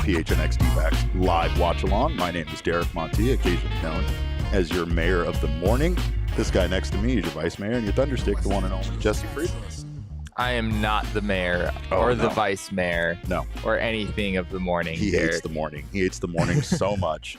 PHNX D-backs live watch along. My name is Derek Monti, occasionally known as your mayor of the morning. This guy next to me is your vice mayor, and your thunderstick, the one and only Jesse Friedman. I am not the mayor the vice mayor. No. Or anything of the morning. He hates the morning. He hates the morning so much.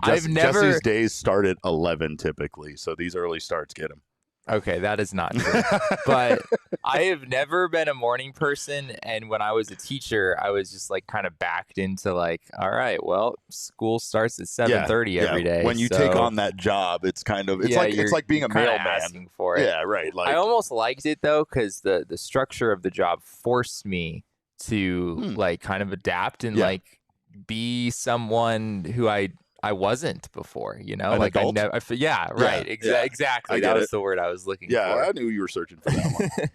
Jesse's days start at 11 typically, so these early starts get him. Okay, that is not true. But I have never been a morning person, and when I was a teacher, I was just like kind of backed into like, all right, well, school starts at 7:30 every day. When you take on that job, it's kind of it's like being a mailman. Asking for it. Yeah, right. Like, I almost liked it though, because the structure of the job forced me to like kind of adapt and like be someone who I wasn't before, you know, like adult? Exactly. That was the word I was looking for. Yeah, I knew you were searching for that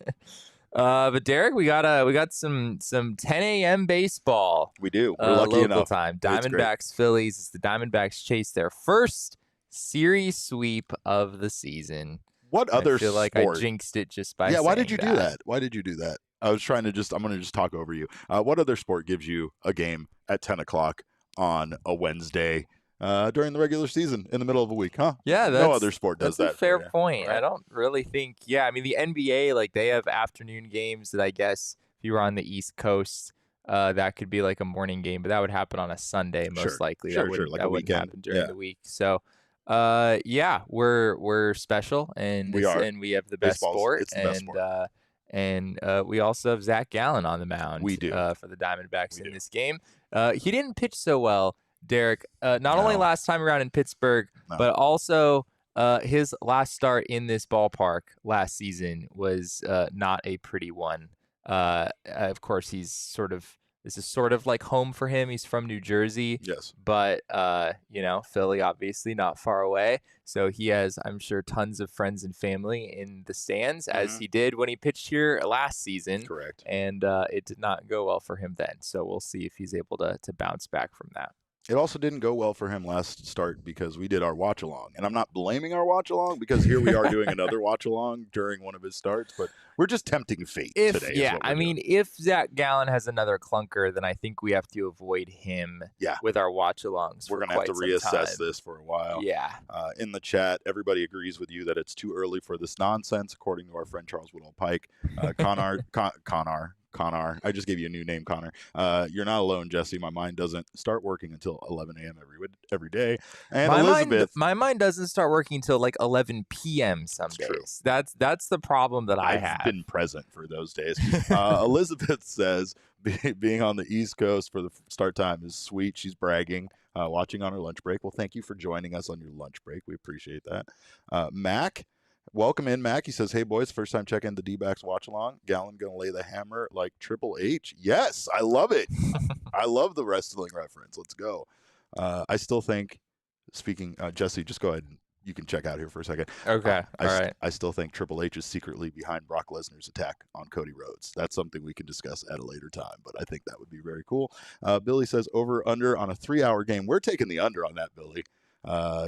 one. But Derek, we got some 10 a.m. baseball. We do. We're lucky local enough. Time. Diamondbacks, Phillies. It's the Diamondbacks chase their first series sweep of the season. What other I feel like sport? I jinxed it just by why did saying you do that? Why did you do that? I'm going to just talk over you. What other sport gives you a game at 10 o'clock on a Wednesday during the regular season in the middle of a week, huh? Yeah, no other sport does that. That's a fair point. Right? I don't really think. Yeah, I mean the NBA, like they have afternoon games that I guess if you were on the East Coast, that could be like a morning game, but that would happen on a Sunday most likely. That wouldn't happen during the week. So, we're special, and we have the best sport. It's the best sport. And we also have Zach Gallen on the mound. We do for the Diamondbacks in this game. He didn't pitch so well, Derek, not only last time around in Pittsburgh, but also his last start in this ballpark last season was not a pretty one. Of course, this is sort of like home for him. He's from New Jersey. Yes. But, Philly, obviously not far away. So he has, I'm sure, tons of friends and family in the stands, as he did when he pitched here last season. Correct. And it did not go well for him then. So we'll see if he's able to bounce back from that. It also didn't go well for him last start because we did our watch along, and I'm not blaming our watch along because here we are doing another watch along during one of his starts, but we're just tempting fate today. Yeah, I mean, if Zach Gallen has another clunker, then I think we have to avoid him with our watch alongs. We're going to have to reassess this for a while. Yeah. In the chat, everybody agrees with you that it's too early for this nonsense, according to our friend Charles Woodall Pike. Connor, I just gave you a new name, Connor. You're not alone, Jesse. My mind doesn't start working until 11 a.m. every day. And Elizabeth, my mind doesn't start working until like 11 p.m. some days. That's the problem that I have. I've been present for those days. Elizabeth says being on the East Coast for the start time is sweet. She's bragging, watching on her lunch break. Well, thank you for joining us on your lunch break. We appreciate that. Mac. Welcome in, Mac. He says, hey, boys, first time checking the D-backs watch along. Gallen going to lay the hammer like Triple H. Yes, I love it. I love the wrestling reference. Let's go. I still think, Jesse, just go ahead and you can check out here for a second. Okay. All right. I still think Triple H is secretly behind Brock Lesnar's attack on Cody Rhodes. That's something we can discuss at a later time, but I think that would be very cool. Billy says over under on a 3-hour game. We're taking the under on that, Billy.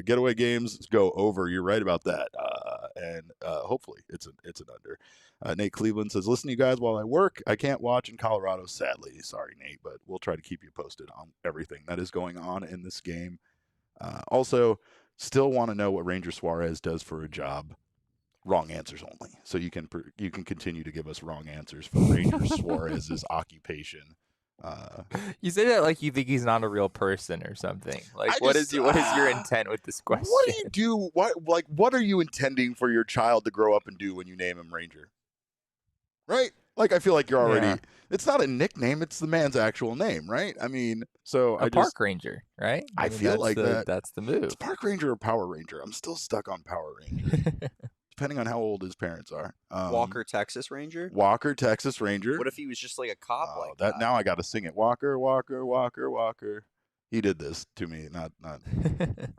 Getaway games go over. You're right about that. And hopefully it's an under. Nate Cleveland says, listen to you guys while I work. I can't watch in Colorado, sadly. Sorry, Nate, but we'll try to keep you posted on everything that is going on in this game. Also, still want to know what Ranger Suarez does for a job. Wrong answers only. So you can continue to give us wrong answers for Ranger Suarez's occupation. You say that like you think he's not a real person or something. Like, what is your intent with this question? What do you do? What are you intending for your child to grow up and do when you name him Ranger? Right? Like, I feel like you're already. Yeah. It's not a nickname; it's the man's actual name, right? I mean, so Park Ranger, right? I feel like that's the move. It's Park Ranger or Power Ranger. I'm still stuck on Power Ranger. Depending on how old his parents are. Walker, Texas Ranger? Walker, Texas Ranger. What if he was just like a cop like that? Now I got to sing it. Walker, Walker, Walker, Walker. He did this to me. Not. All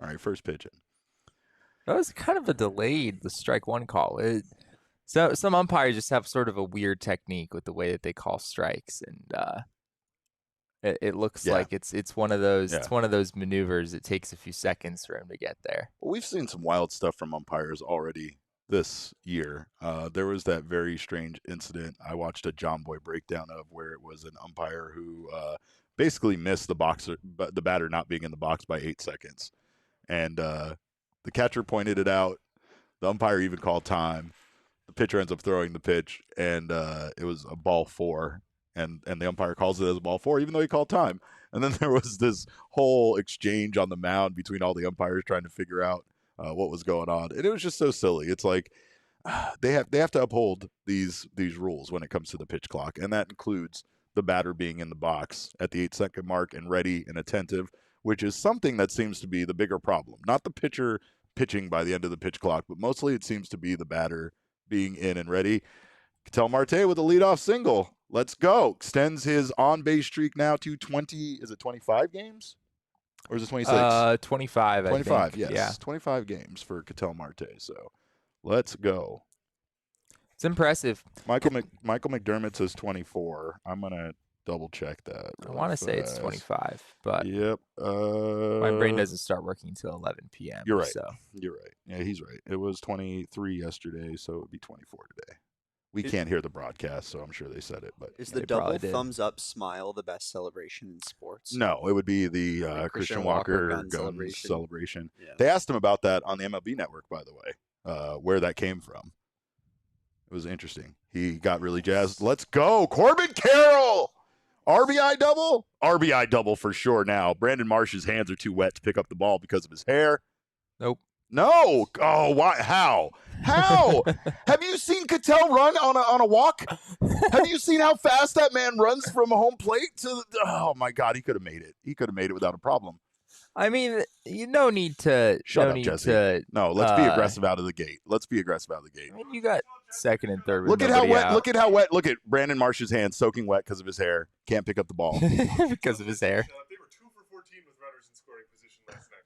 right, first pitch in. That was kind of the strike one call. So some umpires just have sort of a weird technique with the way that they call strikes, and it looks like it's one of those it's one of those maneuvers. It takes a few seconds for him to get there. Well, we've seen some wild stuff from umpires already this year. There was that very strange incident I watched a John Boy breakdown of where it was an umpire who basically missed the batter not being in the box by 8 seconds. And the catcher pointed it out. The umpire even called time. The pitcher ends up throwing the pitch, and it was a ball 4. And the umpire calls it as a ball 4, even though he called time. And then there was this whole exchange on the mound between all the umpires trying to figure out what was going on. And it was just so silly. It's like they have to uphold these rules when it comes to the pitch clock, and that includes the batter being in the box at the 8-second mark and ready and attentive, which is something that seems to be the bigger problem. Not the pitcher pitching by the end of the pitch clock, but mostly it seems to be the batter being in and ready. Ketel Marte with a leadoff single. Let's go. Extends his on-base streak now to 20. Is it 25 games? Or is it 26? 25, 25, I think. yes. Yeah. 25 games for Ketel Marte. So let's go. It's impressive. Michael McDermott says 24. I'm going to double check that. I want to say it's 25, but yep. My brain doesn't start working until 11 p.m. You're right. So. You're right. Yeah, he's right. It was 23 yesterday, so it would be 24 today. We can't hear the broadcast, so I'm sure they said it. But is the double thumbs up smile the best celebration in sports? No, it would be the Christian Walker gun celebration. Yeah. They asked him about that on the MLB Network, by the way, where that came from. It was interesting. He got really jazzed. Let's go, Corbin Carroll! RBI double? RBI double for sure now. Brandon Marsh's hands are too wet to pick up the ball because of his hair. Nope. No. Oh, why? How? How? Have you seen Ketel run on a walk? Have you seen how fast that man runs from a home plate to? Oh my God, he could have made it. He could have made it without a problem. I mean, no need to. Shut up, Jesse. No, let's be aggressive out of the gate. Let's be aggressive out of the gate. I mean, you got second and third. Look at how wet. Out. Look at how wet. Look at Brandon Marsh's hands soaking wet because of his hair. Can't pick up the ball because of his hair. They were 2 for 14 with runners in scoring position last night.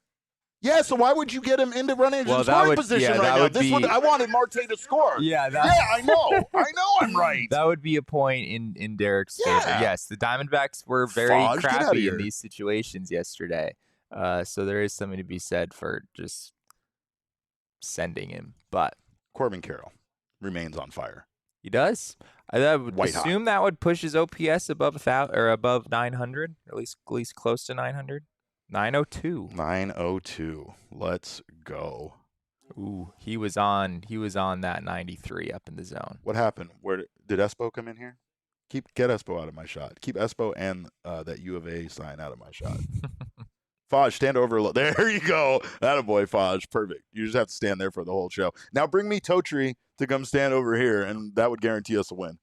Yeah, so why would you get him into running in scoring position right now? This one, I wanted Marte to score. Yeah, I know. I know I'm right. That would be a point in Derek's favor. Yes, the Diamondbacks were very crappy in these situations yesterday. So there is something to be said for just sending him. But Corbin Carroll remains on fire. He does. I would assume that would push his OPS above 1,000 or above 900, or at least close to 900. 902. 902. Let's go. Ooh, he was on that 93 up in the zone. What happened? Where did Espo come in here? Get Espo out of my shot. Keep Espo and that U of A sign out of my shot. Faj, stand over. There you go. Attaboy, Faj. Perfect. You just have to stand there for the whole show. Now bring me Totri to come stand over here, and that would guarantee us a win.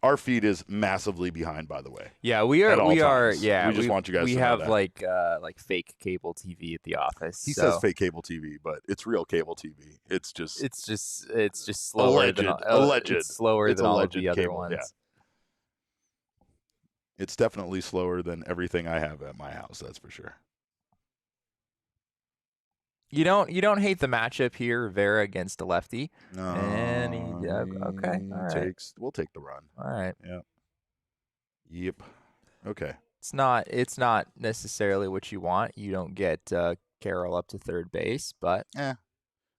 Our feed is massively behind, by the way. Yeah, we are. Yeah, we just want you guys. We to have know that. like fake cable TV at the office. He says fake cable TV, but it's real cable TV. It's just slower alleged. It's slower than all of the other ones. Yeah. It's definitely slower than everything I have at my house. That's for sure. You don't hate the matchup here, Vera against a lefty. No. And okay. All right. We'll take the run. All right. Yeah. Yep. Okay. It's not necessarily what you want. You don't get Carroll up to third base, but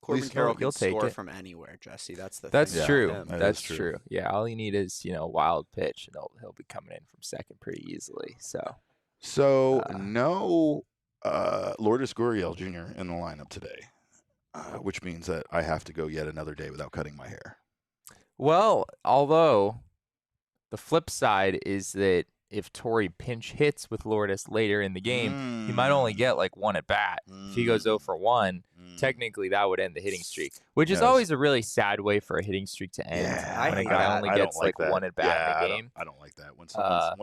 Corbin Carroll can score from anywhere, Jesse. That's the thing. That's true. Yeah, That's true. Yeah, all you need is a wild pitch, and he'll be coming in from second pretty easily. So no Lourdes Gurriel Jr. in the lineup today, which means that I have to go yet another day without cutting my hair. Well, although the flip side is that if Torrey pinch hits with Lourdes later in the game, he might only get like one at bat. If he goes 0 for 1, technically that would end the hitting streak, which is always a really sad way for a hitting streak to end. Yeah, when a guy only gets like one at bat in a game. I don't like that. When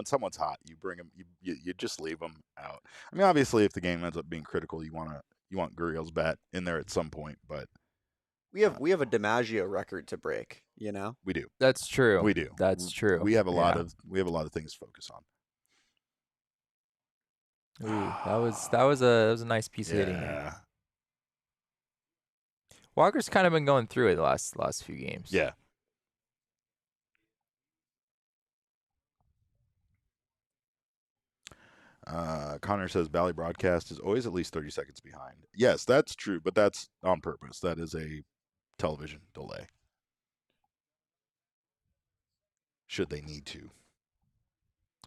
someone's hot, you bring him. You just leave them out. I mean, obviously, if the game ends up being critical, you want Gurriel's bat in there at some point, but. We have a DiMaggio record to break, We do. That's true. We do. That's true. We have a lot of things to focus on. Ooh, that was a nice piece of hitting there. Walker's kind of been going through it the last few games. Yeah. Connor says Bally broadcast is always at least 30 seconds behind. Yes, that's true, but that's on purpose. That is a television delay. should they need to.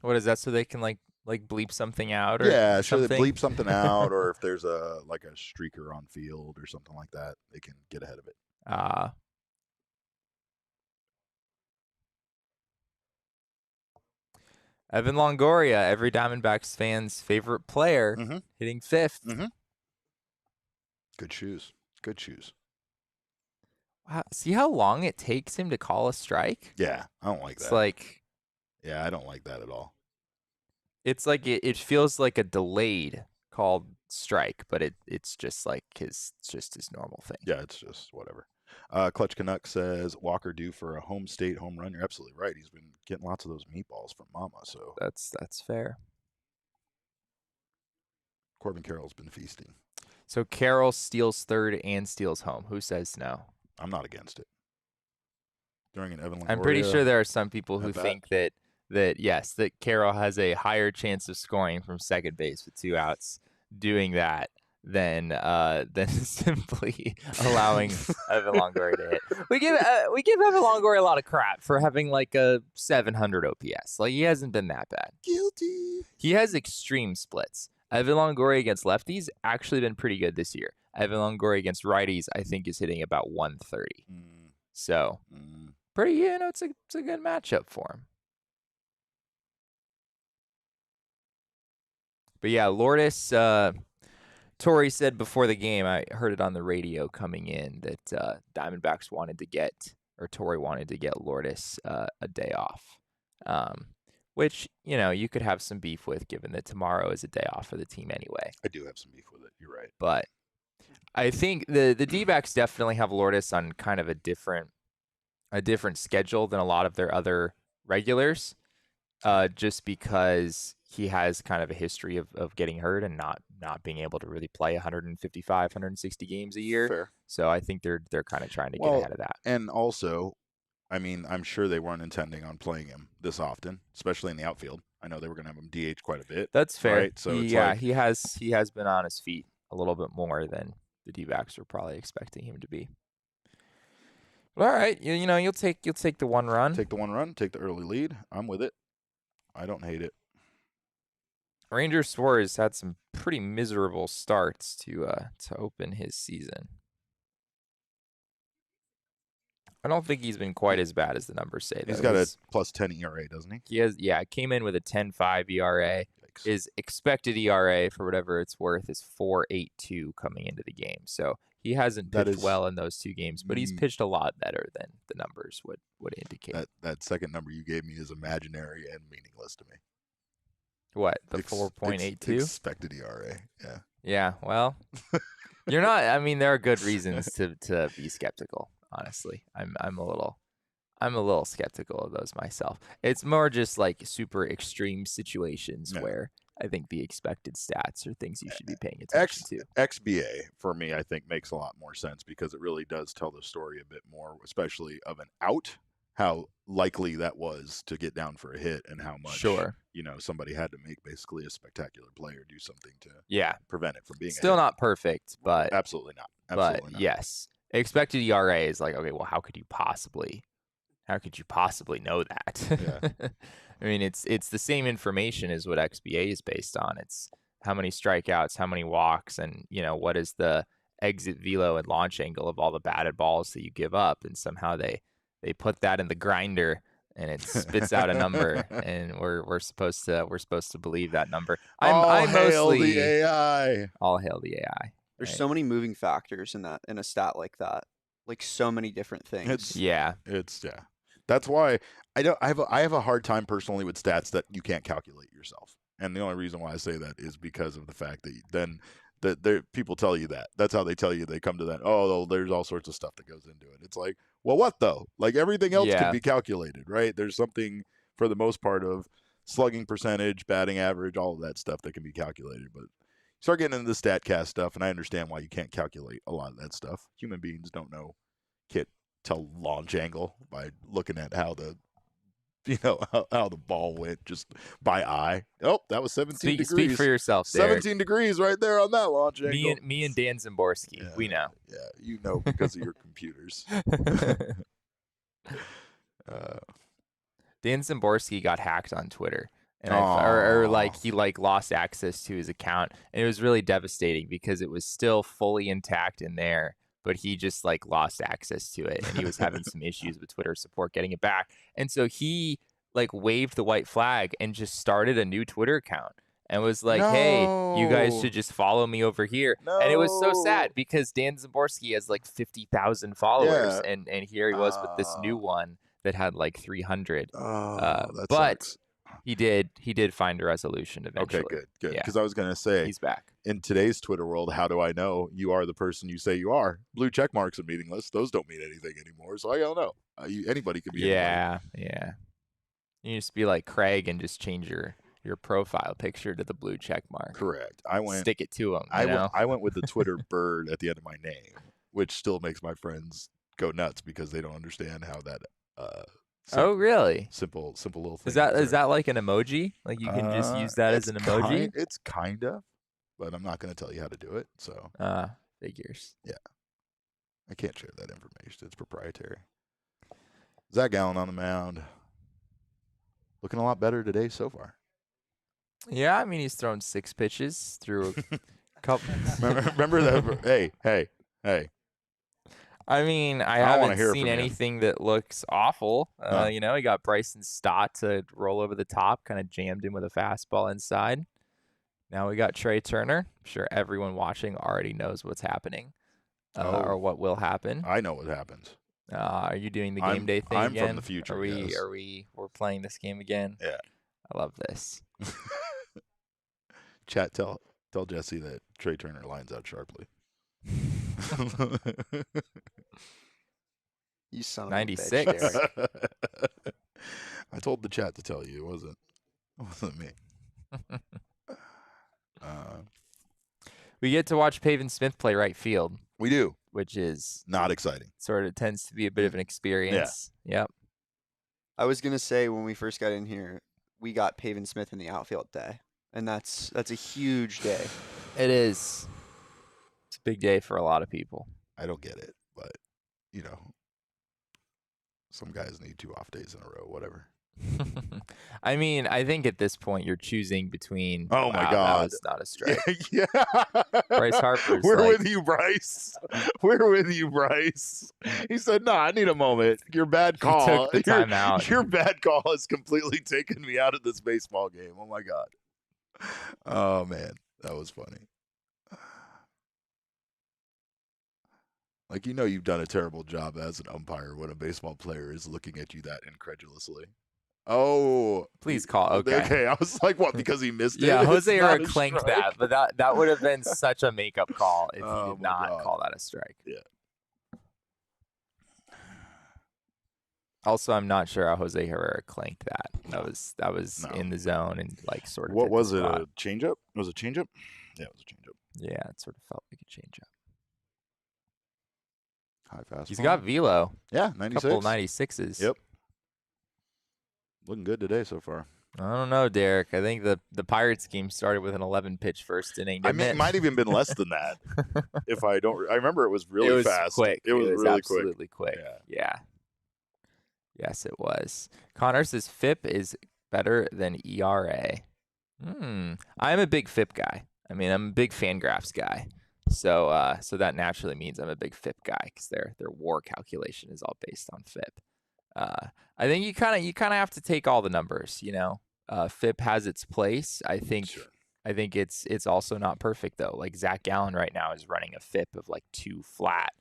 What is that? So they can like bleep something out or Yeah, should something? they bleep something out, or if there's a streaker on field or something like that, they can get ahead of it. Evan Longoria, every Diamondbacks fan's favorite player, hitting 5th. Good shoes. Good shoes. Wow. See how long it takes him to call a strike? Yeah, I don't like that. It's like... Yeah, I don't like that at all. It's like it feels like a delayed called strike, but it's just like his normal thing. Yeah, it's just whatever. Clutch Canuck says Walker due for a home state home run. You're absolutely right. He's been getting lots of those meatballs from Mama, so that's fair. Corbin Carroll's been feasting. So Carroll steals third and steals home. Who says no? I'm not against it. During an Evan Longoria, I'm pretty sure there are some people who think that yes, that Carroll has a higher chance of scoring from second base with 2 outs doing that than simply allowing Evan Longoria to hit. We give Evan Longoria a lot of crap for having like a 700 OPS. Like, he hasn't been that bad. Guilty. He has extreme splits. Evan Longoria against lefties actually been pretty good this year. Evan Longoria against righties, I think, is hitting about 130. So pretty, it's a good matchup for him. But yeah, Lourdes, Torrey said before the game, I heard it on the radio coming in, that Diamondbacks wanted to get, or Torrey wanted to get Lourdes a day off, which, you could have some beef with, given that tomorrow is a day off for the team anyway. I do have some beef with it. You're right. But I think the D-backs definitely have Lourdes on kind of a different schedule than a lot of their other regulars, just because he has kind of a history of getting hurt and not being able to really play 155, 160 games a year. Fair. So I think they're kind of trying to get ahead of that. And also, I mean, I'm sure they weren't intending on playing him this often, especially in the outfield. I know they were going to have him DH quite a bit. That's fair. Right? So he has been on his feet a little bit more than the D-backs were probably expecting him to be. All right, you'll take the 1 run. Take the 1 run. Take the early lead. I'm with it. I don't hate it. Ranger Suarez had some pretty miserable starts to open his season. I don't think he's been quite as bad as the numbers say. He's got a +10 ERA, doesn't he? He has, yeah. Came in with a 10.5 ERA. Yikes. His expected ERA, for whatever it's worth, is 4.82 coming into the game. So he hasn't pitched well in those 2 games, but he's pitched a lot better than the numbers would indicate. That second number you gave me is imaginary and meaningless to me. What, the 4.82? Expected ERA, yeah. Yeah, well, you're not. I mean, there are good reasons to be skeptical. Honestly, I'm a little skeptical of those myself. It's more just like super extreme situations where I think the expected stats are things you should be paying attention to. XBA for me, I think, makes a lot more sense because it really does tell the story a bit more, especially of an out, how likely that was to get down for a hit and how much somebody had to make basically a spectacular player do something to prevent it from being still not perfect, but absolutely not. Absolutely not. Yes. Expected ERA is like, okay, well, how could you possibly know that? Yeah. I mean, it's the same information as what XBA is based on. It's how many strikeouts, how many walks, and what is the exit velo and launch angle of all the batted balls that you give up, and somehow they put that in the grinder and it spits out a number, and we're supposed to believe that number. All hail the AI. All hail the AI. There's so many moving factors in a stat like that. Like so many different things. That's why I have a hard time personally with stats that you can't calculate yourself. And the only reason why I say that is because of the fact that people tell you that. That's how they tell you. They come to that. Oh, there's all sorts of stuff that goes into it. It's like, well, what though? Like everything else can be calculated, right? There's something for the most part of slugging percentage, batting average, all of that stuff that can be calculated. But start getting into the StatCast stuff, and I understand why you can't calculate a lot of that stuff. Human beings don't can't tell launch angle by looking at how the how the ball went just by eye. Oh, that was 17 degrees. Speak for yourself, Derek. 17 degrees right there on that launch angle. Me and Dan Zimborski, we know. Yeah, you know because of your computers. Dan Szymborski got hacked on Twitter. And or like he like lost access to his account, and it was really devastating because it was still fully intact in there, but he just like lost access to it, and he was having some issues with Twitter support getting it back. And so he like waved the white flag and just started a new Twitter account and was like, "Hey, you guys should just follow me over here." And it was so sad because Dan Szymborski has like 50,000 followers, and here he was with this new one that had like 300. That but sucks. He did find a resolution eventually. Okay, good. Yeah. Because I was going to say, he's back. In today's Twitter world, how do I know you are the person you say you are? Blue check marks are meaningless. Those don't mean anything anymore. So I don't know. Anybody could be anybody. Yeah. You just be like Craig and just change your profile picture to the blue check mark. Correct. Stick it to him. I went with the Twitter bird at the end of my name, which still makes my friends go nuts because they don't understand how that oh, really? Simple little thing. Is that like an emoji? Like you can just use that as an emoji? It's kind of, but I'm not going to tell you how to do it. So figures. Yeah, I can't share that information. It's proprietary. Zach Gallen on the mound, looking a lot better today so far. Yeah, I mean he's thrown 6 pitches through a couple. remember that? Hey. I mean, I haven't seen anything that looks awful. You know, he got Bryson Stott to roll over the top, kind of jammed him with a fastball inside. Now we got Trey Turner. I'm sure everyone watching already knows what's happening or what will happen. I know what happens. Are you doing the game day thing again? I'm from the future. We're playing this game again? Yeah. I love this. Chat, tell Jesse that Trey Turner lines out sharply. You son of 96. a bitch, Derek. I told the chat to tell you. It wasn't me. We get to watch Pavin Smith play right field. We do. Which is not exciting. Sort of tends to be a bit of an experience. Yeah. Yep. I was going to say when we first got in here, we got Pavin Smith in the outfield day. And that's a huge day. It is. It's a big day for a lot of people. I don't get it, but, you know, some guys need 2 off days in a row, whatever. I mean, I think at this point you're choosing between. Oh my God, that's not a strike. Yeah. Bryce Harper's. We're with you, Bryce. We're with you, Bryce. He said, "No, I need a moment. Your bad call. He took the timeout. Your bad call has completely taken me out of this baseball game. Oh my God. Oh man, that was funny. Like, you know, you've done a terrible job as an umpire when a baseball player is looking at you that incredulously. Oh, please call. Okay, I was like, what? Because he missed it? Yeah, Jose Herrera clanked that, but that would have been such a makeup call if he did not call that a strike. Yeah. Also, I'm not sure how Jose Herrera clanked that. That was in the zone and like sort of. What was it? A changeup? Was it a changeup? Yeah, it was a changeup. Yeah, it sort of felt like a changeup. High fastball. He's got velo. Yeah, 96. Couple 96s. Yep. Looking good today so far. I don't know, Derek. I think the Pirates game started with an 11-pitch first inning. It might even been less than that. If I don't, I remember it was really fast. Quick. It was really absolutely quick. Yeah. Yes, it was. Connors' FIP is better than ERA. I'm a big FIP guy. I mean, I'm a big Fangraphs guy. So that naturally means I'm a big FIP guy because their WAR calculation is all based on FIP. I think you kind of have to take all the numbers. You know, FIP has its place. I think it's also not perfect though. Like Zach Gallen right now is running a FIP of like 2 flat,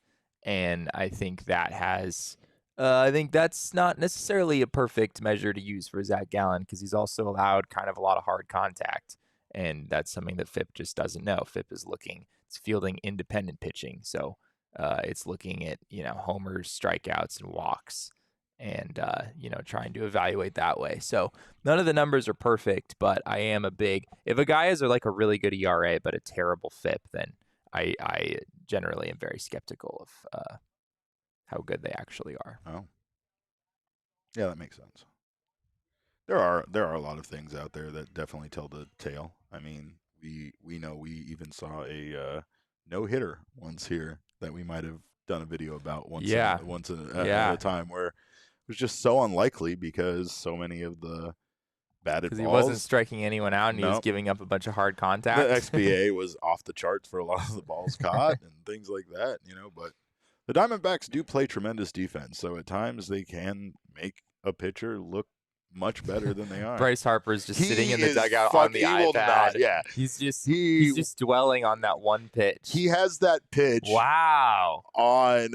and I think that has. I think that's not necessarily a perfect measure to use for Zach Gallen because he's also allowed kind of a lot of hard contact, and that's something that FIP just doesn't know. FIP is it's fielding independent pitching, so it's looking at homers, strikeouts, and walks, and trying to evaluate that way. So none of the numbers are perfect, but I am if a guy has like a really good ERA but a terrible FIP, then I generally am very skeptical of how good they actually are. Oh, yeah, that makes sense. There are a lot of things out there that definitely tell the tale. I mean, we know we even saw a no-hitter once here that we might have done a video about once at a time where was just so unlikely because so many of the batted balls. Because he wasn't striking anyone out and he was Nope. giving up a bunch of hard contact. The XBA was off the charts for a lot of the balls caught and things like that, but the Diamondbacks do play tremendous defense, so at times they can make a pitcher look much better than they are. Bryce Harper's just He sitting in the is dugout on the he will iPad. not, yeah. He's just dwelling on that one pitch. He has that pitch Wow. on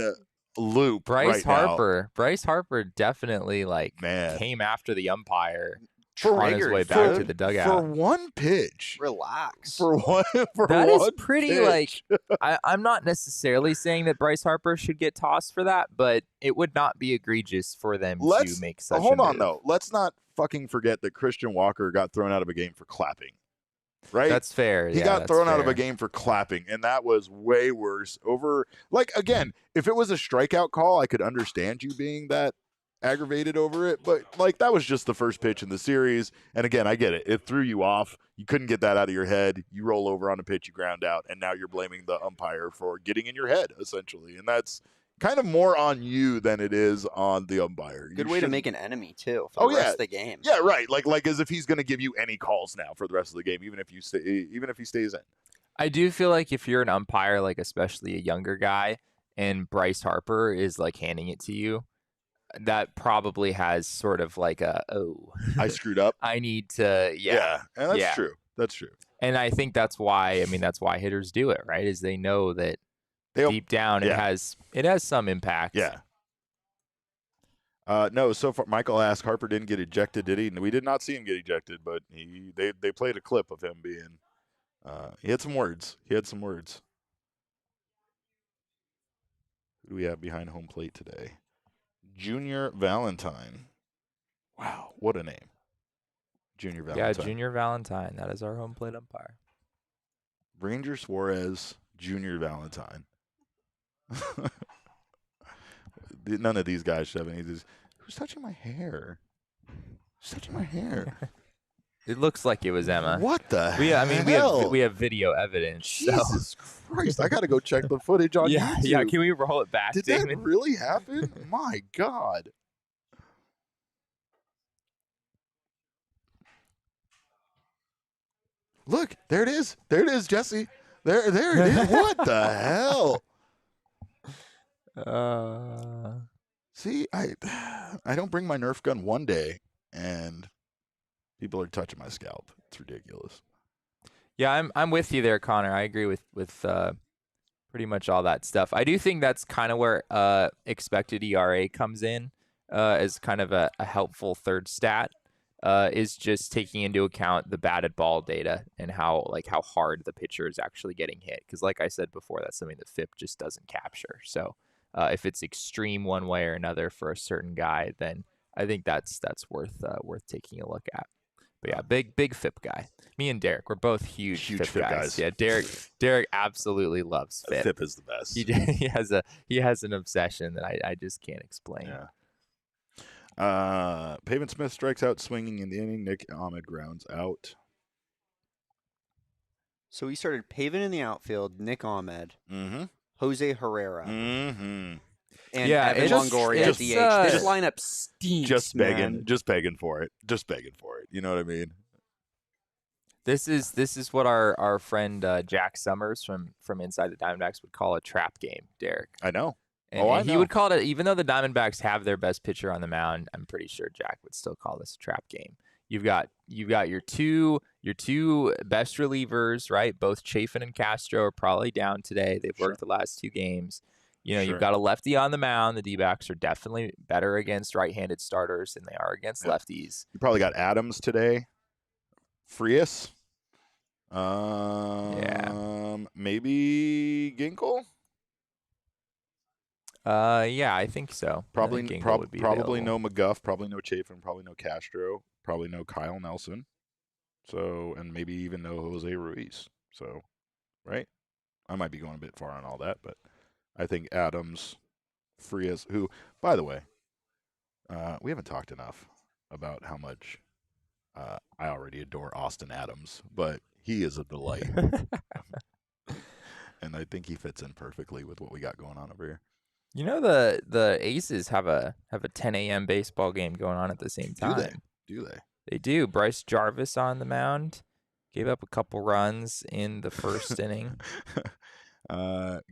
loop Bryce right Harper. Bryce Harper definitely Man. came after the umpire For on his way back to the dugout. For one pitch. Relax. For one That is pretty pitch. I'm not necessarily saying that Bryce Harper should get tossed for that, but it would not be egregious for them to make such Hold a on move. though. Let's not fucking forget that Christian Walker got thrown out of a game for clapping. Right? That's fair. He yeah, got that's thrown out of fair. a game for clapping, and that was way worse. Again, if it was a strikeout call, I could understand you being that aggravated over it, but that was just the first pitch in the series. And again, I get it. It threw you off. You couldn't get that out of your head. You roll over on a pitch, you ground out, and now you're blaming the umpire for getting in your head, essentially. And that's kind of more on you than it is on the umpire. Good way to make an enemy too for the rest of the game. Yeah, right. Like as if he's going to give you any calls now for the rest of the game, even if he stays in. I do feel like if you're an umpire, especially a younger guy, and Bryce Harper is handing it to you, that probably has sort of I screwed up. I need to, and that's true. That's true. And I think that's why hitters do it, right? Is they know that deep down it has some impact. Yeah. No, so far Michael asked, Harper didn't get ejected, did he? We did not see him get ejected, but they played a clip of him being he had some words. Who do we have behind home plate today? Junior Valentine. Wow, what a name. Junior Valentine. Yeah, Junior Valentine. That is our home plate umpire. Ranger Suarez, Junior Valentine. None of these guys should have any of these. Who's touching my hair? Who's touching my hair? It looks like it was Emma. What the hell? We have video evidence. Jesus Christ. I got to go check the footage on YouTube. Yeah, can we roll it back, Did Damon? that really happen? My God. Look, there it is. There it is, Jesse. There it is. What the hell? See, I don't bring my Nerf gun one day, and people are touching my scalp. It's ridiculous. Yeah, I'm with you there, Connor. I agree with pretty much all that stuff. I do think that's kind of where expected ERA comes in as kind of a helpful third stat. Is just taking into account the batted ball data and how hard the pitcher is actually getting hit. Because like I said before, that's something that FIP just doesn't capture. So if it's extreme one way or another for a certain guy, then I think that's worth taking a look at. But yeah, big FIP guy. Me and Derek, we're both huge FIP guys. Yeah, Derek absolutely loves FIP. FIP is the best. He has an obsession that I just can't explain. Yeah. Pavin Smith strikes out swinging in the inning. Nick Ahmed grounds out. So we started Pavin in the outfield, Nick Ahmed, Mm-hmm. Jose Herrera, Mm-hmm. and Evan Longoria at DH. This lineup stinks, Just begging for it. You know what I mean? This is what our friend Jack Summers from Inside the Diamondbacks would call a trap game, Derek. I know. And he would call it, even though the Diamondbacks have their best pitcher on the mound, I'm pretty sure Jack would still call this a trap game. You've got your two best relievers, right? Both Chafin and Castro are probably down today. They've worked the last two games. You've got a lefty on the mound. The D-backs are definitely better against right-handed starters than they are against lefties. You probably got Adams today. Frias. Maybe Ginkle. Yeah, I think so. Probably would be no available. McGuff, probably no Chafin, probably no Castro, probably no Kyle Nelson. So, and maybe even no Jose Ruiz. So, right? I might be going a bit far on all that, but I think Adams, Frias, who, by the way, we haven't talked enough about how much I already adore Austin Adams, but he is a delight. And I think he fits in perfectly with what we got going on over here. You know the Aces have a 10 a.m. baseball game going on at the same Do they? time. Do they? They do. Bryce Jarvis on the mound. Gave up a couple runs in the first inning.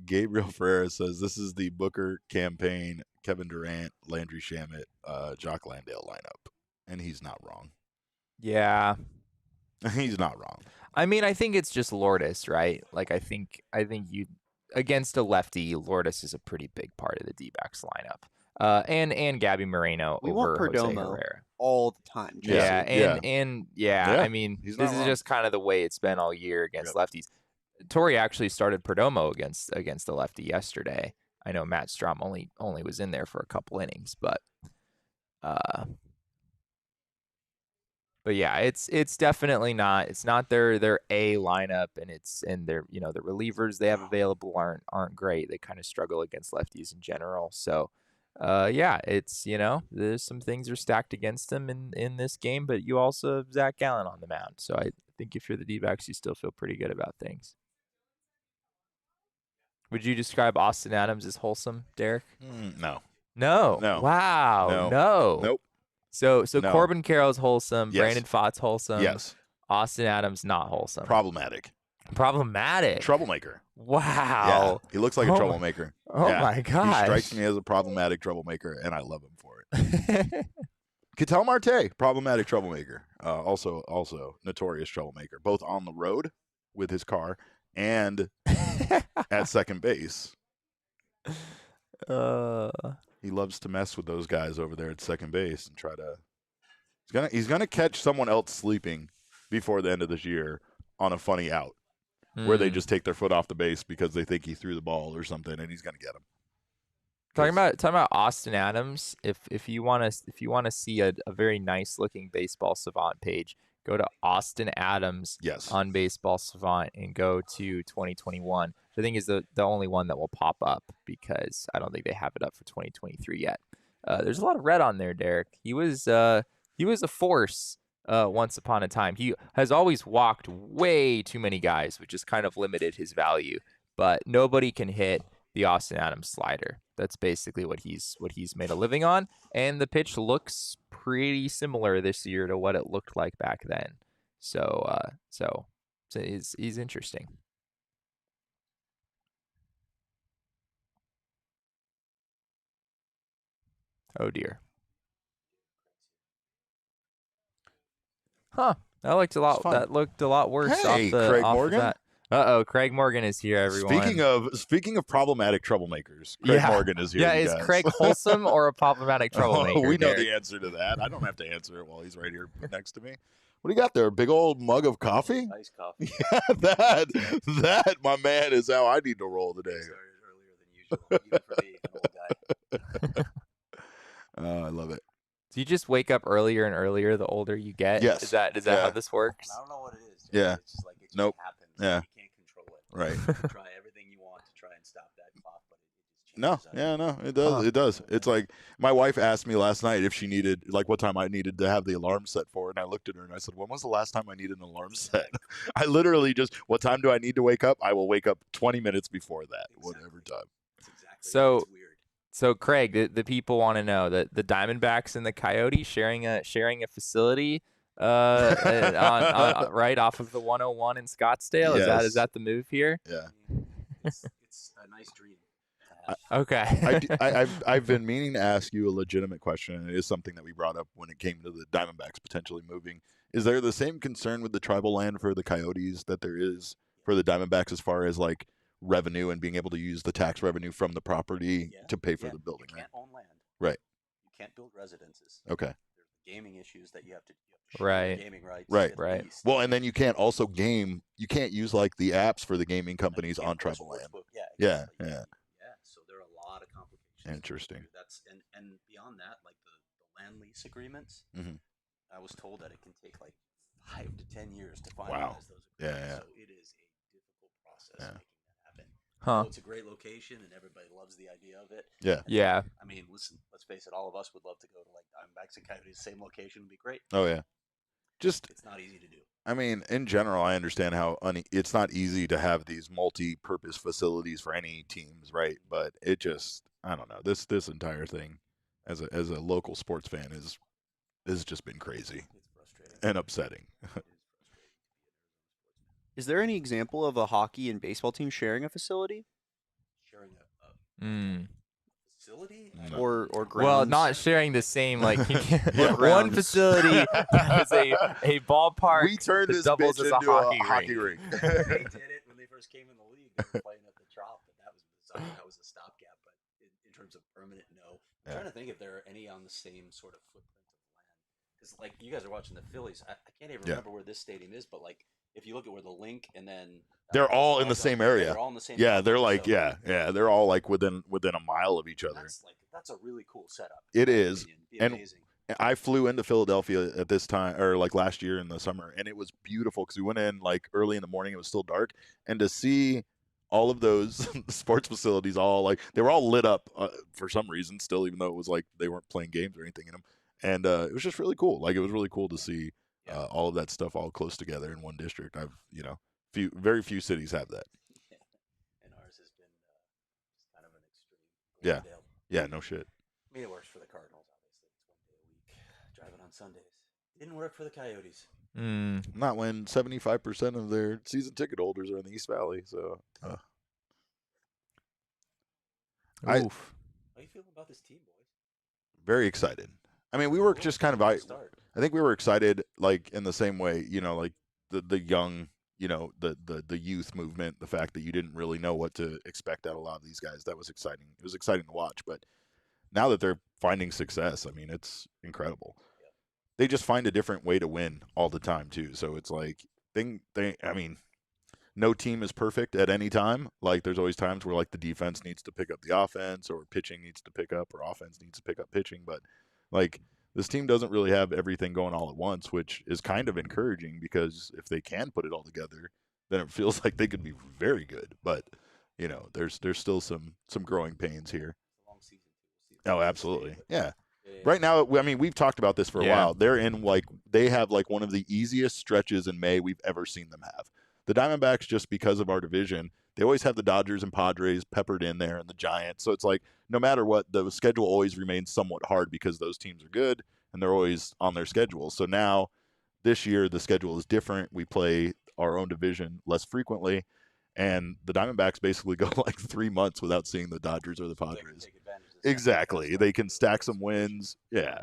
Gabriel Ferreira says this is the Booker campaign, Kevin Durant, Landry Shamet, Jock Landale lineup. And he's not wrong. Yeah. He's not wrong. I mean, I think it's just Lourdes, right? Like, I think you against a lefty, Lourdes is a pretty big part of the D-backs lineup. And Gabby Moreno We over want Jose Perdomo Herrera. all the time. Yeah, Jesse. Yeah. I mean, He's this not is wrong. just kind of the way it's been all year against lefties. Torrey actually started Perdomo against the lefty yesterday. I know Matt Strom only was in there for a couple innings, but yeah, it's definitely not. It's not their A lineup, and their the relievers they have available aren't great. They kind of struggle against lefties in general. So, yeah, it's there's some things are stacked against them in this game, but you also have Zach Gallen on the mound. So I think if you're the D-backs, you still feel pretty good about things. Would you describe Austin Adams as wholesome, Derek? No. No. No. Wow. No. Nope. So No. Corbin Carroll's wholesome. Yes. Brandon Pfaadt's wholesome. Yes. Austin Adams not wholesome. Problematic. Troublemaker. Wow. Yeah. He looks like a troublemaker. Oh my gosh. He strikes me as a problematic troublemaker, and I love him for it. Ketel Marte, problematic troublemaker. Also notorious troublemaker, both on the road with his car and at second base. He loves to mess with those guys over there at second base and try to. He's gonna catch someone else sleeping before the end of this year on a funny out where they just take their foot off the base because they think he threw the ball or something, and he's gonna get him. Talking about Austin Adams, if you want to see a very nice looking Baseball Savant page, go to Austin Adams on Baseball Savant and go to 2021. Which I think is the only one that will pop up because I don't think they have it up for 2023 yet. There's a lot of red on there, Derek. He was a force once upon a time. He has always walked way too many guys, which has kind of limited his value. But nobody can hit the Austin Adams slider. That's basically what he's made a living on, and the pitch looks pretty similar this year to what it looked like back then. So he's interesting. Oh dear. Huh. That looked a lot worse. Hey, off Craig off Morgan. Of that. Craig Morgan is here, everyone. Speaking of problematic troublemakers, Craig Morgan is here. Yeah, is Craig wholesome or a problematic troublemaker? We know Derek? the answer to that. I don't have to answer it while he's right here next to me. What do you got there? A big old mug of coffee? Nice coffee. Yeah, that, my man, is how I need to roll today. Started earlier than usual, even for me, an old guy. I love it. Do you just wake up earlier and earlier the older you get? Yes. Is that how this works? I don't know what it is. Yeah. It's just like it just Nope. happens. Yeah. You can't control it. Right. You can try everything you want to try and stop that clock, but it just changes. No, it does. It does. It's like my wife asked me last night if she needed, like, what time I needed to have the alarm set for, and I looked at her and I said, "When was the last time I needed an alarm set?" I literally just, what time do I need to wake up? I will wake up 20 minutes before that, whatever time. That's exactly. So- It's weird. So Craig, the people want to know that the Diamondbacks and the Coyotes sharing a facility on right off of the 101 in Scottsdale. Yes. Is that the move here? Yeah. It's a nice dream. Okay. I've been meaning to ask you a legitimate question, and it is something that we brought up when it came to the Diamondbacks potentially moving. Is there the same concern with the tribal land for the Coyotes that there is for the Diamondbacks as far as like revenue and being able to use the tax revenue from the property to pay for the building? You can't own land. Right. You can't build residences. Okay. There's gaming issues that you have to share Right. your gaming rights. Right. at Right. least. Well, and then you can't also game. You can't use like the apps for the gaming And companies you can't on play tribal land. sportsbook. Yeah, exactly. yeah. So there are a lot of complications. Interesting. That's and beyond that, like the land lease agreements. Mhm. I was told that it can take like 5 to 10 years to finalize Wow. those Yeah, agreements. yeah. So it is a difficult process Yeah. making that happen. Huh. So it's a great location and everybody loves the idea of it. Yeah. Yeah. I mean, listen, let's face it, all of us would love to go to like Diamondbacks and Coyotes, same location would be great. Oh yeah. Just It's not easy to do. I mean, in general, I understand how it's not easy to have these multi-purpose facilities for any teams, right? But it just, I don't know. This entire thing, as a local sports fan, has just been crazy It's frustrating. and upsetting. It is frustrating. Is there any example of a hockey and baseball team sharing a facility Sharing a Mm. facility? No. or Well, grounds? not sharing the same like you can't- Yeah. one Grounds. facility is a ballpark. We turned that this doubles bitch as a into hockey rink. They did it when they first came in the league. They were playing at the Trop, but that was bizarre. That was a stopgap. But in terms of permanent, no. I'm trying to think if there are any on the same sort of footprint of land. Because like you guys are watching the Phillies, I can't even remember where this stadium is, but like if you look at where the Link and then They're all in the same area. they're all in the same. Yeah, they're area, like, so they're all like within a mile of each other. that's a really cool setup. It in my is. opinion. Be And amazing. I flew into Philadelphia at this time, or like last year in the summer, and it was beautiful because we went in like early in the morning. It was still dark, and to see all of those sports facilities, they were all lit up for some reason, still, even though it was like they weren't playing games or anything in them, and it was just really cool. Like it was really cool to see all of that stuff all close together in one district. Very few cities have that. And ours has been just kind of an extreme. Yeah. Glendale. Yeah, no shit. I mean, it works for the Cardinals, obviously. It's 1 day a week. Driving on Sundays. Didn't work for the Coyotes. Mm. Not when 75% of their season ticket holders are in the East Valley. So, Oof. How you feeling about this team, boys? very excited. I mean, we were just kind of. I Start. think we were excited, like in the same way, like the young, the youth movement. The fact that you didn't really know what to expect out of a lot of these guys. That was exciting. It was exciting to watch. But now that they're finding success, I mean, it's incredible. They just find a different way to win all the time too. So it's like I mean, no team is perfect at any time. Like there's always times where like the defense needs to pick up the offense, or pitching needs to pick up, or offense needs to pick up pitching. But like this team doesn't really have everything going all at once, which is kind of encouraging because if they can put it all together, then it feels like they could be very good. But there's still some growing pains here. It's a long season, too. We'll see if Oh, they absolutely. stay, but- Yeah. Right now, I mean, we've talked about this for a while. They're in they have like one of the easiest stretches in May we've ever seen them have. The Diamondbacks, just because of our division, they always have the Dodgers and Padres peppered in there and the Giants. So it's like no matter what, the schedule always remains somewhat hard because those teams are good and they're always on their schedule. So now this year, the schedule is different. We play our own division less frequently. And the Diamondbacks basically go like 3 months without seeing the Dodgers or the so they can Padres. take advantage of the Exactly. stuff. They can stack some wins. Yeah.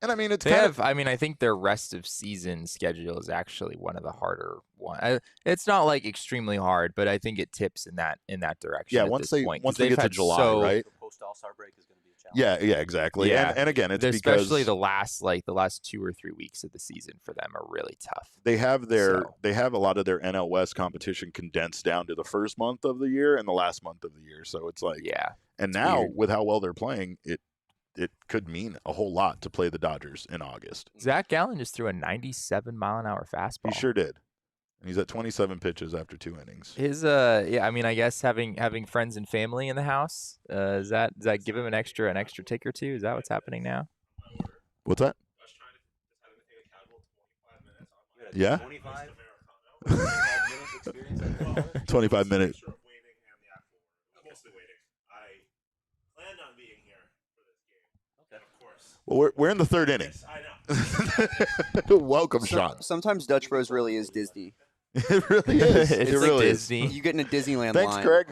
And I mean, it's They kind have. I mean, I think their rest of season schedule is actually one of the harder ones. It's not like extremely hard, but I think it tips in that direction. Yeah, at once this they point, 'cause once they they've get to had July, so- right? The post All-Star break is going to be a challenge. Yeah, exactly. Yeah. And again, it's especially because the last 2 or 3 weeks of the season for them are really tough. they have So- they have a lot of their NL West competition condensed down to the first month of the year and the last month of the year. So it's like, Yeah, and now weird. with how well they're playing, it could mean a whole lot to play the Dodgers in August. Zach Gallen just threw a 97-mile-an-hour fastball. He sure did. And he's at 27 pitches after 2 innings. His yeah, I mean, I guess having friends and family in the house, does that give him an extra tick or two? Is that what's happening now? What's that? You had a Yeah. 25 minute experience at the water? 25 minute. Mixture of waiting and the actual, mostly waiting. I planned on being here for this game. Okay. Of course. Well, we're in the third inning. Yes, I know. Welcome, Sean. Sometimes Dutch Bros really is Disney. It really is. It's it like really Disney. You get in a Disneyland Thanks, line. Craig.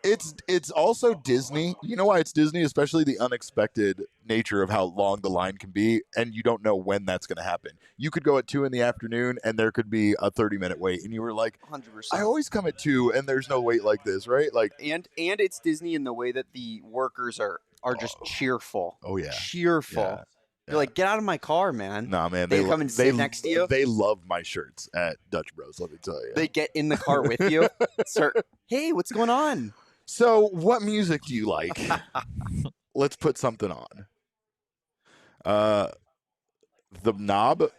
It's also Disney. You know why it's Disney? Especially the unexpected nature of how long the line can be, and you don't know when that's going to happen. You could go at 2 p.m, and there could be a 30-minute wait, and you were like, 100%. I always come at 2, and there's no wait like this, right? Like, and it's Disney in the way that the workers are just cheerful. oh yeah, Cheerful. yeah. You're like, get out of my car, man. Nah, man, They come and sit next to you? They love my shirts at Dutch Bros. Let me tell you. They get in the car with you. Start, hey, what's going on? So, what music do you like? Let's put something on. Thupnob,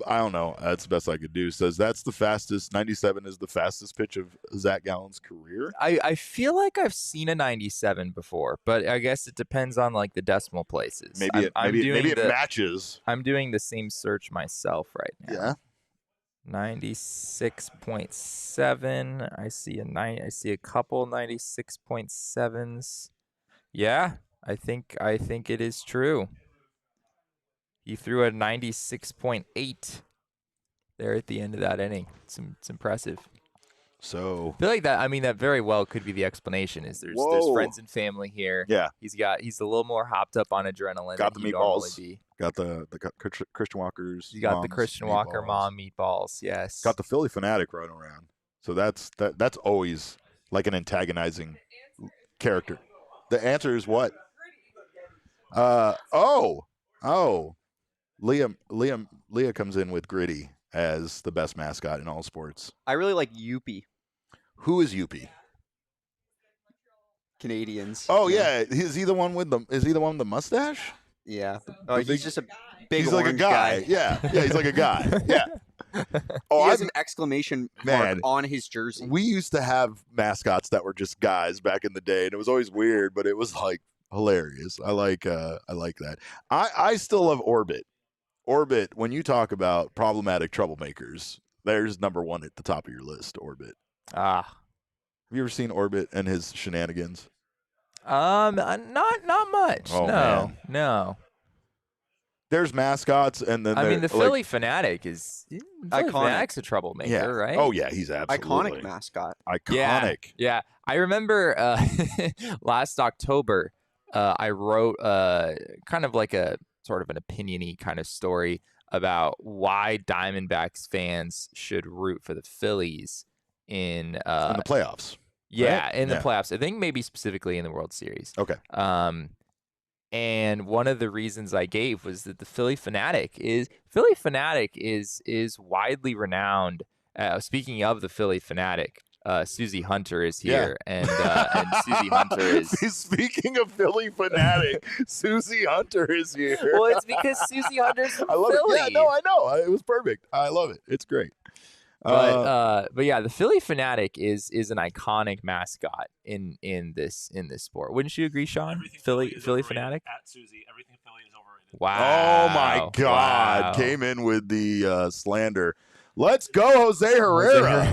I don't know. That's the best I could do. Says that's the fastest. 97 is the fastest pitch of Zach Gallen's career. I feel like I've seen a 97 before, but I guess it depends on like the decimal places. Maybe it matches. I'm doing the same search myself right now. Yeah. 96.7. I see a couple 96.7s. Yeah, I think it is true. He threw a 96.8 there at the end of that inning. It's impressive. So I feel like that. I mean, that very well could be the explanation. Is there's friends and family here. Yeah. He's a little more hopped up on adrenaline. Got the than meatballs. Be. Got the Christian Walker's. You got the Christian Walker mom meatballs. Yes. Got the Philly Fanatic running around. So that's always like an antagonizing character. The answer is what? Leah comes in with Gritty as the best mascot in all sports. I really like Youppi. Who is Youppi? Canadians. Oh yeah, is he the one with the mustache? Yeah. Oh, he's just a big. He's like a guy. Yeah, he's like a guy. Yeah. Oh, he has an exclamation mark on his jersey. We used to have mascots that were just guys back in the day, and it was always weird, but it was like hilarious. I like that. I still love Orbit. Orbit, when you talk about problematic troublemakers, there's number one at the top of your list, Orbit. Have you ever seen Orbit and his shenanigans? Not much. Oh, no, no. There's mascots, and then the Philly Fanatic is iconic. Fanatic's a troublemaker, right? Oh yeah, he's absolutely iconic mascot. Iconic. Yeah. I remember last October, I wrote kind of like a sort of an opinion-y kind of story about why Diamondbacks fans should root for the Phillies in the playoffs. Yeah, right? in the playoffs. I think maybe specifically in the World Series. Okay. And one of the reasons I gave was that the Philly Fanatic is widely renowned. Speaking of the Philly Fanatic, Susie Hunter is here, and Susie Hunter is. Speaking of Philly Fanatic, Susie Hunter is here. Well, it's because Susie Hunter's from I love Philly. it. Yeah, no, I know. It was perfect. I love it. It's great. But yeah, the Philly Fanatic is an iconic mascot in this sport. Wouldn't you agree, Sean? Philly Fanatic. At Susie, everything Philly is overrated. Wow! Oh my God! Came in with the slander. Let's go, Jose Herrera,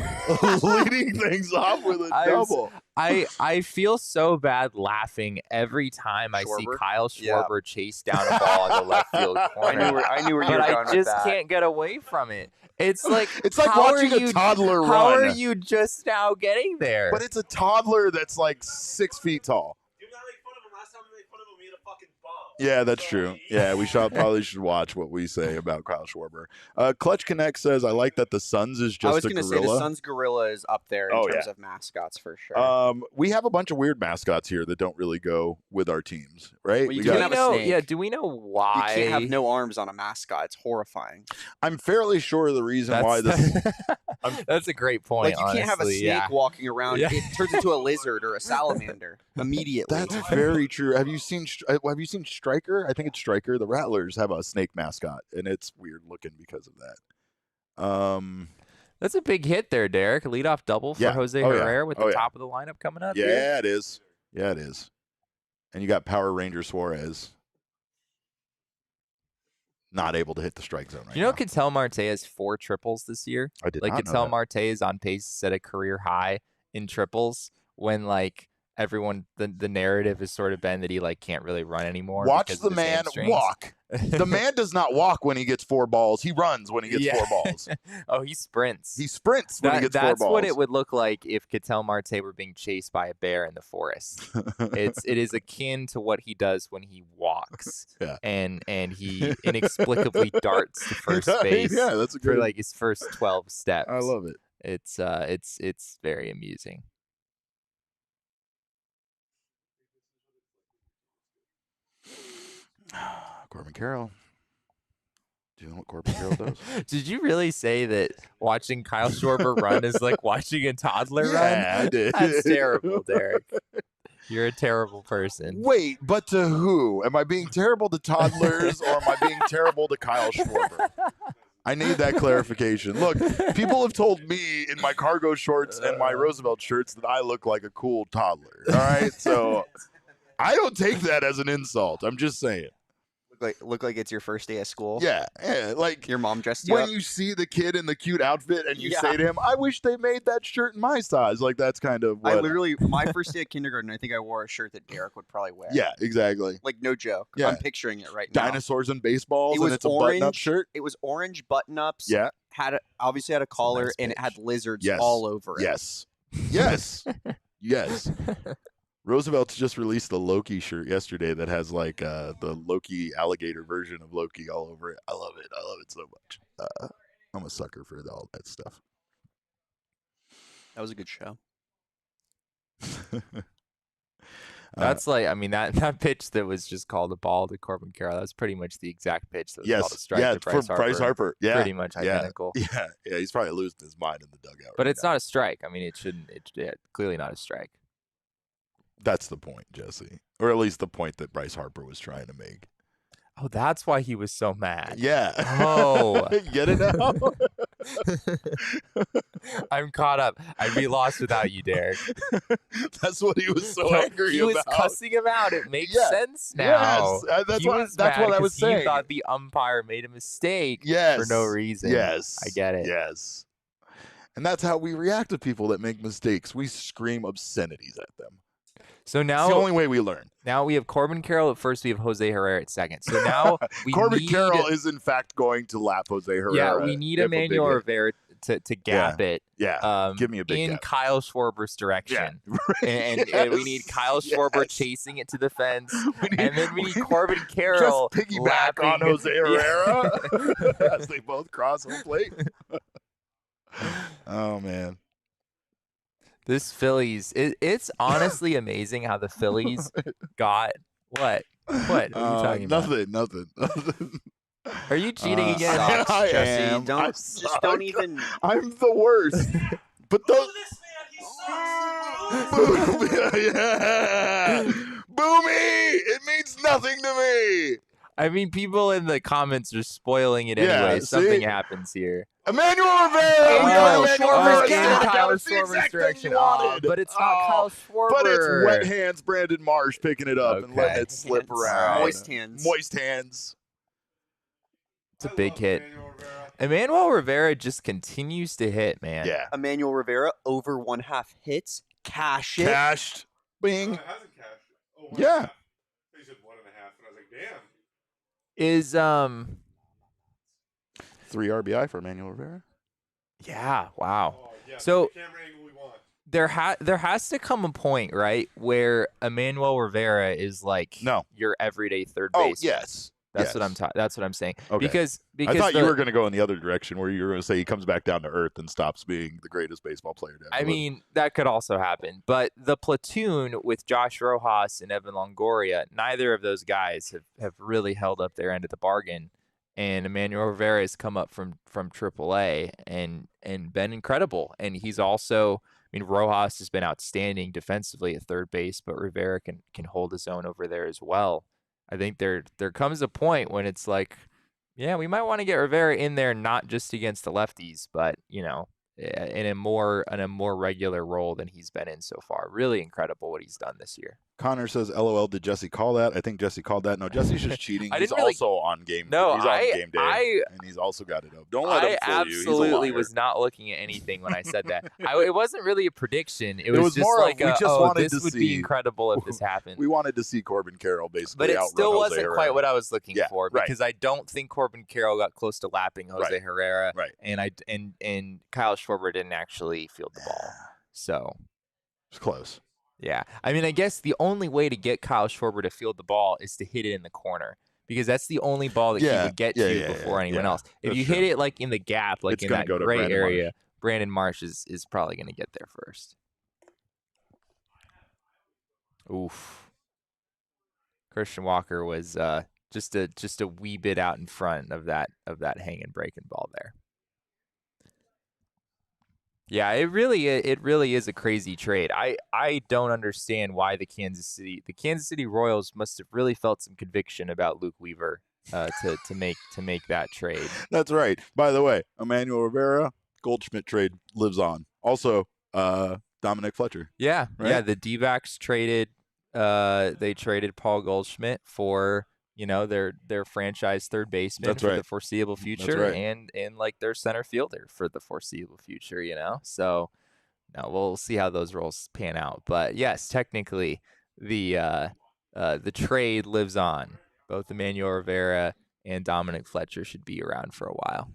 leading things off with a double. I feel so bad laughing every time I see Kyle Schwarber chase down a ball in the left field corner. I knew where you were but going I with just that. can't get away from it. It's like watching a toddler run. How are you just now getting there? But it's a toddler that's like 6 feet tall. Do not make fun of him. Last time we made fun of him, he had a fucking bomb. Yeah, that's true. Yeah, we probably should watch what we say about Kyle Schwarber. Clutch Connect says, I like that the Suns is just a gorilla. I was going to say the Suns gorilla is up there in terms of mascots for sure. We have a bunch of weird mascots here that don't really go with our teams, right? Well, do we know why? You can't have no arms on a mascot. It's horrifying. I'm fairly sure the reason why this... That's a great point, Like, you can't have a snake walking around. It turns into a lizard or a salamander immediately. That's very true. Have you seen Stryker? I think it's Stryker. The Rattlers have a snake mascot, and it's weird looking because of that. That's a big hit there, Derek. A leadoff double for Jose Herrera with the top of the lineup coming up. Yeah, it is. Yeah, it is. And you got Power Ranger Suarez not able to hit the strike zone right You know, now. Ketel Marte has 4 triples this year. I did not know Ketel that. Marte is on pace to set a career high in triples when everyone the narrative has sort of been that he can't really run anymore. Watch the man walk. The man does not walk when he gets 4 balls. He runs when he gets 4 balls. Oh, he sprints. He sprints when he gets 4 balls. That's what it would look like if Ketel Marte were being chased by a bear in the forest. It is akin to what he does when he walks. Yeah. And he inexplicably darts to first base. Yeah, that's a good for his first 12 steps. I love it. It's very amusing. Corbin Carroll. Doing what Corbin Carroll does. Did you really say that watching Kyle Schwarber run is like watching a toddler run? Yeah, I did. That's terrible, Derek. You're a terrible person. Wait, but to who? Am I being terrible to toddlers or am I being terrible to Kyle Schwarber? I need that clarification. Look, people have told me in my cargo shorts and my Roosevelt shirts that I look like a cool toddler. All right, so I don't take that as an insult. I'm just saying. Look like it's your first day at school. Yeah, like your mom dressed you when up. you see the kid in the cute outfit and you Yeah. say to him, "I wish they made that shirt in my size." Like that's kind of what. I literally, my first day at kindergarten, I think I wore a shirt that Derek would probably wear. Yeah, exactly. Like no joke. Yeah. I'm picturing it right now. Dinosaurs and baseballs, It was and it's a button-up orange. shirt. It was orange button-ups. Yeah. Obviously had a collar nice and it pitch. had lizards Yes. all over it. Yes. Yes. Yes. Roosevelt's just released a Loki shirt yesterday that has like the Loki alligator version of Loki all over it. I love it. I love it so much. I'm a sucker for all that stuff. That was a good show. That's like, I mean, that pitch that was just called a ball to Corbin Carroll, that was pretty much the exact pitch that was called a yes. strike Yeah, to Bryce for Harper. Bryce Harper. Yeah. Pretty much Yeah. identical. Yeah. Yeah. He's probably losing his mind in the dugout. But right it's now. not a strike. I mean, it shouldn't. It's clearly not a strike. That's the point, Jesse. Or at least the point that Bryce Harper was trying to make. Oh, that's why he was so mad. Yeah. Oh. Get it now? I'm caught up. I'd be lost without you, Derek. That's what he was so No, angry he about. was cussing him out. It makes Yeah. sense now. Yes. That's He what, was that's mad what I 'cause was he saying. thought the umpire made a mistake Yes. for no reason. Yes. I get it. Yes. And that's how we react to people that make mistakes. We scream obscenities at them. So It's now, the only way we learn. now we have Corbin Carroll at first. We have Jose Herrera at second. So now we Corbin need, Carroll is, in fact, going to lap Jose Herrera. yeah, we need if a big Emmanuel hit. Rivera to gap it. Yeah. Give me a big in gap. Kyle Schwarber's direction. Yeah. And we need Yes. Kyle Schwarber Yes. chasing it to the fence. We need- And then we need Corbin Carroll just piggyback on lapping- Jose Herrera Yeah. as they both cross home plate. Oh, man. This Phillies, it's honestly amazing how the Phillies got what? What are you talking about? Nothing. Are you cheating again? Sucks, I Jesse. am. Don't I just suck. don't even. I'm the worst. But Boo those. this man, he sucks. Boom. Yeah. Boomy. It means nothing to me. I mean, people in the comments are spoiling it Yeah, anyway. see? Something happens here. Emmanuel Rivera. Oh, We got no, Emmanuel Schwarber's Rivera. in That Kyle was the Schwarber's exact thing direction. you wanted. But it's not Oh, Kyle Schwarber. But it's wet hands, Brandon Marsh picking it up and letting Okay. it slip Hands. around. Moist hands. Moist hands. It's a I big love hit. Emmanuel Rivera. Emmanuel Rivera just continues to hit, man. Yeah. Emmanuel Rivera over 1/2 hits. Cash it. Cashed. No, Bing. it hasn't cashed. Oh, 1.5. Yeah. They said 1.5, and I was like, damn. Is 3 RBI for Emmanuel Rivera. yeah, wow. Oh, yeah, So- the camera angle we want. There has to come a point, right, where Emmanuel Rivera is like No. your everyday third Oh, baseman. yes. That's what Yes. that's what I'm saying. Okay. Because I thought the- you were going to go in the other direction where you were going to say he comes back down to earth and stops being the greatest baseball player to ever I live. mean, that could also happen. But the platoon with Josh Rojas and Evan Longoria, neither of those guys have really held up their end of the bargain. And Emmanuel Rivera has come up from AAA and been incredible. And he's also, I mean, Rojas has been outstanding defensively at third base, but Rivera can hold his own over there as well. I think there comes a point when it's like, yeah, we might want to get Rivera in there, not just against the lefties, but in a more regular role than he's been in so far. Really incredible what he's done this year. Connor says, "LOL, did Jesse call that?" I think Jesse called that. No, Jesse's just cheating. I He's didn't really- also on game. No, he's on game day, and he's also got it up. Don't let him I fool you. He's a absolutely liar. was not looking at anything when I said that. It wasn't really a prediction. It was was just more of like, we just wanted this to would see- be incredible if this happened. We wanted to see Corbin Carroll basically But it outrun still Jose wasn't Herrera. quite what I was looking Yeah, for right. because I don't think Corbin Carroll got close to lapping Jose Right. Herrera, Right. and Kyle Schwarber didn't actually field the ball. So It's close. yeah, I mean, I guess the only way to get Kyle Schwarber to field the ball is to hit it in the corner because that's the only ball that he Yeah, would get yeah, to yeah, before anyone yeah. else. If That's you true. hit it like in the gap, like It's in gonna that go to gray Brandon area, Marsh. Brandon Marsh is probably going to get there first. Oof. Christian Walker was just a wee bit out in front of that hang and breaking ball there. Yeah, it really is a crazy trade. I don't understand why the Kansas City Royals must have really felt some conviction about Luke Weaver to make that trade. That's right. By the way, Emmanuel Rivera Goldschmidt trade lives on. Also, Dominic Fletcher. Yeah, right? yeah. The D-backs traded. They traded Paul Goldschmidt for their franchise third baseman That's for right. the foreseeable That's future, right. and like their center fielder for the foreseeable future. So now we'll see how those roles pan out. But yes, technically, the trade lives on. Both Emmanuel Rivera and Dominic Fletcher should be around for a while.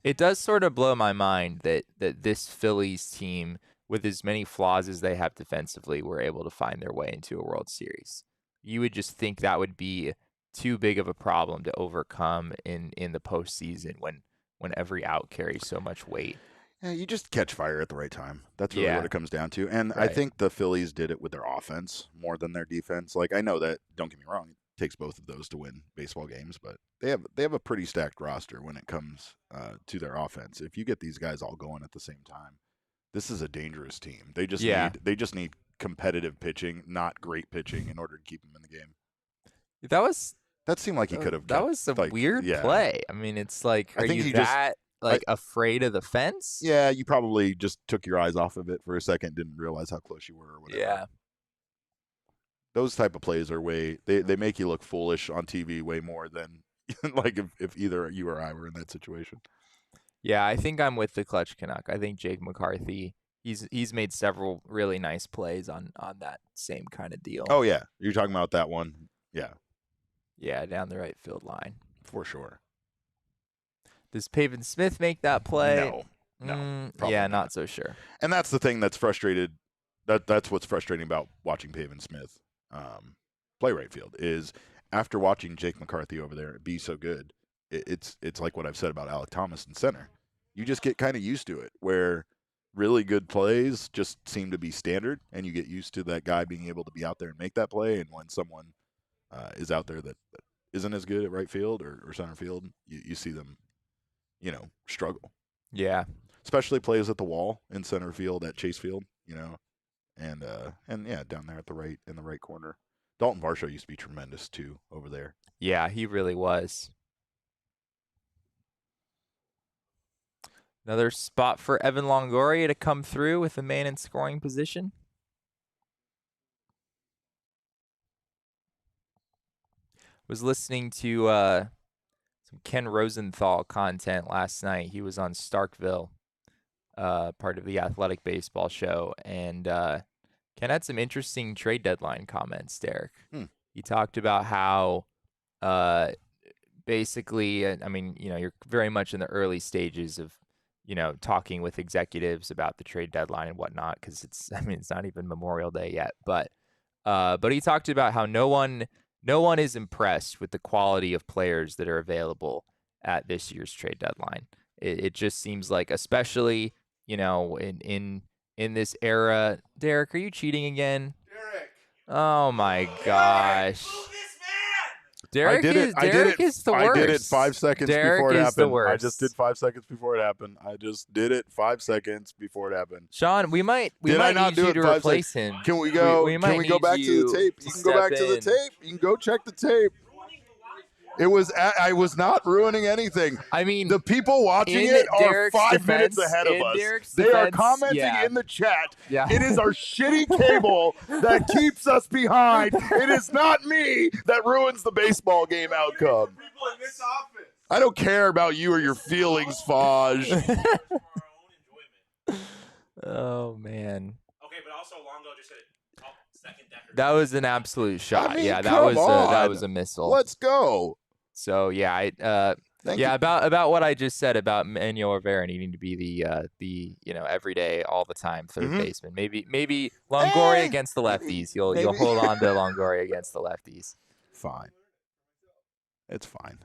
It does sort of blow my mind that this Phillies team, with as many flaws as they have defensively, were able to find their way into a World Series. You would just think that would be too big of a problem to overcome in the postseason when every out carries so much weight. Yeah, you just catch fire at the right time. That's really Yeah. what it comes down to. And I Right. think the Phillies did it with their offense more than their defense. Like, I know that, don't get me wrong, it takes both of those to win baseball games, but they have a pretty stacked roster when it comes to their offense. If you get these guys all going at the same time, this is a dangerous team. They just need competitive pitching, not great pitching, in order to keep them in the game. That seemed like he could have. That was a weird play. I mean, it's like, I are think you he just- afraid of the fence? Yeah, you probably just took your eyes off of it for a second, didn't realize how close you were or whatever. Yeah. Those type of plays are they make you look foolish on TV way more than like if either you or I were in that situation. Yeah, I think I'm with the Clutch Canuck. I think Jake McCarthy, he's made several really nice plays on that same kind of deal. Oh yeah, you're talking about that one. Yeah. Yeah, down the right field line. For sure. Does Pavin Smith make that play? No. Yeah, not so sure. And that's the thing that's frustrated. That's what's frustrating about watching Pavin Smith play right field is after watching Jake McCarthy over there be so good, it's like what I've said about Alec Thomas in center. You just get kind of used to it, where really good plays just seem to be standard, and you get used to that guy being able to be out there and make that play. And when someone is out there that isn't as good at right field or center field, you see them, struggle. Yeah. Especially plays at the wall in center field at Chase Field, and yeah, down there in the right corner. Dalton Varsho used to be tremendous too over there. Yeah, he really was. Another spot for Evan Longoria to come through with a man in scoring position. Was listening to some Ken Rosenthal content last night. He was on Starkville, part of the Athletic Baseball Show, and Ken had some interesting trade deadline comments, Derek. He talked about how basically, I mean, you're very much in the early stages of, talking with executives about the trade deadline and whatnot, because it's not even Memorial Day yet. But he talked about how no one is impressed with the quality of players that are available at this year's trade deadline. It just seems like, especially, in this era. Derek, are you cheating again? Derek. Oh my gosh. Move this man. Derek is the worst. I did it 5 seconds Derek before it is the happened. worst. I just did 5 seconds before it happened. I just did it 5 seconds before it happened. Sean, we might I need not do you it to 5 replace him. Can we go? We might can we go need back to you the tape? to You can go back step to the in. tape. You can go check the tape. I was not ruining anything. I mean, The people watching in it are Derek's 5 minutes defense- ahead of in us. Derek's They are defense, commenting yeah. in the chat. Yeah. It is our shitty cable that keeps us behind. It is not me that ruins the baseball game outcome. People in this office. I don't care about you or your feelings, Faj. For our own enjoyment. Oh man, Okay, but also Longo just hit a top second decker. that was an absolute shot. I mean, yeah, that come was on. a missile. Let's go. So yeah, Thank yeah, you. about what I just said about Emmanuel Rivera needing to be the everyday, all the time third Mhm. baseman. Maybe Longoria against the maybe- lefties. You'll maybe. hold on to Longoria against the lefties. Fine. It's fine.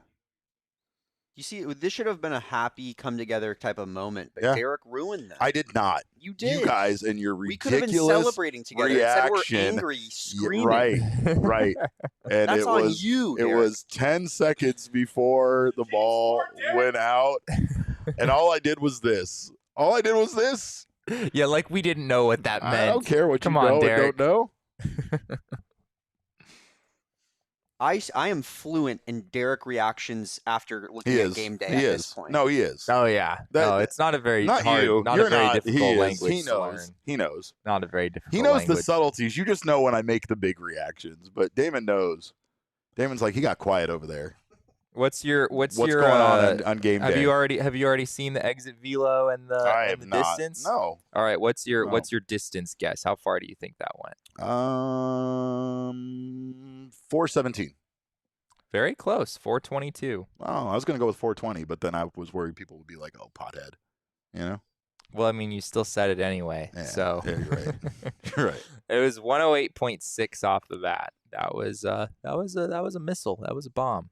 You see, this should have been a happy come together type of moment, but Yeah. Derek ruined that. I did not. You did. You guys and your We could have been ridiculous celebrating together. Instead, we're reaction. angry, Yeah, screaming. right. And That's it on was you, it Derek. was 10 seconds before the ball went out. and all I did was this. All I did was this. Yeah, like we didn't know what that meant. I don't care what Come you on, know Derek. and don't know. I am fluent in Derek reactions after looking at game day He at is. this point. No, he is. Oh yeah. No, it's not a very not hard, you. not You're a very not. difficult He is. language He to knows. learn. He knows. Not a very difficult He knows language. the subtleties. You just know when I make the big reactions. But Damon knows. Damon's like, he got quiet over there. What's your What's going on game day? Have you already seen the exit velo and the, I and have the not. distance? No. All right, what's your No. distance guess? How far do you think that went? 417. Very close, 422. Oh, I was going to go with 420, but then I was worried people would be like, oh, pothead. You know? Well, I mean, you still said it anyway. Yeah, so yeah, you're right. You're right. It was 108.6 off the bat. That was a missile. That was a bomb.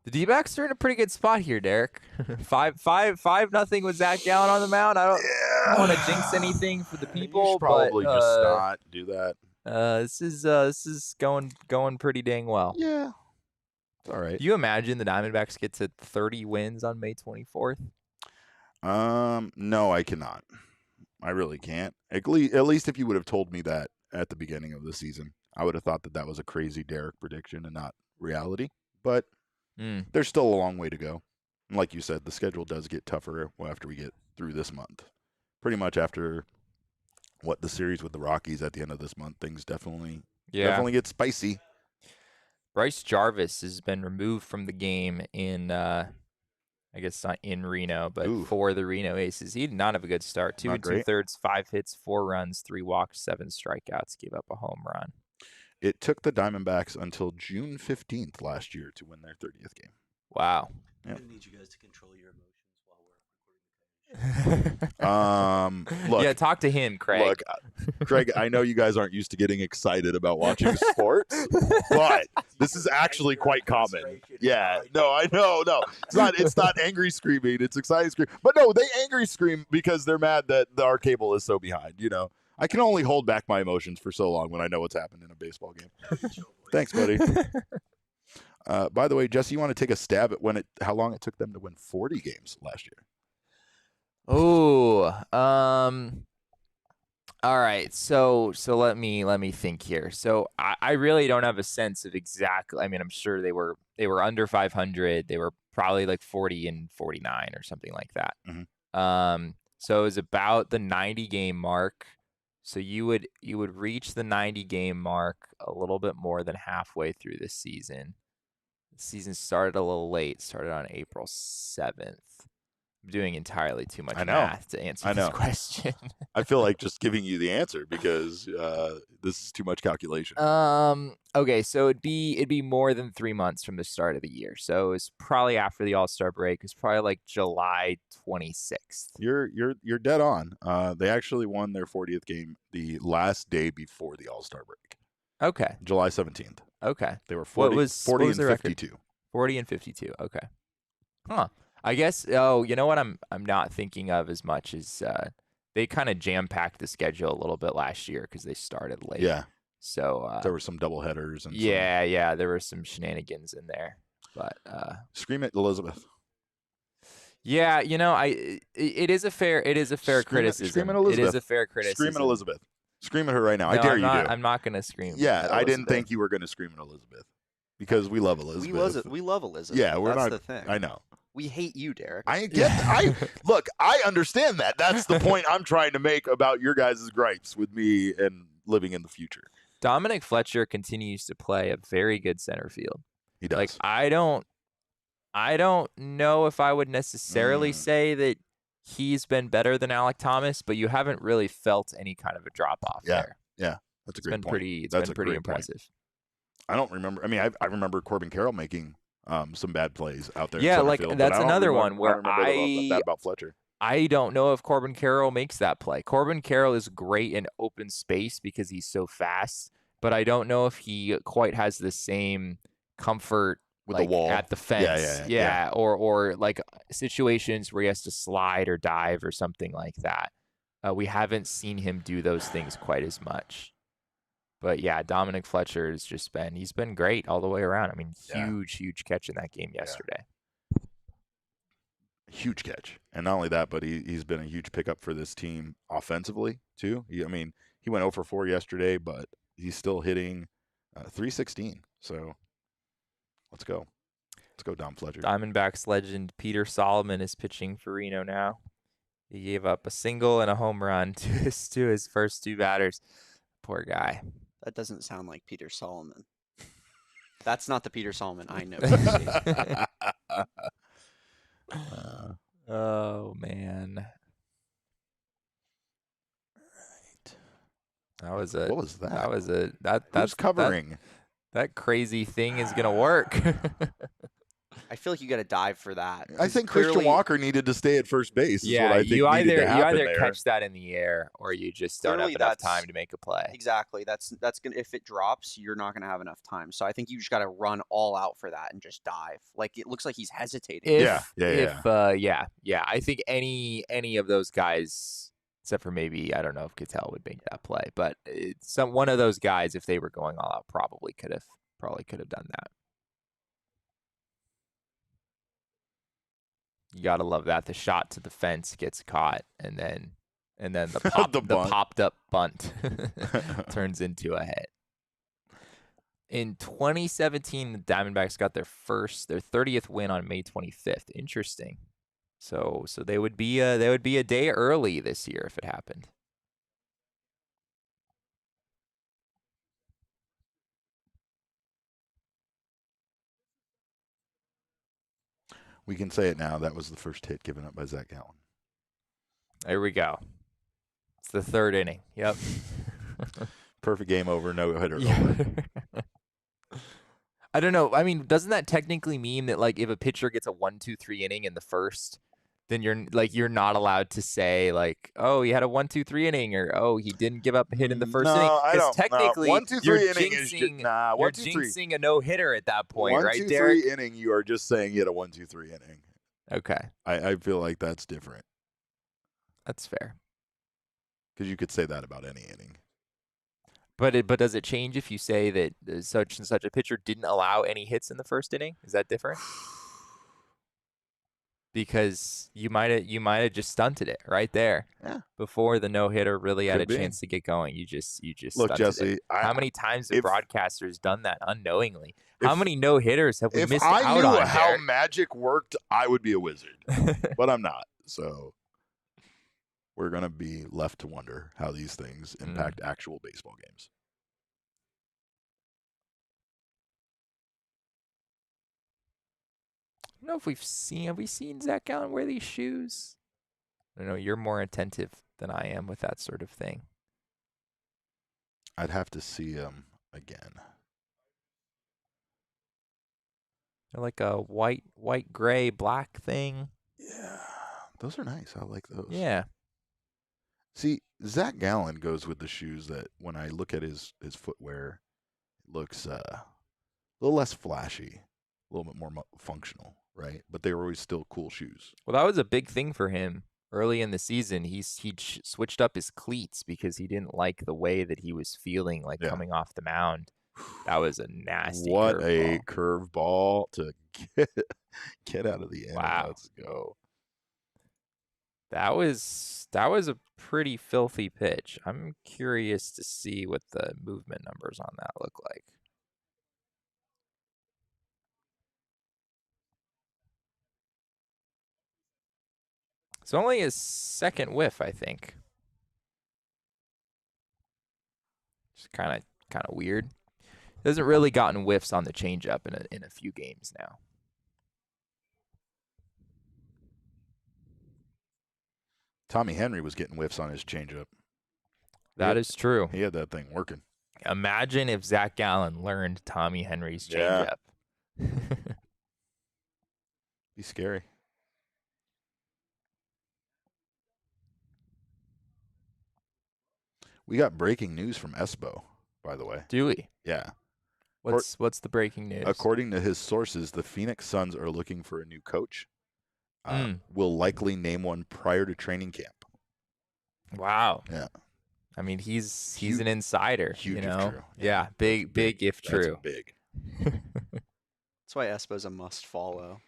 The D-backs are in a pretty good spot here, Derek. 5-0 with Zach Gallen on the mound. I don't want to jinx anything for the people, you should probably but just not do that. this is going pretty dang well. Yeah. It's all right. Do you imagine the Diamondbacks get to 30 wins on May 24th? No, I cannot. I really can't. At least if you would have told me that at the beginning of the season, I would have thought that was a crazy Derek prediction and not reality. But there's still a long way to go. And like you said, the schedule does get tougher after we get through this month. Pretty much after the series with the Rockies at the end of this month, things definitely get spicy. Bryce Jarvis has been removed from the game in, I guess not in Reno, but for the Reno Aces. He did not have a good start. 2 2/3, 5 hits, 4 runs, 3 walks, 7 strikeouts, gave up a home run. It took the Diamondbacks until June 15th last year to win their 30th game. Wow. I'm going to need you guys to control your emotions while we're recording the show. Look, yeah, talk to him, Craig. Look, Craig, I know you guys aren't used to getting excited about watching sports, but this is actually quite common. Yeah, no, I know, no, it's not angry screaming, it's excited screaming. But no, they angry scream because they're mad that our cable is so behind. You know, I can only hold back my emotions for so long when I know what's happened in a baseball game. Thanks, buddy. By the way, Jesse, you want to take a stab at how long it took them to win 40 games last year? Oh, all right. So let me think here. So I really don't have a sense of exactly. I mean, I'm sure they were under 500. They were probably like 40 and 49 or something like that. Mm-hmm. So it was about the 90 game mark. So you would reach the 90 game mark a little bit more than halfway through this season. The season started a little late. Started on April 7th. I'm doing entirely too much math to answer this question. I feel like just giving you the answer because this is too much calculation. Okay, so it'd be more than 3 months from the start of the year. So it's probably after the All-Star break. It's probably like July 26th. You're dead on. They actually won their 40th game the last day before the All-Star break. Okay. July 17th. Okay. They were 40 what and 52. 40 and 52. Okay. Huh. I guess. Oh, you know what? I'm not thinking of as much as they kind of jam-packed the schedule a little bit last year because they started late. Yeah. So there were some double headers and yeah, there were some shenanigans in there. But scream it, Elizabeth. Yeah, you know, it is a fair criticism. Scream at Elizabeth. It is a fair criticism. Scream at Elizabeth. Scream at her right now. No, I dare you to. I'm not going to scream. Yeah, I didn't think you were going to scream at Elizabeth because we love Elizabeth. We love Elizabeth. Yeah, we're That's not. the thing. I know. We hate you, Derek. Look, I understand that. That's the point I'm trying to make about your guys' gripes with me and living in the future. Dominic Fletcher continues to play a very good center field. He does. Like I don't know if I would necessarily say that he's been better than Alec Thomas, but you haven't really felt any kind of a drop off there. Yeah, that's a great point. It's been pretty impressive. I don't remember. I mean, I remember Corbin Carroll making some bad plays out there. Yeah, in like field, that's another one where about Fletcher. I don't know if Corbin Carroll makes that play. Corbin Carroll is great in open space because he's so fast, but I don't know if he quite has the same comfort with like, the wall at the fence. Yeah. Or like situations where he has to slide or dive or something like that. We haven't seen him do those things quite as much. But yeah, Dominic Fletcher has just he's been great all the way around. I mean, huge catch in that game yesterday. Huge catch. And not only that, but he's been a huge pickup for this team offensively too. He went 0 for 4 yesterday, but he's still hitting .316. So let's go. Let's go, Dom Fletcher. Diamondbacks legend Peter Solomon is pitching for Reno now. He gave up a single and a home run to his first 2 batters. Poor guy. That doesn't sound like Peter Solomon. That's not the Peter Solomon I know. Oh man. Right. That was What was that? That was Who's covering? That crazy thing is gonna work. I feel like you got to dive for that. I think Christian Walker needed to stay at first base. Yeah, what I think you either there. catch that in the air or you just don't have enough time to make a play. Exactly. That's gonna, if it drops, you're not gonna have enough time. So I think you just got to run all out for that and just dive. Like it looks like he's hesitating. Yeah. I think any of those guys, except for maybe I don't know if Cattell would make that play, but one of those guys, if they were going all out, probably could have done that. You gotta love that. The shot to the fence gets caught, and then the popped up bunt turns into a hit. In 2017, the Diamondbacks got their 30th win on May 25th. Interesting. So they would be a day early this year if it happened. We can say it now. That was the first hit given up by Zach Gallen. There we go. It's the 3rd inning. Yep. Perfect game over. No hitter. Yeah. I don't know. I mean, doesn't that technically mean that like if a pitcher gets a 1-2-3 inning in the first, then you're not allowed to say like, oh, he had a 1-2-3 inning, or oh, he didn't give up a hit in the first inning? Because technically, 1-2-3 inning is you're jinxing a no hitter at that point, right, Derek? 1-2-3 inning, you are just saying you had a 1-2-3 inning. Okay, I feel like that's different. That's fair. Because you could say that about any inning. But does it change if you say that such and such a pitcher didn't allow any hits in the first inning? Is that different? Because you might have just stunted it right there. Yeah. Before the no hitter really had a chance to get going, you just look, stunted Jesse. it. How many times have broadcasters done that unknowingly? How many no hitters have we missed out on? If I knew how magic worked, I would be a wizard, but I'm not. So we're gonna be left to wonder how these things impact actual baseball games. I don't know if have we seen Zach Gallen wear these shoes? I don't know. You're more attentive than I am with that sort of thing. I'd have to see him again. They're like a white, gray, black thing. Yeah, those are nice. I like those. Yeah. See, Zach Gallen goes with the shoes that when I look at his footwear, it looks a little less flashy, a little bit more functional, right? But they were always still cool shoes. Well, that was a big thing for him early in the season. He switched up his cleats because he didn't like the way that he was feeling coming off the mound. That was a nasty curveball to get out of the end. Wow. Let's go. That was a pretty filthy pitch. I'm curious to see what the movement numbers on that look like. It's only his second whiff, I think. Just kind of weird. He hasn't really gotten whiffs on the changeup in a few games now. Tommy Henry was getting whiffs on his changeup. That is true. He had that thing working. Imagine if Zach Gallen learned Tommy Henry's changeup. Be scary. We got breaking news from Espo, by the way. Do we? Yeah. What's the breaking news? According to his sources, the Phoenix Suns are looking for a new coach. Will likely name one prior to training camp. Wow. Yeah. I mean, he's an insider. Huge you if know, true. yeah, big if true. That's big. That's why Espo's a must follow.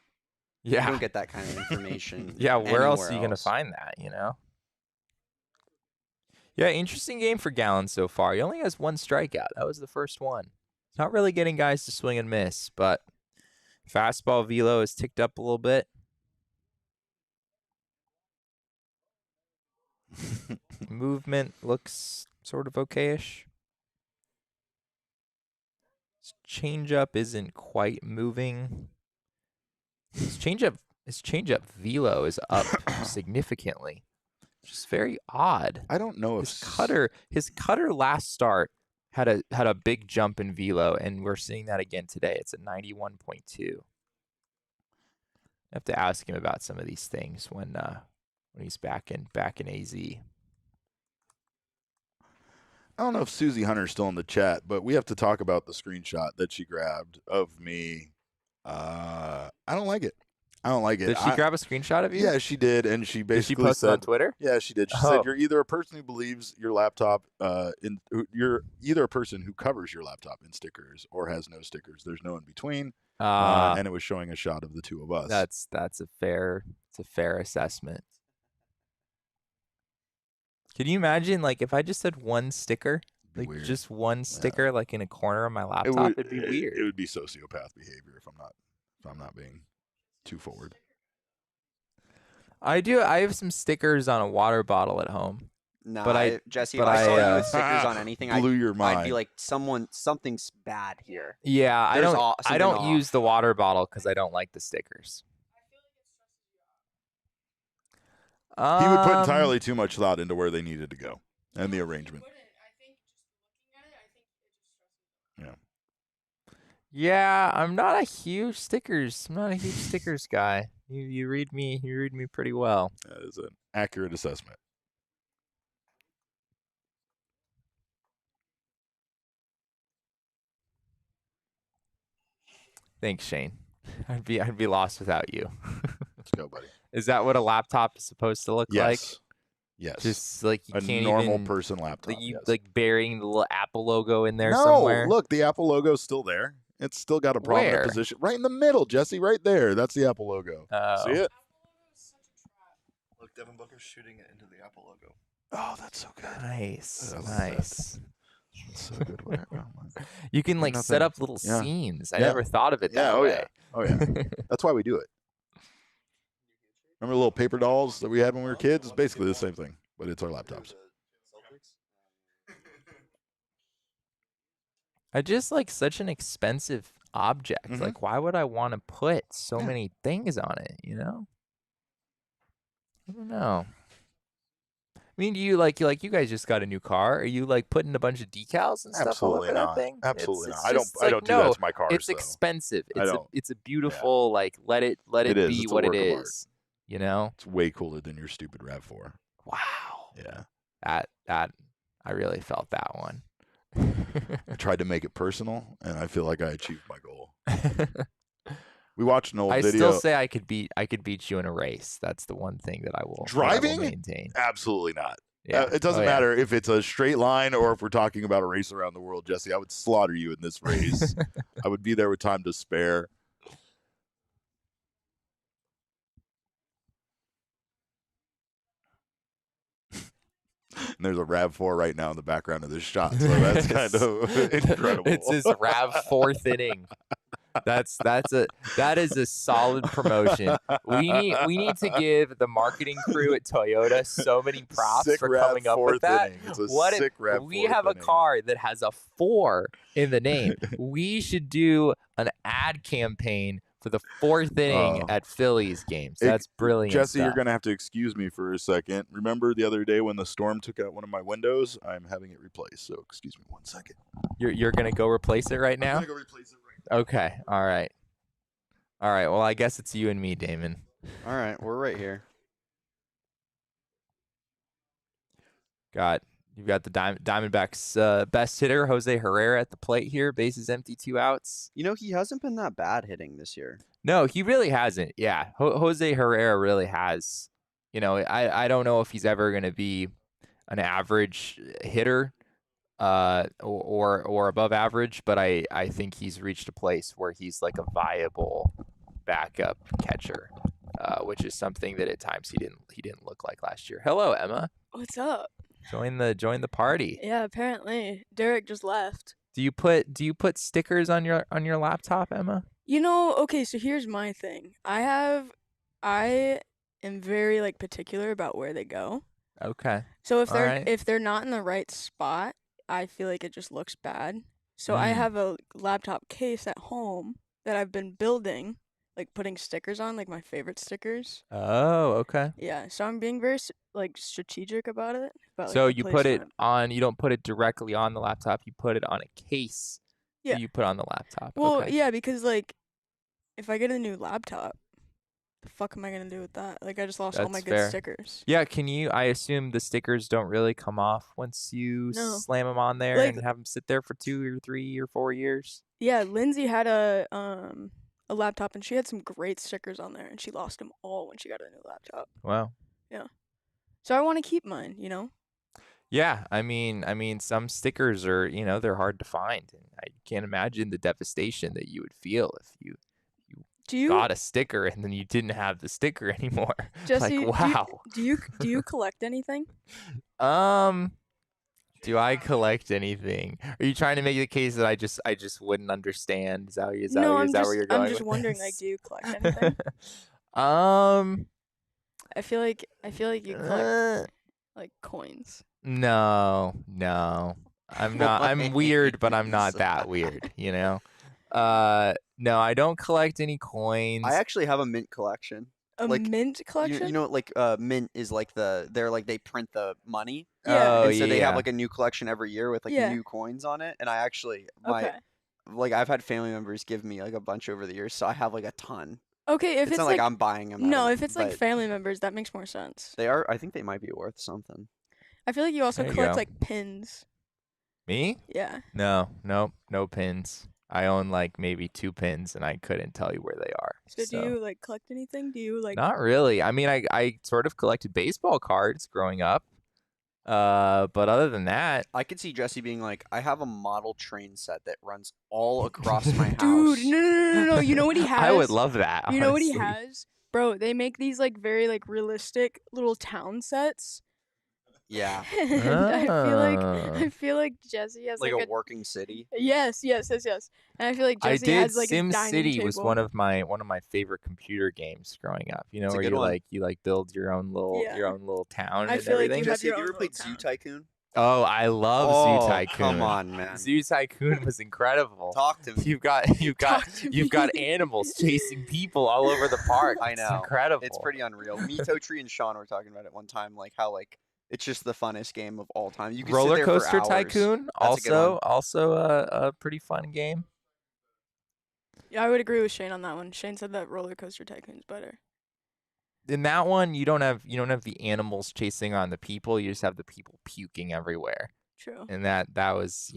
Yeah, You don't get that kind of information. yeah. Where else anywhere are you gonna find that? You know. Yeah, interesting game for Gallen so far. He only has 1 strikeout. That was the first one. He's not really getting guys to swing and miss, but fastball velo has ticked up a little bit. Movement looks sort of okay-ish. His changeup isn't quite moving. His changeup velo is up significantly, which is very odd. I don't know if His cutter last start had a big jump in velo, and we're seeing that again today. It's at 91.2. I have to ask him about some of these things when he's back in AZ. I don't know if Susie Hunter's still in the chat, but we have to talk about the screenshot that she grabbed of me. I don't like it. I don't like it. Did she grab a screenshot of you? Yeah, she did, and she basically post it said on Twitter? Yeah, she did. She said you're either a person who believes your laptop you're either a person who covers your laptop in stickers or has no stickers. There's no in between. And it was showing a shot of the two of us. That's a fair assessment. Can you imagine, like, if I just had one sticker, like weird. just one sticker, like in a corner of my laptop? It'd be weird. It would be sociopath behavior if I'm not being too forward. I have some stickers on a water bottle at home. No, but Jesse, if I saw you with stickers on anything, blew your mind. I'd be like, something's bad here. Yeah, I don't off. use the water bottle because I don't like the stickers. He would put entirely too much thought into where they needed to go and the arrangement. Yeah. Yeah, I'm not a huge stickers guy. You read me pretty well. That is an accurate assessment. Thanks, Shane. I'd be lost without you. Let's go, buddy. Is that what a laptop is supposed to look like? Yes. Just like you a can't normal even, person laptop. Like yes. like burying the little Apple logo in there no, somewhere. Look, the Apple logo's still there. It's still got a prominent position. Right in the middle, Jesse, right there. That's the Apple logo. Oh. See it? Look, Devin Booker's shooting it into the Apple logo. Oh, that's so good. Nice. That's so good. You can like set up little scenes. I never thought of it that way. Oh yeah. That's why we do it. Remember the little paper dolls that we had when we were kids? It's basically the same thing, but it's our laptops. I just like such an expensive object. Mm-hmm. Like, why would I want to put so many things on it? You know? I don't know. I mean, you you guys just got a new car. Are you like putting a bunch of decals and stuff all over that thing? Absolutely it's not. I don't do that to my cars. It's expensive. It's a beautiful like let it be what it is. You know? It's way cooler than your stupid RAV4. Wow. Yeah. That I really felt that one. I tried to make it personal, and I feel like I achieved my goal. We watched an old video. I still say I could beat you in a race. That's the one thing that I will maintain. Absolutely not. Yeah. It doesn't matter if it's a straight line or if we're talking about a race around the world, Jesse. I would slaughter you in this race. I would be there with time to spare. And there's a RAV4 right now in the background of this shot, so that's kind of incredible. It's his RAV4th inning. That is a solid promotion. We need to give the marketing crew at Toyota so many props sick for coming up with that. It's a sick RAV4 we have a car that has a 4 in the name. We should do an ad campaign for the 4th inning at Phillies games. That's brilliant. Jesse, stuff. you're going to have to excuse me for a second. Remember the other day when the storm took out one of my windows? I'm having it replaced, so excuse me 1 second. You're going to go replace it right now? I'm going to go replace it right now. Okay. All right. Well, I guess it's you and me, Damon. All right, we're right here. You've got the Diamondbacks' best hitter, Jose Herrera, at the plate here. Bases empty, 2 outs. You know, he hasn't been that bad hitting this year. No, he really hasn't. Yeah, Jose Herrera really has. You know, I don't know if he's ever going to be an average hitter, or above average, but I think he's reached a place where he's like a viable backup catcher, which is something that at times he didn't look like last year. Hello, Emma. What's up? Join the party. Yeah, apparently Derek just left. Do you put stickers on your laptop, Emma? Okay, so here's my thing. I am very like particular about where they go. Okay. So if All right. they're not in the right spot, I feel like it just looks bad. So I have a laptop case at home that I've been building, like putting stickers on, like my favorite stickers. Oh, okay. Yeah, so I'm being very like strategic about it. So you put it on. You don't put it directly on the laptop. You put it on a case. Yeah. That you put on the laptop. Well, okay. yeah, because like, if I get a new laptop, the fuck am I gonna do with that? Like, I just lost all my That's good fair. stickers. Yeah, I assume the stickers don't really come off once you slam them on there Like- and have them sit there for 2 or 3 or 4 years. Yeah, Lindsay had a laptop and she had some great stickers on there, and she lost them all when she got a new laptop. Wow. So I want to keep mine. Yeah, I mean, some stickers are, they're hard to find, and I can't imagine the devastation that you would feel if you Do you got a sticker and then you didn't have the sticker anymore. Jesse, like, wow. Do you collect anything? Do I collect anything? Are you trying to make the case that I just wouldn't understand? Is that where you're going? I'm just with wondering, this? like, do you collect anything? I feel like you collect like coins. No. I'm not. I'm weird, but I'm not that weird. No, I don't collect any coins. I actually have a mint collection. A Like, mint collection? Mint is like they print the money. Yeah. Oh, And so they yeah. have like a new collection every year with like Yeah. new coins on it. And I actually Okay. I've had family members give me like a bunch over the years, so I have like a ton. Okay, if It's not like I'm buying them. no, if it's like but family members, that makes more sense. they are. I think they might be worth something. I feel like you also There you collect go. like pins. Me? Yeah. No pins. I own like maybe 2 pins, and I couldn't tell you where they are. So do you like collect anything? Do you like? Not really. I mean, I sort of collected baseball cards growing up. But other than that, I could see Jesse being like, I have a model train set that runs all across my house. Dude, no. You know what he has? I would love that. You know what he honestly. has? Bro, they make these like very like realistic little town sets. Yeah, And Ah. I feel like Jesse has like like a working city. Yes. And I feel like I Jesse did. has like a dining SimCity table. was one of my favorite computer games growing up. It's a Where good you one. build your own little Yeah. town I and feel like everything. you have Jesse, your have you own ever played little Zoo town. Tycoon? Oh, I love Oh, Zoo Tycoon. come on, man. Zoo Tycoon was incredible. Talk to me. You've got you've got animals chasing people all over the park. I It's know. incredible. It's pretty unreal. Mito Tree and Sean were talking about it one time, like how like it's just the funnest game of all time. You can sit Roller there for Coaster hours. Tycoon, That's a good one. also a pretty fun game. Yeah, I would agree with Shane on that one. Shane said that Roller Coaster Tycoon's better. In that one, you don't have the animals chasing on the people. You just have the people puking everywhere. True. And that was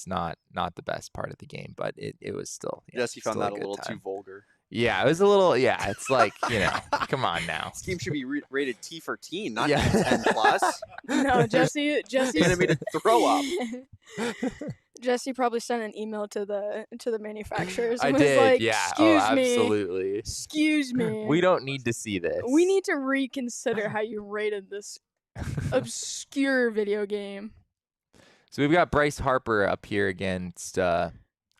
not the best part of the game, but it was still. Jesse found still that a good little too time. vulgar. Yeah, it was a little. Yeah, it's like come on now. This game should be rated T for teen, not Yeah. 10 plus. No, Jesse. Animated throw up. Jesse probably sent an email to the manufacturers. I and was did. like, Yeah. Excuse Oh, me. absolutely. Excuse me. We don't need to see this. We need to reconsider how you rated this obscure video game. So we've got Bryce Harper up here against Eric,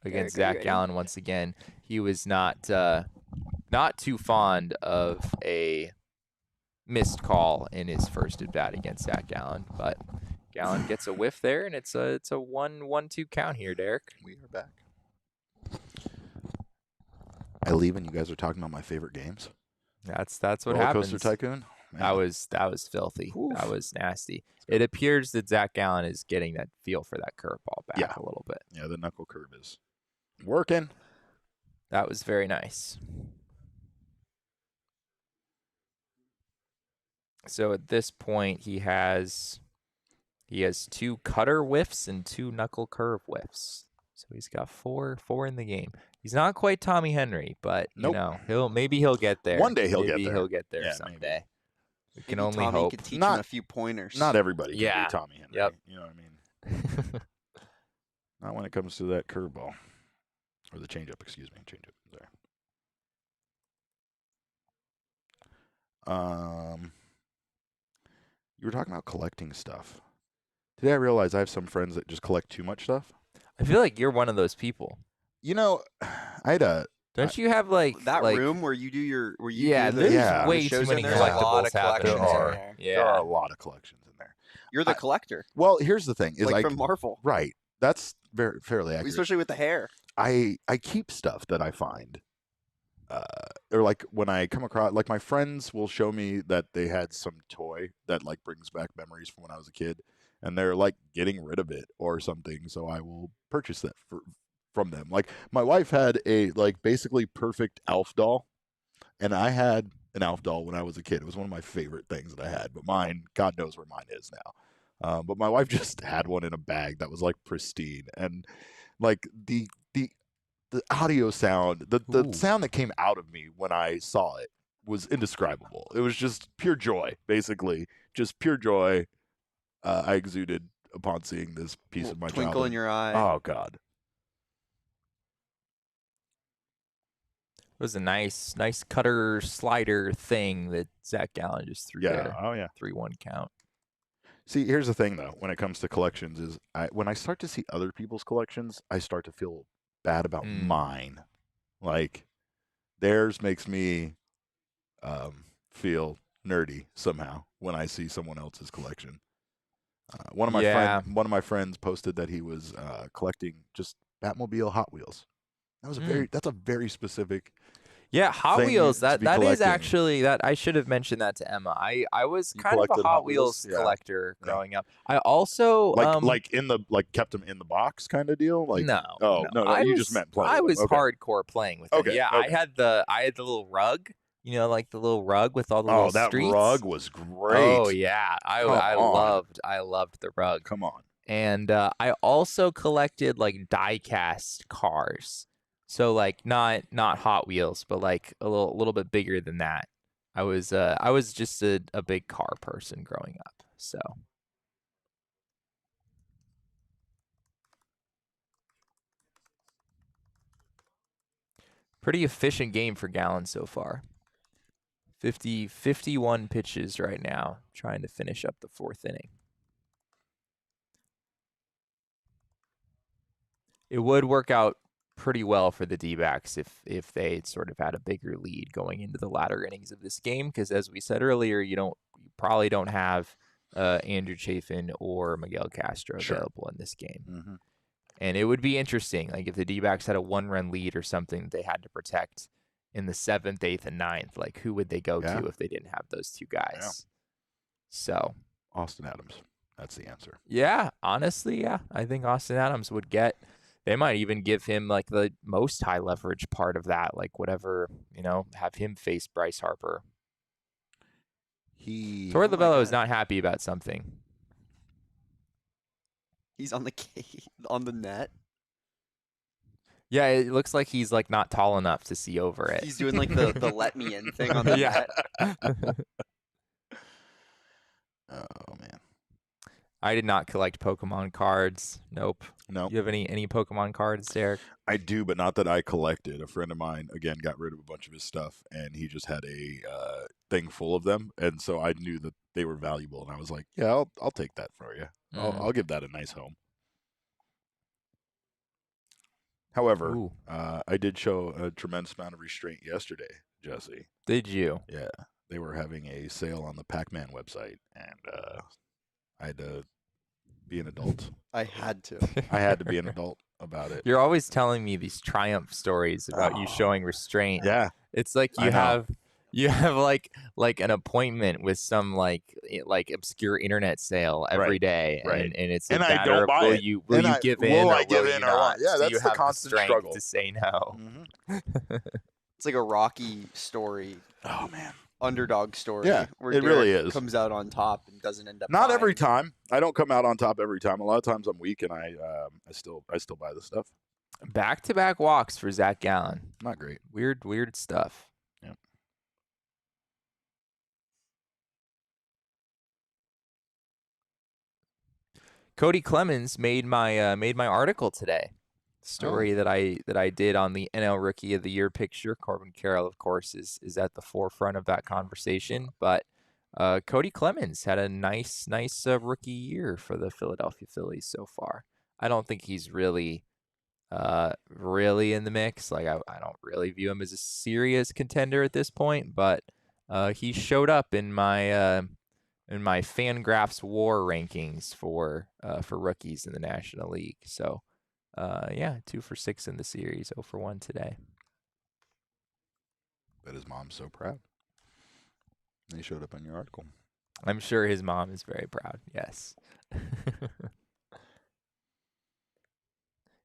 are you Zach ready? Gallen once again. He was not too fond of a missed call in his first at bat against Zach Gallen, but Gallen gets a whiff there, and it's a 1-1-2 count here, Derek. We are back. I leave and you guys are talking about my favorite games. That's what Roller happens. Coaster Tycoon. That Man. was filthy. Oof. That was nasty. It appears that Zach Gallen is getting that feel for that curveball back Yeah. a little bit. Yeah, the knuckle curve is working. That was very nice. So at this point, he has 2 cutter whiffs and 2 knuckle curve whiffs. So he's got four in the game. He's not quite Tommy Henry, but Nope. maybe he'll get there. One day he'll get Maybe there. he'll get there Yeah, someday. We can Maybe only Tommy hope. could teach him Not- a few pointers. Not everybody can Yeah. be Tommy Henry. Yep. You know what I mean? Not when it comes to that curveball. Or the changeup, excuse me. Changeup. Sorry. You were talking about collecting stuff. Today I realized I have some friends that just collect too much stuff. I feel like you're one of those people. You know, I had a Don't you have like that like, room where you do your Yeah, do the, there's Yeah. way the too shows many in There's there? a lot collectibles of happening collections in there. there. Yeah. There are a lot of collections in there. You're the collector, Well, here's the thing: is like I from Marvel, right. That's very fairly accurate. especially with the hair. I keep stuff that I find, or like when I come across, like my friends will show me that they had some toy that like brings back memories from when I was a kid, and they're like getting rid of it or something. So I will purchase that from them. Like my wife had a like basically perfect Alf doll, and I had an Alf doll when I was a kid. It was one of my favorite things that I had, but mine, God knows where mine is now. But my wife just had one in a bag that was like pristine, and like the audio sound, the Ooh. sound that came out of me when I saw it was indescribable. It was just pure joy, basically, just pure joy. I exuded upon seeing this piece of my Twinkle childhood. in your eye. Oh God. It was a nice cutter slider thing that Zach Gallen just threw Yeah. there. Oh yeah. 3-1 count. See, here's the thing though. When it comes to collections, is when I start to see other people's collections, I start to feel bad about mine. Like theirs makes me feel nerdy somehow when I see someone else's collection. One of my friends posted that he was collecting just Batmobile Hot Wheels. That's a very specific. Yeah, Hot thing Wheels. to That be is collecting. actually that I should have mentioned that to Emma. I was You kind of a collected Hot Hot Wheels Wheels? Yeah. collector growing up. I also kept them in the box kind of deal. Like no. You just meant playing. I was okay. hardcore playing with them. Okay, Yeah, okay. I had the little rug. You know, like the little rug with all the little that streets. rug was great. Oh yeah, I on. loved the rug. Come on. And I also collected like die-cast cars. So like not Hot Wheels, but like a little bit bigger than that. I was just a big car person growing up. So pretty efficient game for Gallen so far. 51 pitches right now, trying to finish up the fourth inning. It would work out pretty well for the D-backs if they sort of had a bigger lead going into the latter innings of this game, because as we said earlier, you probably don't have Andrew Chafin or Miguel Castro available in this game. Mm-hmm. And it would be interesting, like if the D-backs had a 1-run lead or something that they had to protect in the 7th, 8th, and 9th, like who would they go to if they didn't have those two guys? Yeah. So Austin Adams, that's the answer. Yeah, honestly, yeah, I think Austin Adams would get. They might even give him like the most high leverage part of that, like whatever, have him face Bryce Harper. Torey Lovullo is not happy about something. He's on the net. Yeah, it looks like he's like not tall enough to see over it. He's doing like the let me in thing on the net. Oh man. I did not collect Pokemon cards. Nope. No. You have any Pokemon cards, Derek? I do, but not that I collected. A friend of mine, again, got rid of a bunch of his stuff, and he just had a thing full of them, and so I knew that they were valuable, and I was like, yeah, I'll take that for you. I'll give that a nice home. However, I did show a tremendous amount of restraint yesterday, Jesse. Did you? Yeah. They were having a sale on the Pac-Man website, and I had to be an adult. I had to. I had to be an adult about it. You're always telling me these triumph stories about you showing restraint. Yeah. It's like you have like an appointment with some like obscure internet sale every day, and it's a matter of will you give in or will you not? Yeah, that's you the have constant strength struggle to say no. Mm-hmm. It's like a Rocky story. Oh man. Underdog story. Yeah, where it really Derek is. Comes out on top and doesn't end up. Not buying. every time. I don't come out on top every time. A lot of times I'm weak, and I still buy the stuff. Back-to-back walks for Zach Gallen. Not great. Weird stuff. Cody Clemens made my article today. Story that I did on the NL Rookie of the Year picture. Corbin Carroll, of course, is at the forefront of that conversation. But Cody Clemens had a nice rookie year for the Philadelphia Phillies so far. I don't think he's really in the mix. Like I don't really view him as a serious contender at this point. But he showed up in my Fangraphs WAR rankings for rookies in the National League. So. 2 for 6 in the series, 0 for 1 today. Bet his mom's so proud. He showed up on your article. I'm sure his mom is very proud. Yes.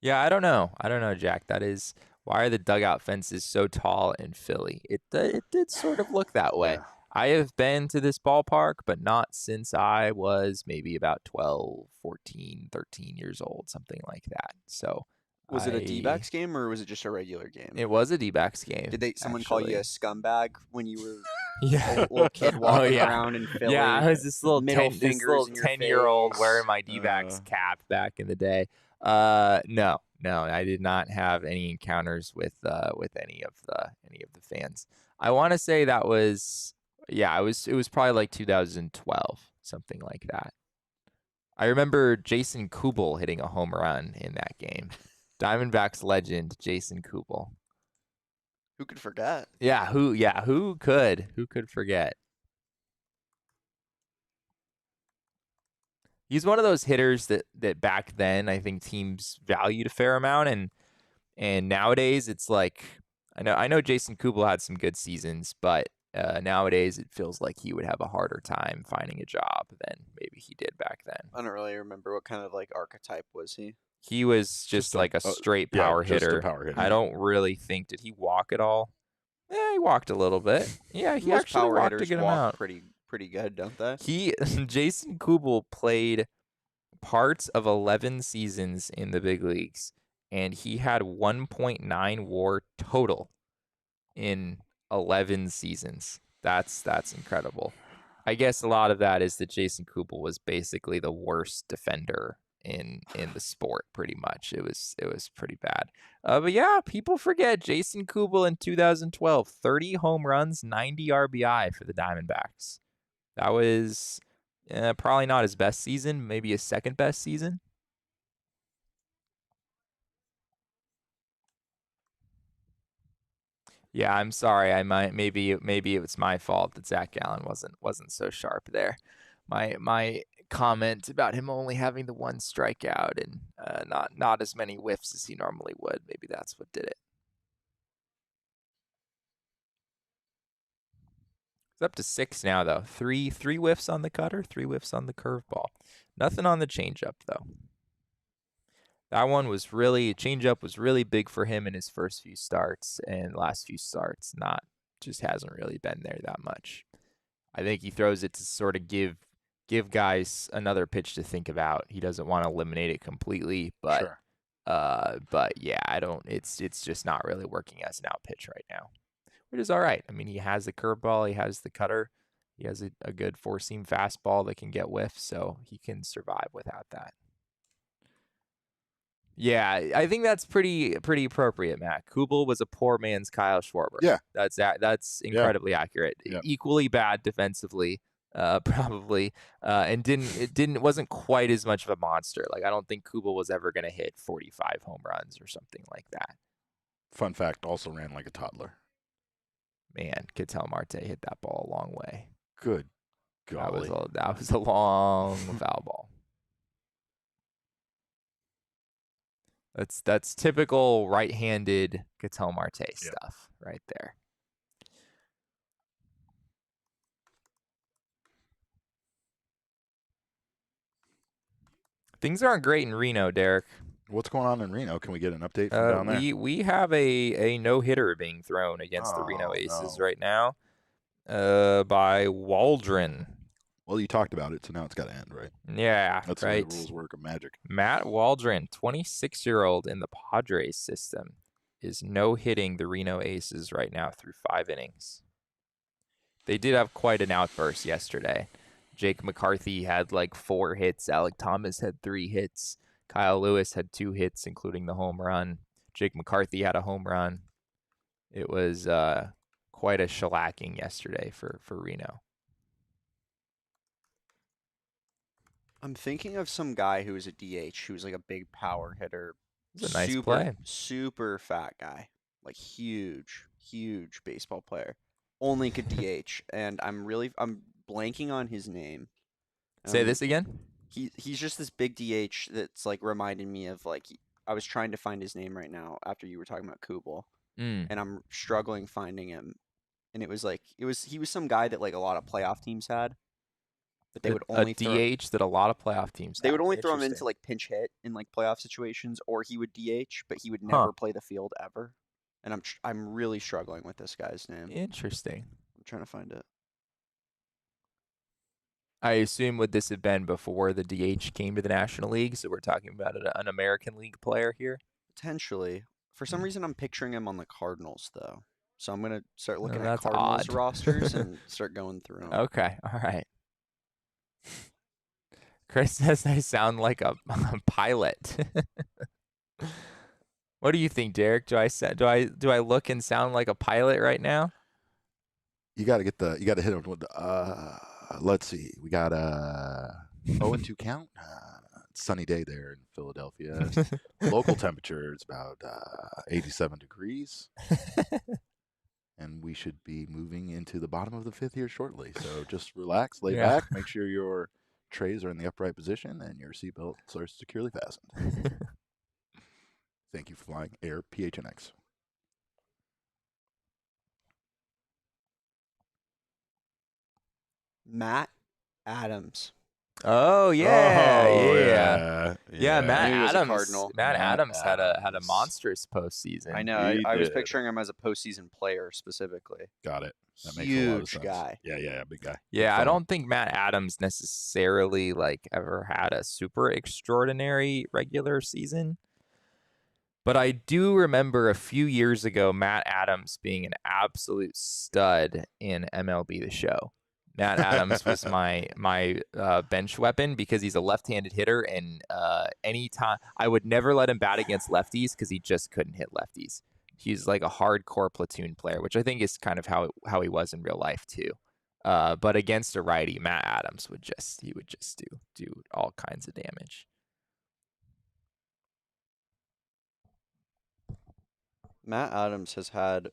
Yeah, I don't know, Jack. That is why are the dugout fences so tall in Philly? It did sort of look that way. Yeah. I have been to this ballpark, but not since I was maybe about 12, 14, 13 years old, something like that. So, was it a D-backs game or was it just a regular game? It was a D-backs game. Did someone call you a scumbag when you were a little kid walking around in Philly? Yeah, I was this little 10-year-old wearing my D-backs cap back in the day. No, I did not have any encounters with any of the fans. I want to say that was. Yeah, it was probably like 2012, something like that. I remember Jason Kubel hitting a home run in that game. Diamondbacks legend Jason Kubel. Who could forget? Yeah, who could forget? He's one of those hitters that back then I think teams valued a fair amount, and nowadays it's like I know Jason Kubel had some good seasons, but nowadays it feels like he would have a harder time finding a job than maybe he did back then. I don't really remember what kind of like archetype was he. He was just like a straight power hitter. Just a power hitter. I don't really think, did he walk at all? Yeah, he walked a little bit. Yeah, he Most actually power walked hitters to get him walk out. Pretty good, don't they? Jason Kubel played parts of 11 seasons in the big leagues, and he had 1.9 WAR total in 11 seasons. That's incredible. I guess a lot of that is that Jason Kubel was basically the worst defender in the sport, pretty much. It was pretty bad. But yeah, people forget Jason Kubel in 2012, 30 home runs, 90 RBI for the Diamondbacks. That was probably not his best season, maybe his second best season. Yeah, I'm sorry. Maybe it was my fault that Zach Gallen wasn't so sharp there. My comment about him only having the one strikeout and not as many whiffs as he normally would. Maybe that's what did it. It's up to 6 now though. Three whiffs on the cutter, 3 whiffs on the curveball. Nothing on the changeup though. That one was really, changeup was really big for him in his first few starts, and last few starts just hasn't really been there that much. I think he throws it to sort of give guys another pitch to think about. He doesn't want to eliminate it completely, but sure. Yeah, it's just not really working as an out pitch right now, which is all right. I mean, he has the curveball, he has the cutter, he has a good 4-seam fastball that can get whiffs, so he can survive without that. Yeah, I think that's pretty appropriate, Matt. Kubel was a poor man's Kyle Schwarber. Yeah, that's incredibly accurate. Yeah. Equally bad defensively, probably, and wasn't quite as much of a monster. Like I don't think Kubel was ever going to hit 45 home runs or something like that. Fun fact: also ran like a toddler. Man, Ketel Marte hit that ball a long way. Good golly. That was a long foul ball. That's typical right-handed Ketel Marte stuff right there. Things aren't great in Reno, Derek. What's going on in Reno? Can we get an update from down there? We have a no-hitter being thrown against the Reno Aces right now by Waldron. Well, you talked about it, so now it's got to end, right? Yeah, that's right. The way the rules work of Magic. Matt Waldron, 26-year-old in the Padres system, is no-hitting the Reno Aces right now through 5 innings. They did have quite an outburst yesterday. Jake McCarthy had like 4 hits. Alec Thomas had 3 hits. Kyle Lewis had 2 hits, including the home run. Jake McCarthy had a home run. It was quite a shellacking yesterday for Reno. I'm thinking of some guy who was a DH who was like a big power hitter. It was a nice play. Super fat guy. Like huge baseball player. Only could DH. And I'm blanking on his name. Say this again? He's just this big DH that's like reminding me of like I was trying to find his name right now after you were talking about Kubel. And I'm struggling finding him. And he was some guy that like a lot of playoff teams had. But they would only DH that a lot of playoff teams They would only throw him into like pinch hit in like playoff situations, or he would DH, but he would never play the field ever. And I'm really struggling with this guy's name. Interesting. I'm trying to find it. I assume would this have been before the DH came to the National League? So we're talking about an American League player here? Potentially. For some reason, I'm picturing him on the Cardinals, though. So I'm going to start looking at that's Cardinals odd. rosters and start going through them. Okay. All right. Chris says I sound like a pilot. What do you think, Derek? Do I look and sound like a pilot right now? You got to hit him with the let's see. We got 0-2 count. Sunny day there in Philadelphia. Local temperature is about 87 degrees. And we should be moving into the bottom of the 5th here shortly. So just relax, lay back, make sure your trays are in the upright position and your seatbelts are securely fastened. Thank you for flying Air PHNX. Matt Adams. Oh yeah. Matt Adams. Matt Adams had a monstrous postseason. I know. I was picturing him as a postseason player specifically. Got it. That makes Huge a lot of sense. guy. Yeah, big guy. Yeah, I don't think Matt Adams necessarily like ever had a super extraordinary regular season. But I do remember a few years ago Matt Adams being an absolute stud in MLB The Show. Matt Adams was my bench weapon because he's a left-handed hitter, and anytime I would never let him bat against lefties because he just couldn't hit lefties. He's like a hardcore platoon player, which I think is kind of how he was in real life too. But against a righty, Matt Adams would just do all kinds of damage. Matt Adams has had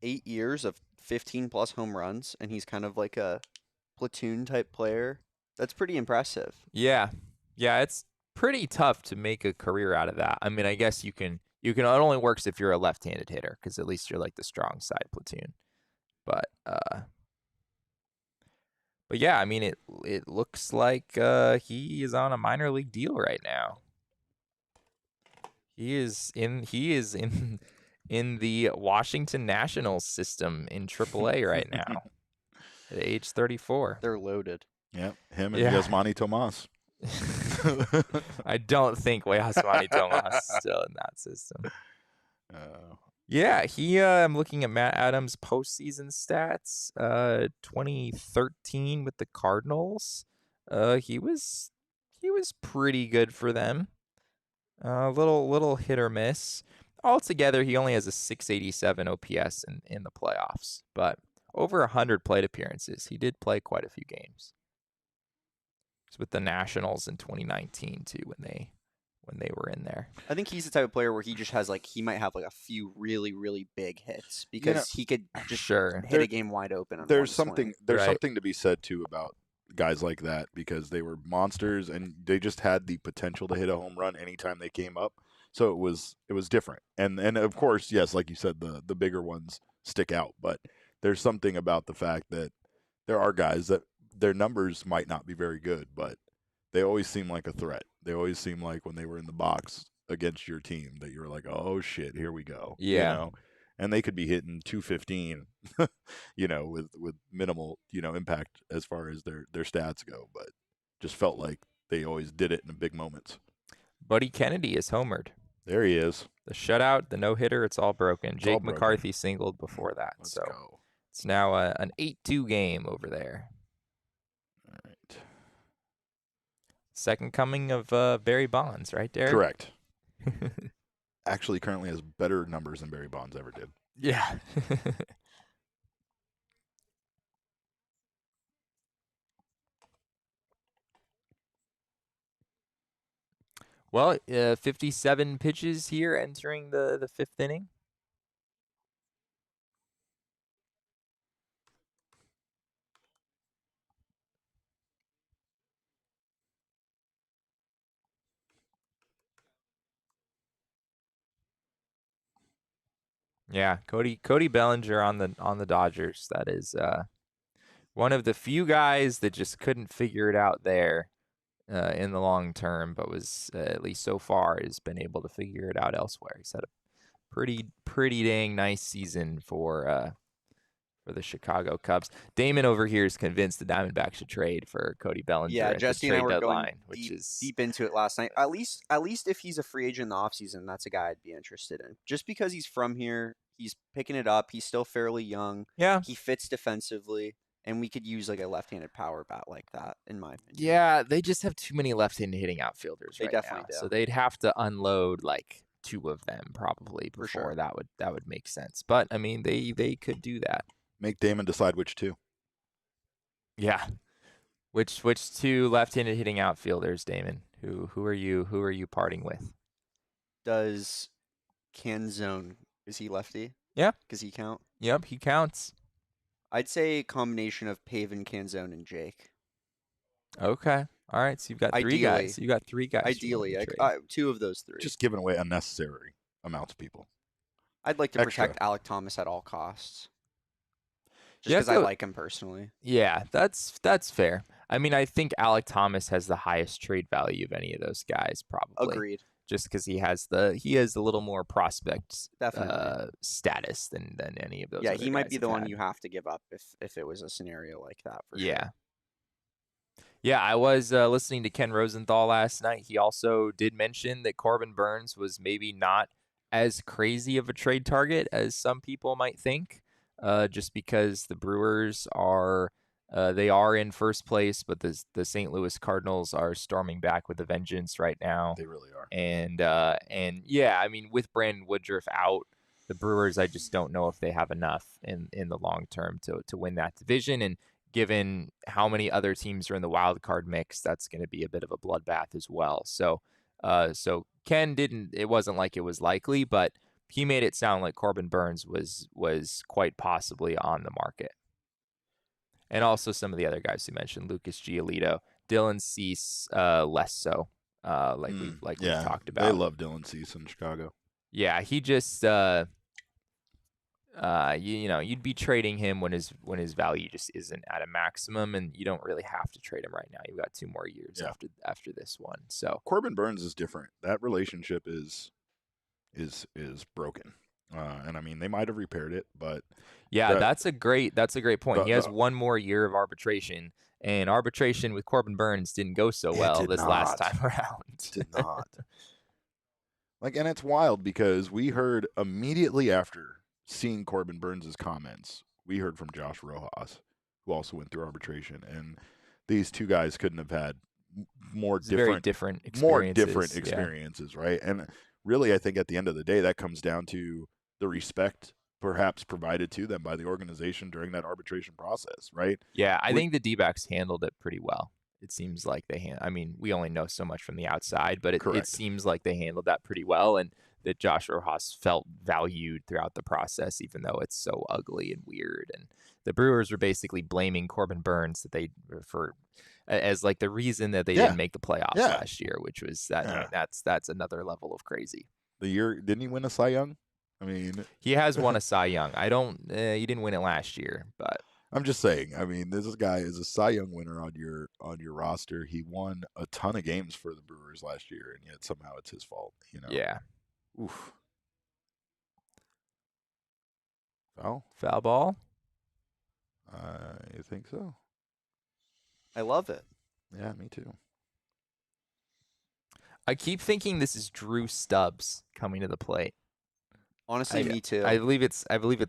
8 years of 15-plus home runs, and he's kind of like a platoon-type player. That's pretty impressive. Yeah, it's pretty tough to make a career out of that. I mean, I guess you can. It only works if you're a left-handed hitter, because at least you're like the strong side platoon. But yeah, I mean, it looks like he is on a minor league deal right now. He is in the Washington Nationals system in AAA right now at age 34. They're loaded. Yep, him and Yasmani Tomas. I don't think Yasmani Tomas is still in that system. Yeah, I'm looking at Matt Adams' postseason stats. 2013 with the Cardinals. He was pretty good for them. Little hit or miss. Altogether, he only has a 687 OPS in the playoffs, but over 100 plate appearances. He did play quite a few games. It was with the Nationals in 2019 too, when they were in there. I think he's the type of player where he just has he might have like a few really, really big hits because he could just hit a game wide open. There's something to be said too about guys like that, because they were monsters and they just had the potential to hit a home run anytime they came up. So it was different. And of course, yes, like you said, the bigger ones stick out, but there's something about the fact that there are guys that their numbers might not be very good, but they always seem like a threat. They always seem like when they were in the box against your team that you were like, oh shit, here we go. Yeah. You know? And they could be hitting 215, with minimal, impact as far as their stats go, but just felt like they always did it in big moments. Buddy Kennedy is homered. There he is. The shutout, the no-hitter, it's all broken. It's Jake all broken. McCarthy singled before that. Let's so go. It's now an 8-2 game over there. All right. Second coming of Barry Bonds, right, Derek? Correct. Actually, currently has better numbers than Barry Bonds ever did. Yeah. Well, 57 pitches here entering the fifth inning. Yeah, Cody Bellinger on the Dodgers. That is one of the few guys that just couldn't figure it out there in the long term, but was at least so far has been able to figure it out elsewhere. He's had a pretty dang nice season for the Chicago Cubs. Damon over here is convinced the Diamondbacks should trade for Cody Bellinger at Jesse the and I trade were deadline, going which is deep into it last night. At least if he's a free agent in the offseason, that's a guy I'd be interested in. Just because he's from here, he's picking it up. He's still fairly young. Yeah. He fits defensively, and we could use like a left-handed power bat like that, in my opinion. Yeah, they just have too many left-handed hitting outfielders They right definitely now. do. So they'd have to unload like 2 of them probably before sure. that would make sense. But I mean, they could do that. Make Damon decide which two. Yeah. Which 2 left-handed hitting outfielders, Damon? Who are you parting with? Does Canzone, is he lefty? Yeah. Does he count? Yep, he counts. I'd say a combination of Pavin, Canzone, and Jake. Okay. All right. So you've got 3 guys. You got 3 guys. Ideally, 2 of those 3. Just giving away unnecessary amounts of people. I'd like to Extra. protect Alec Thomas at all costs. Just Yeah, because I like him personally. Yeah, that's fair. I mean, I think Alec Thomas has the highest trade value of any of those guys, probably. Agreed. Just because he has a little more prospect Definitely. status than any of those. Yeah, other he might guys be the have one had. you have to give up if it was a scenario like that. For Yeah. sure. Yeah, I was listening to Ken Rosenthal last night. He also did mention that Corbin Burns was maybe not as crazy of a trade target as some people might think. Just because the Brewers are they are in first place, but the St. Louis Cardinals are storming back with a vengeance right now. They really are. And yeah, I mean, with Brandon Woodruff out, the Brewers, I just don't know if they have enough in the long term to win that division. And given how many other teams are in the wild card mix, that's going to be a bit of a bloodbath as well. So Ken it wasn't like it was likely, but he made it sound like Corbin Burns was quite possibly on the market. And also some of the other guys you mentioned, Lucas Giolito, Dylan Cease, less so, we've talked about. They love Dylan Cease in Chicago. Yeah, he just you'd be trading him when his value just isn't at a maximum, and you don't really have to trade him right now. You've got 2 more years after this one. So Corbin Burns is different. That relationship is broken. And I mean, they might have repaired it, but yeah, that's a great point. He has 1 more year of arbitration, and arbitration with Corbin Burns didn't go so well this last time around. Did not. And it's wild because we heard immediately after seeing Corbin Burns' comments, we heard from Josh Rojas, who also went through arbitration, and these 2 guys couldn't have had more different experiences, right? And really, I think at the end of the day, that comes down to the respect perhaps provided to them by the organization during that arbitration process, right? Yeah, I think the D-backs handled it pretty well. It seems like I mean, we only know so much from the outside, but it seems like they handled that pretty well, and that Josh Rojas felt valued throughout the process, even though it's so ugly and weird. And the Brewers were basically blaming Corbin Burns as like the reason that they didn't make the playoffs last year, which was that. I mean, that's another level of crazy. Didn't he win a Cy Young? I mean, he has won a Cy Young. He didn't win it last year, but I'm just saying. I mean, this guy is a Cy Young winner on your roster. He won a ton of games for the Brewers last year, and yet somehow it's his fault. Yeah. Oof. Foul ball. You think so? I love it. Yeah, me too. I keep thinking this is Drew Stubbs coming to the plate. Honestly, me too. I believe it's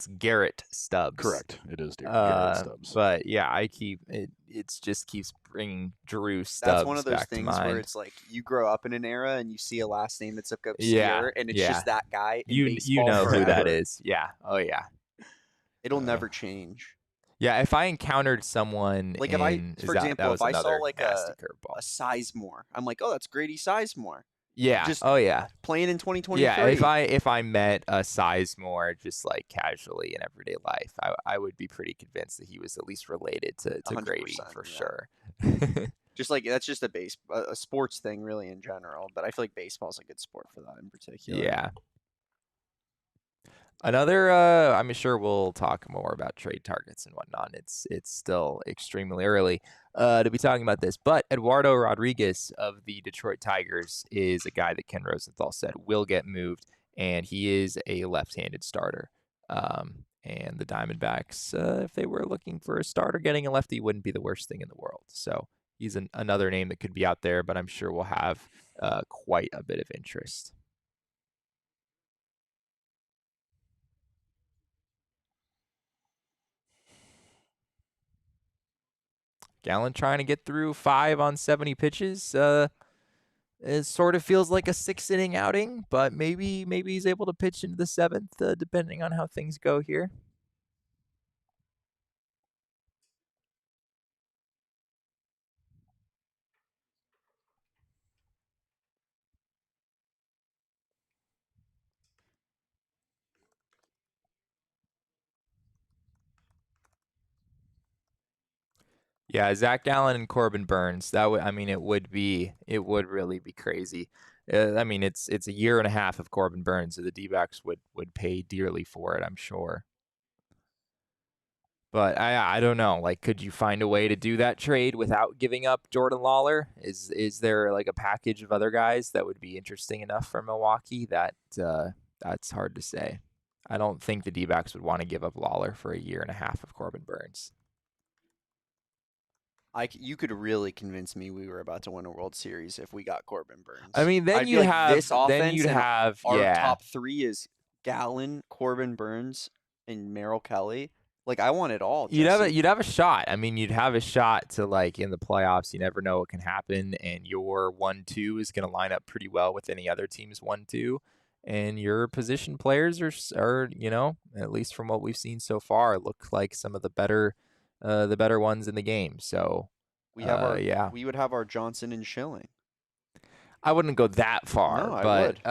Garrett Stubbs. Correct. It is Garrett Stubbs. But yeah, I keep it. It just keeps bringing Drew Stubbs That's one of those back to things mind. where it's like you grow up in an era and you see a last name that's obscure, and it's yeah. just that guy. In You baseball know who that forever. is? Yeah. Oh yeah. It'll never change. Yeah. If I encountered someone Like in, for example, if I saw like nasty curveball. a Sizemore, I'm like, oh, that's Grady Sizemore. Yeah. Just yeah. playing in 2023. Yeah. If I met a Sizemore just like casually in everyday life, I would be pretty convinced that he was at least related to Grady for sure. Just like that's just a sports thing really in general, but I feel like baseball's a good sport for that in particular. Yeah. Another, I'm sure we'll talk more about trade targets and whatnot. It's still extremely early to be talking about this, but Eduardo Rodriguez of the Detroit Tigers is a guy that Ken Rosenthal said will get moved, and he is a left-handed starter. And the Diamondbacks, if they were looking for a starter, getting a lefty wouldn't be the worst thing in the world. So he's another name that could be out there, but I'm sure we'll have quite a bit of interest. Gallen trying to get through 5 on 70 pitches. It sort of feels like a 6-inning outing, but maybe he's able to pitch into the 7th, depending on how things go here. Yeah, Zach Gallen and Corbin Burns. That would, it would really be crazy. It's a year and a half of Corbin Burns, so the D-backs would pay dearly for it, I'm sure. But I don't know. Like, could you find a way to do that trade without giving up Jordan Lawler? Is there like a package of other guys that would be interesting enough for Milwaukee? That's hard to say. I don't think the D-backs would want to give up Lawler for a year and a half of Corbin Burns. You could really convince me we were about to win a World Series if we got Corbin Burns. Then you'd have our top 3 is Gallen, Corbin Burns, and Merrill Kelly. Like, I want it all. You'd have a shot. You'd have a shot to, like, in the playoffs. You never know what can happen, and your 1-2 is going to line up pretty well with any other team's 1-2. And your position players are, at least from what we've seen so far, look like some of the better ones in the game. So we would have our Johnson and Schilling. I wouldn't go that far, no, but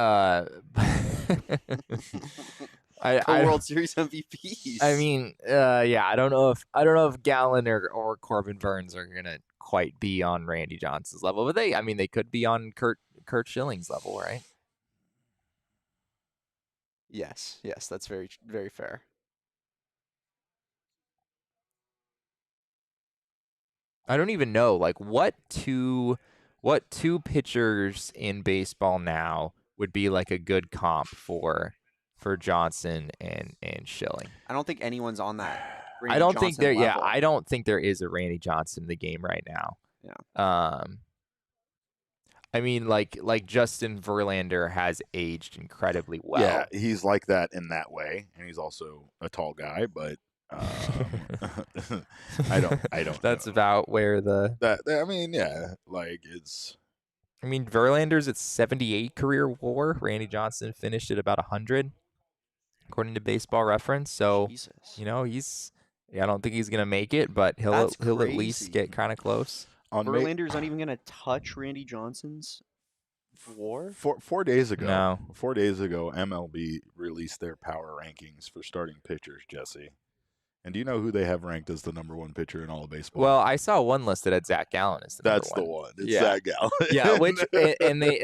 I would. World Series MVPs. I don't know if Gallen or Corbin Burns are gonna quite be on Randy Johnson's level, but they could be on Kurt Schilling's level, right? Yes, that's very, very fair. I don't even know, like, what two pitchers in baseball now would be like a good comp for Johnson and Schilling. I don't think anyone's on that. I don't think there. Yeah, I don't think there is a Randy Johnson in the game right now. Yeah. Like Justin Verlander has aged incredibly well. Yeah, he's like that in that way, and he's also a tall guy, but. I don't. That's know. about where it's. Verlander's at 78 career WAR. Randy Johnson finished at about 100, according to Baseball Reference. So, Jesus. I don't think he's gonna make it, but he'll at least get kind of close. Verlander's not even gonna touch Randy Johnson's WAR. 4 days ago. No. 4 days ago, MLB released their power rankings for starting pitchers, Jesse. And do you know who they have ranked as the number 1 pitcher in all of baseball? Well, I saw one list that had Zach Gallen as the number 1. That's the one. It's Zach Gallen. Yeah,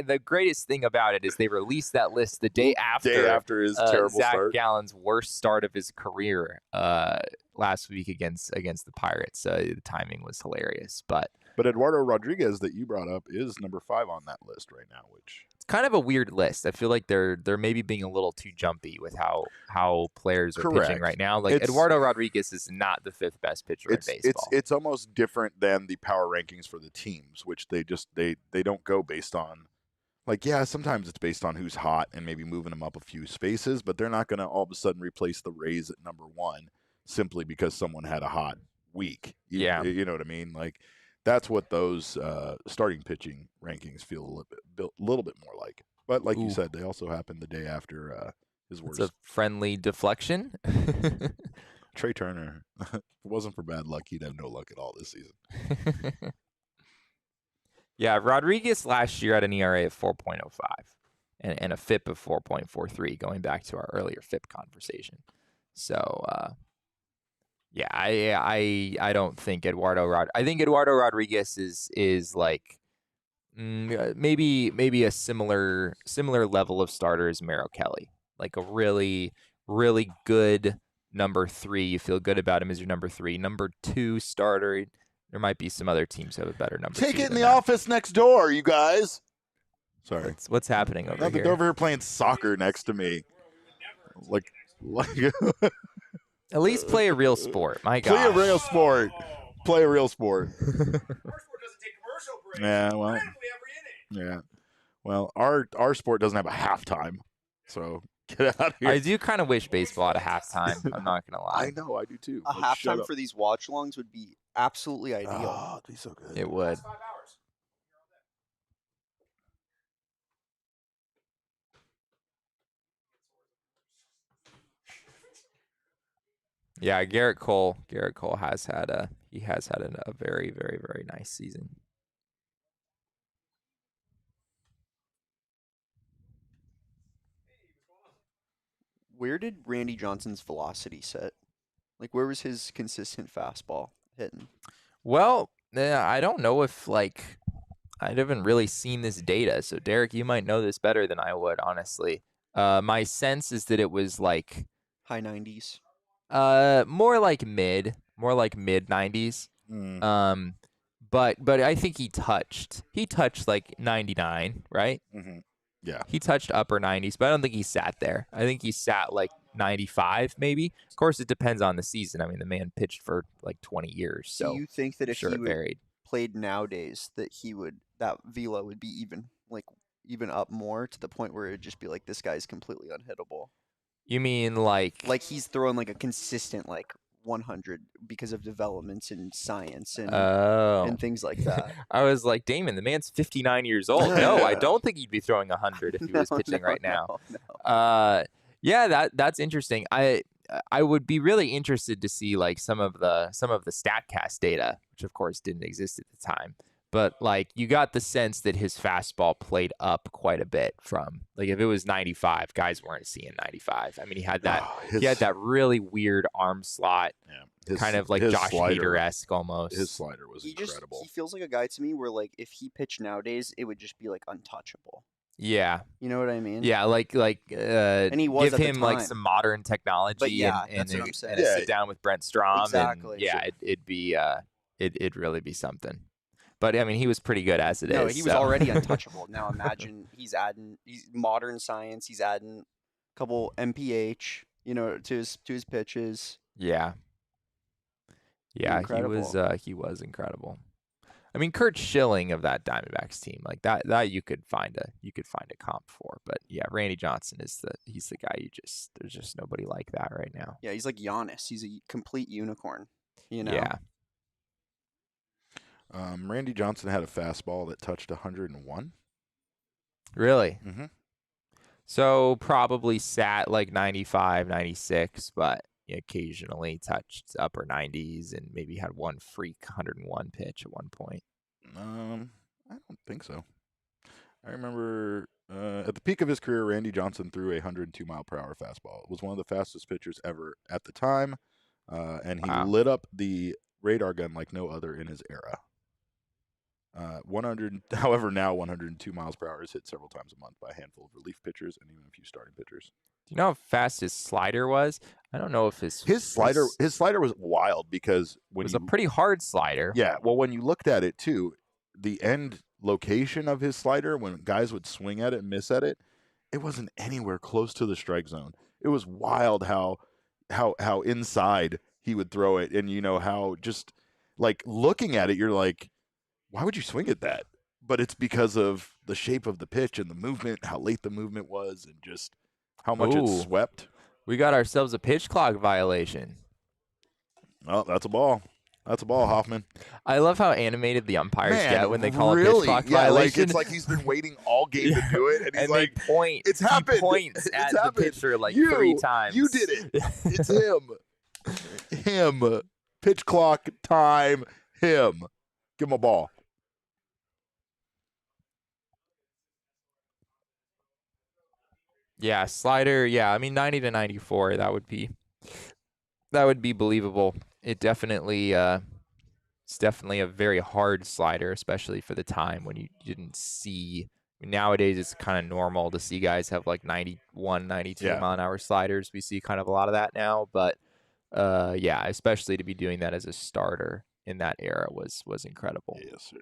the greatest thing about it is they released that list the day after his terrible Zach start. Gallen's worst start of his career last week against the Pirates. The timing was hilarious, but Eduardo Rodriguez that you brought up is number 5 on that list right now, which it's kind of a weird list. I feel like they're maybe being a little too jumpy with how players are pitching right now. Like Eduardo Rodriguez is not the 5th best pitcher in baseball. It's almost different than the power rankings for the teams, which they don't go based on like, yeah, sometimes it's based on who's hot and maybe moving them up a few spaces, but they're not going to all of a sudden replace the Rays at number 1 simply because someone had a hot week. You know what I mean? Like, that's what those starting pitching rankings feel a little bit more like. But like you said, they also happened the day after his worst. It's a friendly deflection. Trey Turner, if it wasn't for bad luck, he'd have no luck at all this season. Yeah, Rodriguez last year had an ERA of 4.05 and a FIP of 4.43, going back to our earlier FIP conversation. So, yeah, I don't think I think Eduardo Rodriguez is like maybe a similar level of starter as Merrill Kelly, like a really, really good number 3. You feel good about him as your number 3. Number 2 starter. There might be some other teams who have a better number. Take it in the office next door, you guys. Sorry. What's happening over here? They're over here playing soccer next to me. Like At least play a real sport. My God. Play a real sport. Play a real sport. Yeah, well. Yeah. Well, our sport doesn't have a halftime. So get out of here. I do kind of wish baseball had a halftime. I'm not going to lie. I know, I do too. A halftime for these watch-alongs would be absolutely ideal. Oh, it'd be so good. It would. Yeah, Garrett Cole has had a very, very, very nice season. Where did Randy Johnson's velocity sit? Like, where was his consistent fastball hitting? Well, I don't know if, like, I haven't really seen this data. So, Derek, you might know this better than I would, honestly. My sense is that it was, like... high 90s? More like mid 90s. But I think he touched like 99, right? Mm-hmm. Yeah. He touched upper 90s, but I don't think he sat there. I think he sat like 95 maybe. Of course, it depends on the season. I mean, the man pitched for like 20 years. So do you think that if sure he played nowadays that that velo would be even up more to the point where it'd just be like, this guy's completely unhittable? You mean like he's throwing like a consistent like 100 because of developments in science and things like that? I was like, Damon, the man's 59 years old. No, I don't think he'd be throwing 100 if he was pitching right now. No. Yeah, that's interesting. I would be really interested to see like some of the StatCast data, which of course didn't exist at the time. But like you got the sense that his fastball played up quite a bit from like if it was 95, guys weren't seeing 95. I mean, he had that really weird arm slot, kind of like Josh Hader-esque almost. His slider was incredible. He feels like a guy to me where like if he pitched nowadays, it would just be like untouchable. Yeah. You know what I mean? Yeah, and he was give him like some modern technology and sit down with Brent Strom. Exactly. And it'd really be something. But I mean, he was pretty good as it is. No, he was already untouchable. Now imagine he's modern science. He's adding a couple MPH, to his pitches. Yeah. Yeah, he was incredible. I mean, Kurt Schilling of that Diamondbacks team, like that you could find a comp for. But yeah, Randy Johnson he's the guy there's just nobody like that right now. Yeah, he's like Giannis. He's a complete unicorn. Yeah. Randy Johnson had a fastball that touched 101. Really? Mm-hmm. So probably sat like 95, 96, but occasionally touched upper 90s and maybe had one freak 101 pitch at one point. I don't think so. I remember at the peak of his career, Randy Johnson threw a 102-mile-per-hour fastball. It was one of the fastest pitchers ever at the time, and he lit up the radar gun like no other in his era. 100, now 102 miles per hour is hit several times a month by a handful of relief pitchers and even a few starting pitchers. Do you know how fast his slider was? I don't know if his slider was wild because it was a pretty hard slider. Yeah, well, when you looked at it too, the end location of his slider, when guys would swing at it and miss at it, it wasn't anywhere close to the strike zone. It was wild how inside he would throw it, and how just like looking at it, you're like, why would you swing at that? But it's because of the shape of the pitch and the movement, how late the movement was, and just how much it swept. We got ourselves a pitch clock violation. Oh, that's a ball. That's a ball, Hoffman. I love how animated the umpires get when they call a pitch clock violation. violation. It's like he's been waiting all game to do it, and he's like, they point. It's happened. He points at the pitcher like 3 times. You did it. It's him. Him. Pitch clock time. Him. Give him a ball. Yeah, slider. Yeah, I mean 90 to 94. That would be believable. It definitely. It's definitely a very hard slider, especially for the time when you didn't see. Nowadays, it's kind of normal to see guys have like 91, 92 mile-an-hour sliders. We see kind of a lot of that now, but yeah, especially to be doing that as a starter in that era was incredible. Yes, sir.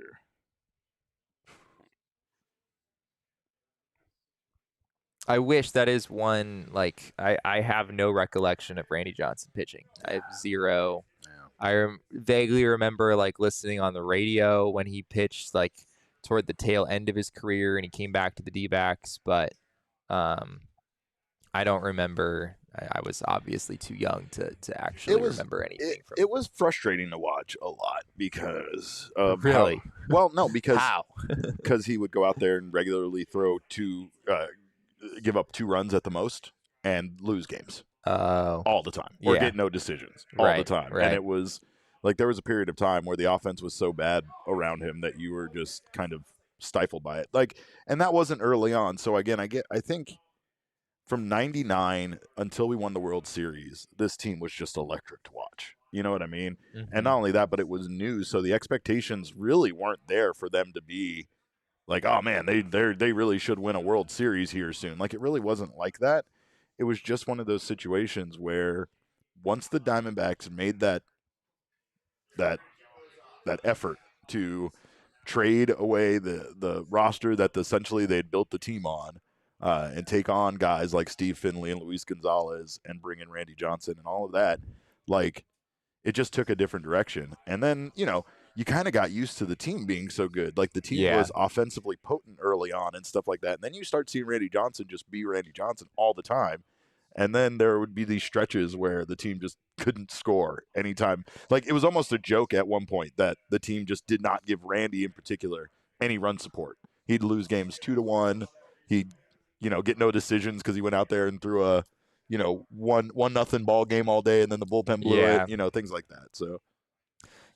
I wish that is one, like, I have no recollection of Randy Johnson pitching. I have zero. I vaguely remember like listening on the radio when he pitched like toward the tail end of his career and he came back to the D-backs, but I don't remember. I was obviously too young to actually remember anything. It was frustrating to watch a lot because of really. Because he would go out there and regularly give up 2 runs at the most and lose games. All the time, or get no decisions all the time. Right. And it was like there was a period of time where the offense was so bad around him that you were just kind of stifled by it. Like, and that wasn't early on. So again, I think from 99 until we won the World Series, this team was just electric to watch. You know what I mean? Mm-hmm. And not only that, but it was new, so the expectations really weren't there for them to be like, oh man, they really should win a World Series here soon. Like, it really wasn't like that. It was just one of those situations where once the Diamondbacks made that effort to trade away the roster that essentially they'd built the team on and take on guys like Steve Finley and Luis Gonzalez and bring in Randy Johnson and all of that, like, it just took a different direction. And then, you kind of got used to the team being so good. Like, the team was offensively potent early on and stuff like that. And then you start seeing Randy Johnson just be Randy Johnson all the time. And then there would be these stretches where the team just couldn't score anytime. Like, it was almost a joke at one point that the team just did not give Randy in particular any run support. He'd lose games 2-1. He'd, get no decisions because he went out there and threw a, 1-0 ball game all day and then the bullpen blew it, things like that. So.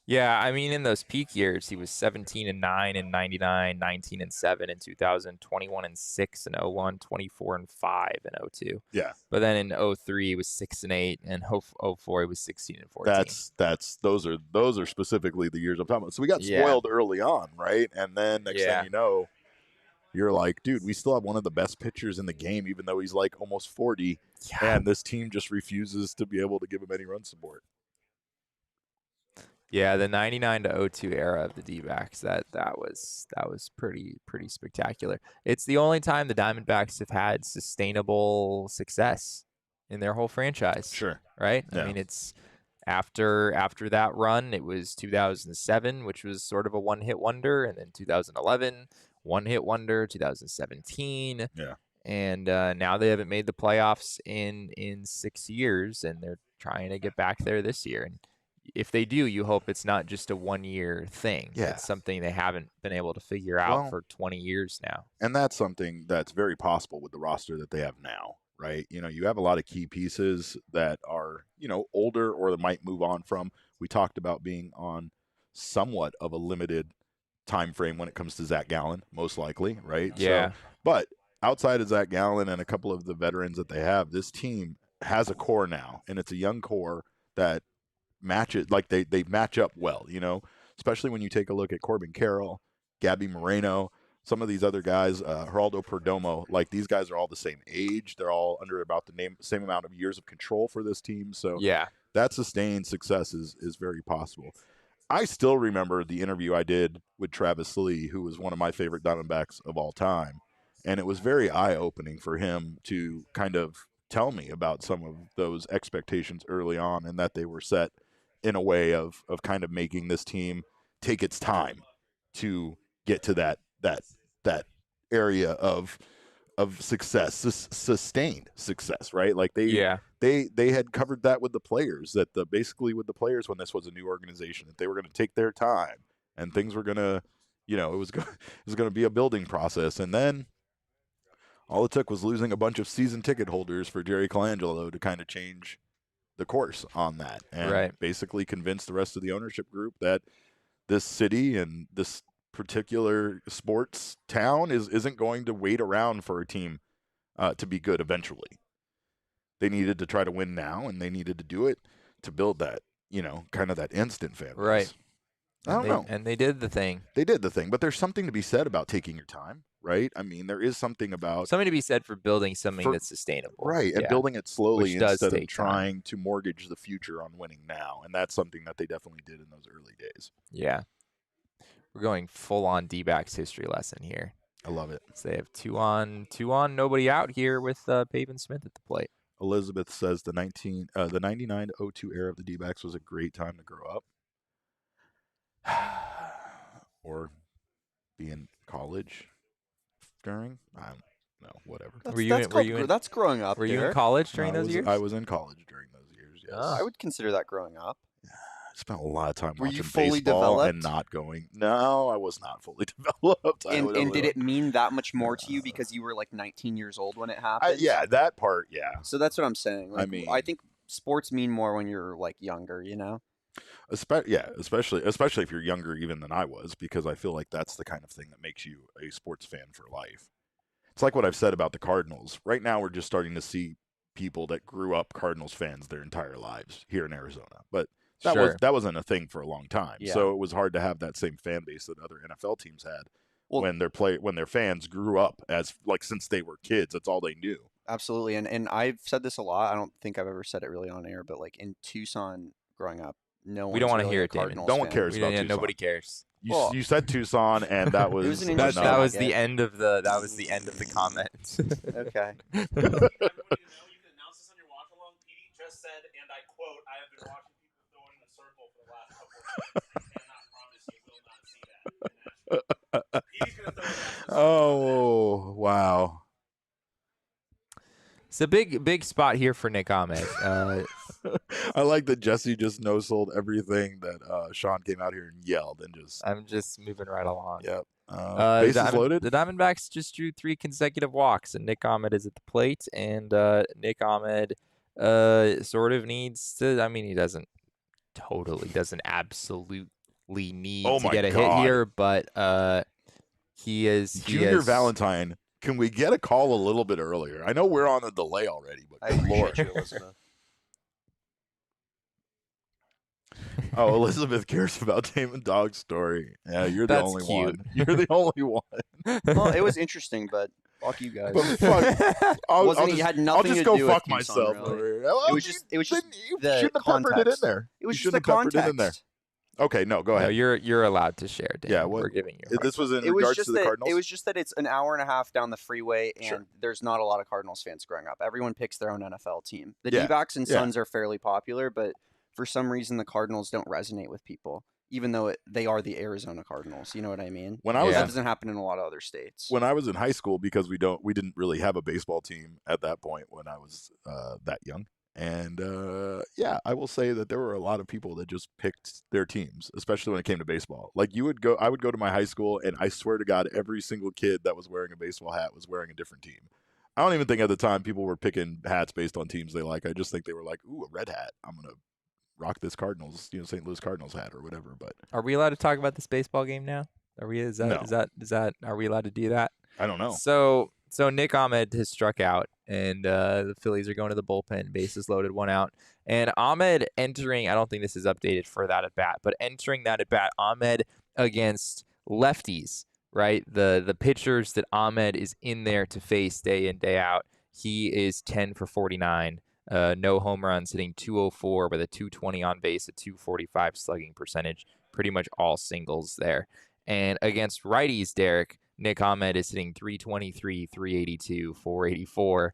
Yeah, I mean, in those peak years, he was 17-9 in 99, 19-7 in 2000, 21-6 in 01, 24-5 in 02. Yeah. But then in 03, he was 6-8, and 04, he was 16-14. Those are specifically the years I'm talking about. So we got spoiled early on, right? And then next thing you know, you're like, dude, we still have one of the best pitchers in the game, even though he's like almost 40, and this team just refuses to be able to give him any run support. Yeah, the 99 to 02 era of the D-backs, that was pretty spectacular. It's the only time the Diamondbacks have had sustainable success in their whole franchise. Sure. Right? Yeah. I mean, it's after that run, it was 2007, which was sort of a one-hit wonder, and then 2011, one-hit wonder, 2017. Yeah. And now they haven't made the playoffs in 6 years, and they're trying to get back there this year. And if they do, you hope it's not just a one-year thing. Yeah. It's something they haven't been able to figure out for 20 years now. And that's something that's very possible with the roster that they have now, right? You have a lot of key pieces that are, older or that might move on from. We talked about being on somewhat of a limited time frame when it comes to Zach Gallen, most likely, right? Yeah. So, but outside of Zach Gallen and a couple of the veterans that they have, this team has a core now, and it's a young core that match it, like they match up well, especially when you take a look at Corbin Carroll, Gabby Moreno, some of these other guys, Geraldo Perdomo. Like, these guys are all the same age. They're all under about the same amount of years of control for this team. So that sustained success is very possible. I still remember the interview I did with Travis Lee, who was one of my favorite Diamondbacks of all time. And it was very eye-opening for him to kind of tell me about some of those expectations early on, and that they were set in a way of kind of making this team take its time to get to that area of success, sustained success, right? Like they had covered that with the players, that basically with the players when this was a new organization, that they were going to take their time and things were going to, it was going to be a building process. And then all it took was losing a bunch of season ticket holders for Jerry Colangelo to kind of change the course on that, and basically convince the rest of the ownership group that this city and this particular sports town isn't going to wait around for a team to be good eventually. They needed to try to win now, and they needed to do it to build that, kind of that instant fan base. Right. I don't know. And they did the thing. They did the thing, but there's something to be said about taking your time, right? I mean, there is something to be said for building something that's sustainable. Right, and building it slowly instead of trying to mortgage the future on winning now. And that's something that they definitely did in those early days. Yeah. We're going full-on D-backs history lesson here. I love it. So they have two on, nobody out here with Pavin Smith at the plate. Elizabeth says the 99-02 era of the D-backs was a great time to grow up. Or be in college during. I don't know, whatever. That's growing up. Were you in college during those years? I was in college during those years, yes. I would consider that growing up. I spent a lot of time Were watching you fully baseball developed? and not going. No, I was not fully developed. And did it mean that much more to you because you were like 19 years old when it happened? Yeah, that part, yeah. So that's what I'm saying. Like, I mean, I think sports mean more when you're like younger, especially if you're younger even than I was, because I feel like that's the kind of thing that makes you a sports fan for life. It's like what I've said about the Cardinals. Right now, we're just starting to see people that grew up Cardinals fans their entire lives here in Arizona, but that wasn't a thing for a long time. Yeah. So it was hard to have that same fan base that other NFL teams had when their fans grew up since they were kids. That's all they knew. Absolutely, and I've said this a lot. I don't think I've ever said it really on air, but like in Tucson growing up, we don't want to hear it, Damon. No one cares about Tucson. Nobody cares. You said Tucson, and that was that was the end of the comment. Okay. You can announce this on your watch along. Petey just said, and I quote, "I have been watching people throw it in a circle for the last couple of months. I cannot promise you will not see that." Petey's gonna throw it. Oh wow! It's a big spot here for Nick Ahmed. I like that Jesse just no-sold everything that Sean came out here and yelled and just. I'm just moving right along. Yep. Bases loaded. The Diamondbacks just drew 3 consecutive walks, and Nick Ahmed is at the plate. And Nick Ahmed sort of needs to. I mean, he doesn't absolutely need to get a hit here, but he is. Junior Valentine. Can we get a call a little bit earlier? I know we're on a delay already, but I appreciate you, Elizabeth. Oh, Elizabeth cares about Damon Dog's story. Yeah, you're the only one. You're the only one. Well, it was interesting, but fuck you guys. But fuck, I'll just go fuck myself. Really. Well, it was just you the shouldn't have peppered it in there. It was you just the context. Okay, no, go ahead. No, you're allowed to share, Dan. Yeah, we're giving you. This was in regards to the Cardinals. It was just that it's an hour and a half down the freeway, and there's not a lot of Cardinals fans growing up. Everyone picks their own NFL team. The D-backs and Suns are fairly popular, but for some reason the Cardinals don't resonate with people, even though they are the Arizona Cardinals. You know what I mean? That doesn't happen in a lot of other states. When I was in high school, because we didn't really have a baseball team at that point when I was that young. And I will say that there were a lot of people that just picked their teams, especially when it came to baseball. Like I would go to my high school, and I swear to God, every single kid that was wearing a baseball hat was wearing a different team. I don't even think at the time people were picking hats based on teams they like. I just think they were like, "Ooh, a red hat. I'm gonna rock this Cardinals, St. Louis Cardinals hat or whatever." But are we allowed to talk about this baseball game now? Are we? Is that? Are we allowed to do that? I don't know. So Nick Ahmed has struck out, and the Phillies are going to the bullpen. Bases loaded, 1 out. And Ahmed entering, I don't think this is updated for that at bat, but entering that at bat, Ahmed against lefties, right? The pitchers that Ahmed is in there to face day in, day out. He is 10 for 49. No home runs, hitting .204 with a .220 on base, a .245 slugging percentage. Pretty much all singles there. And against righties, Derek, Nick Ahmed is hitting .323, .382, .484.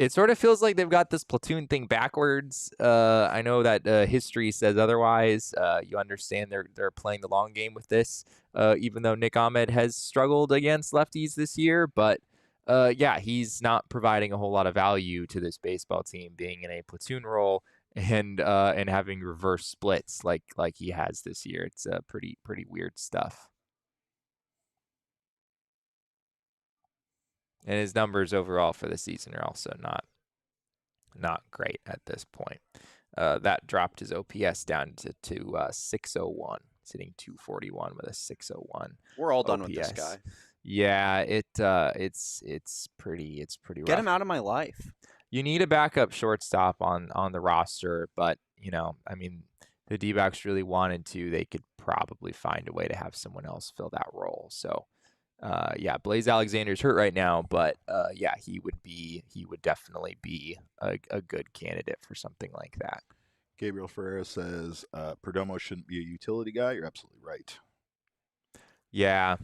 It sort of feels like they've got this platoon thing backwards. I know that history says otherwise. You understand they're playing the long game with this, even though Nick Ahmed has struggled against lefties this year. But yeah, he's not providing a whole lot of value to this baseball team, being in a platoon role and having reverse splits like he has this year. It's pretty weird stuff. And his numbers overall for the season are also not great at this point. That dropped his OPS down to 601. He's hitting 241 with a 601. We're all OPS. done with this guy. Yeah, it's pretty rough. Get him out of my life. You need a backup shortstop on the roster, but I mean, the D-backs really wanted to, they could probably find a way to have someone else fill that role. So yeah, Blaze Alexander's hurt right now, but yeah, he would definitely be a good candidate for something like that. Gabriel Ferreira says Perdomo shouldn't be a utility guy. You're absolutely right. Yeah,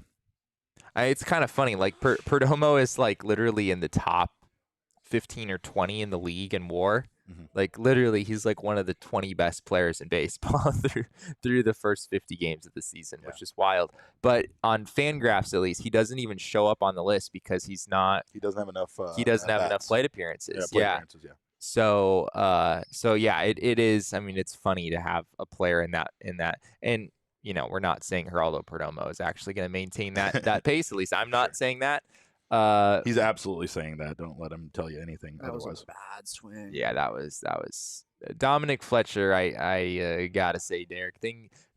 it's kind of funny. Like Perdomo is like literally in the top 15 or 20 in the league in WAR. Mm-hmm. Like literally, he's like one of the 20 best players in baseball through the first 50 games of the season, which is wild. But on Fangraphs, at least, he doesn't even show up on the list because he doesn't have enough. He doesn't have enough plate appearances. Appearances, yeah. So yeah, it is. I mean, it's funny to have a player in that, and we're not saying Geraldo Perdomo is actually going to maintain that pace. At least I'm not saying that. He's absolutely saying that. Don't let him tell you anything that otherwise. Was a bad swing. Yeah, that was Dominic Fletcher. I gotta say, Derek,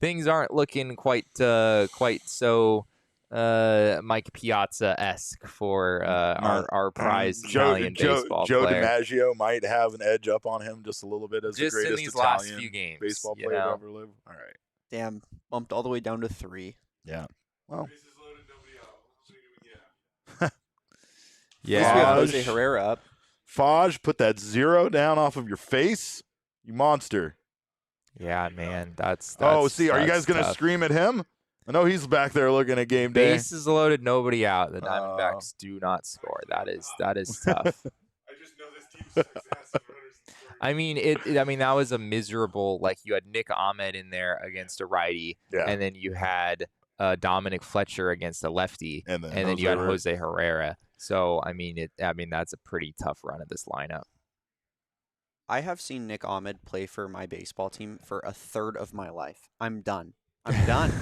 things aren't looking quite so Mike Piazza-esque for our prized Italian baseball Joe player. DiMaggio might have an edge up on him just a little bit as just the greatest in these Italian last few games, baseball player to ever live. All right. Damn, bumped all the way down to 3. Yeah. Well. Yeah, we have Jose Herrera up. Faj, put that 0 down off of your face, you monster. Yeah, man, that's are you guys gonna scream at him? I know he's back there looking at game day. Bases loaded, nobody out. The Diamondbacks do not score. That is tough. I just know this team's success. I mean, that was a miserable. Like you had Nick Ahmed in there against a righty, and then you had Dominic Fletcher against a lefty, and then you had Jose Herrera. So I mean, that's a pretty tough run of this lineup. I have seen Nick Ahmed play for my baseball team for a third of my life. I'm done. I'm done.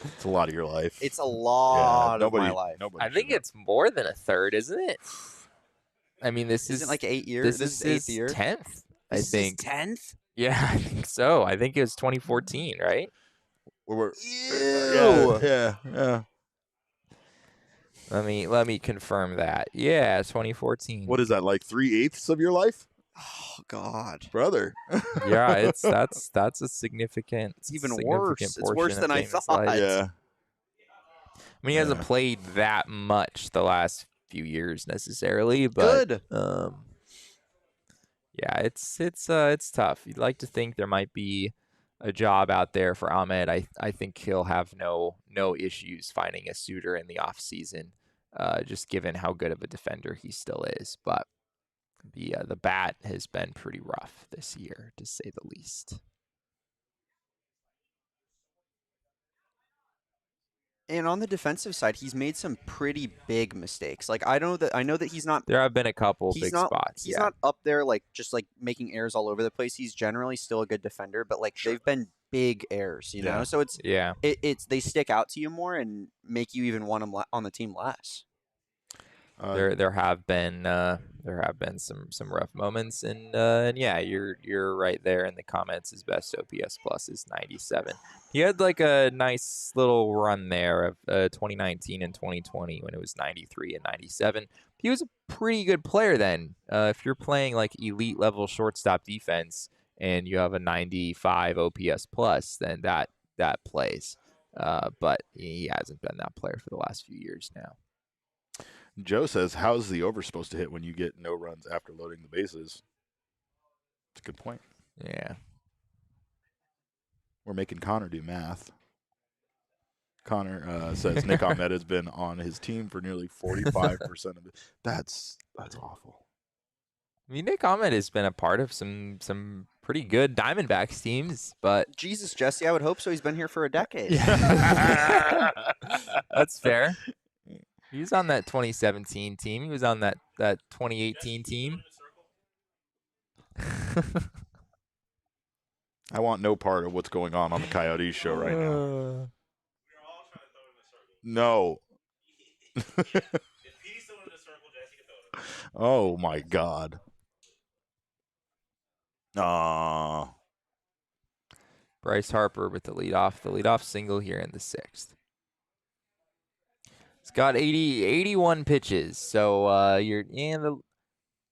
It's a lot of your life. It's a lot of my life. I think it's more than a third, isn't it? I mean, this isn't like 8 years. This is 8th year. 10th. I This think is 10th. Yeah, I think so. I think it was 2014, right? Yeah. Let me confirm that. Yeah, 2014. What is that, like 3/8 of your life? Oh God, brother. Yeah, that's a significant. It's even worse. It's worse than I thought. Yeah. I mean, he hasn't played that much the last few years necessarily, but good. Yeah, it's tough. You'd like to think there might be a job out there for Ahmed. I think he'll have no issues finding a suitor in the off season, just given how good of a defender he still is. But the bat has been pretty rough this year, to say the least. And on the defensive side, he's made some pretty big mistakes. Like I know that he's not. There have been a couple big spots. He's not up there like just like making errors all over the place. He's generally still a good defender, but like they've been big errors, you know. So it's they stick out to you more and make you even want them on the team less. There have been some rough moments, and yeah, you're right there in the comments. His best OPS plus is 97. He had like a nice little run there of 2019 and 2020 when it was 93 and 97. He was a pretty good player then. If you're playing like elite level shortstop defense and you have a 95 OPS plus, then that plays. But he hasn't been that player for the last few years now. Joe says, how's the over supposed to hit when you get no runs after loading the bases? It's a good point. Yeah. We're making Connor do math. Connor says Nick Ahmed has been on his team for nearly 45% of it. That's awful. I mean, Nick Ahmed has been a part of some pretty good Diamondbacks teams, but Jesus, Jesse, I would hope so. He's been here for a decade. That's fair. He was on that 2017 team. He was on that 2018 team. I want no part of what's going on the Coyotes show right now. No. Oh my God. Bryce Harper with the leadoff single here in the 6th. It's got 81 pitches, so the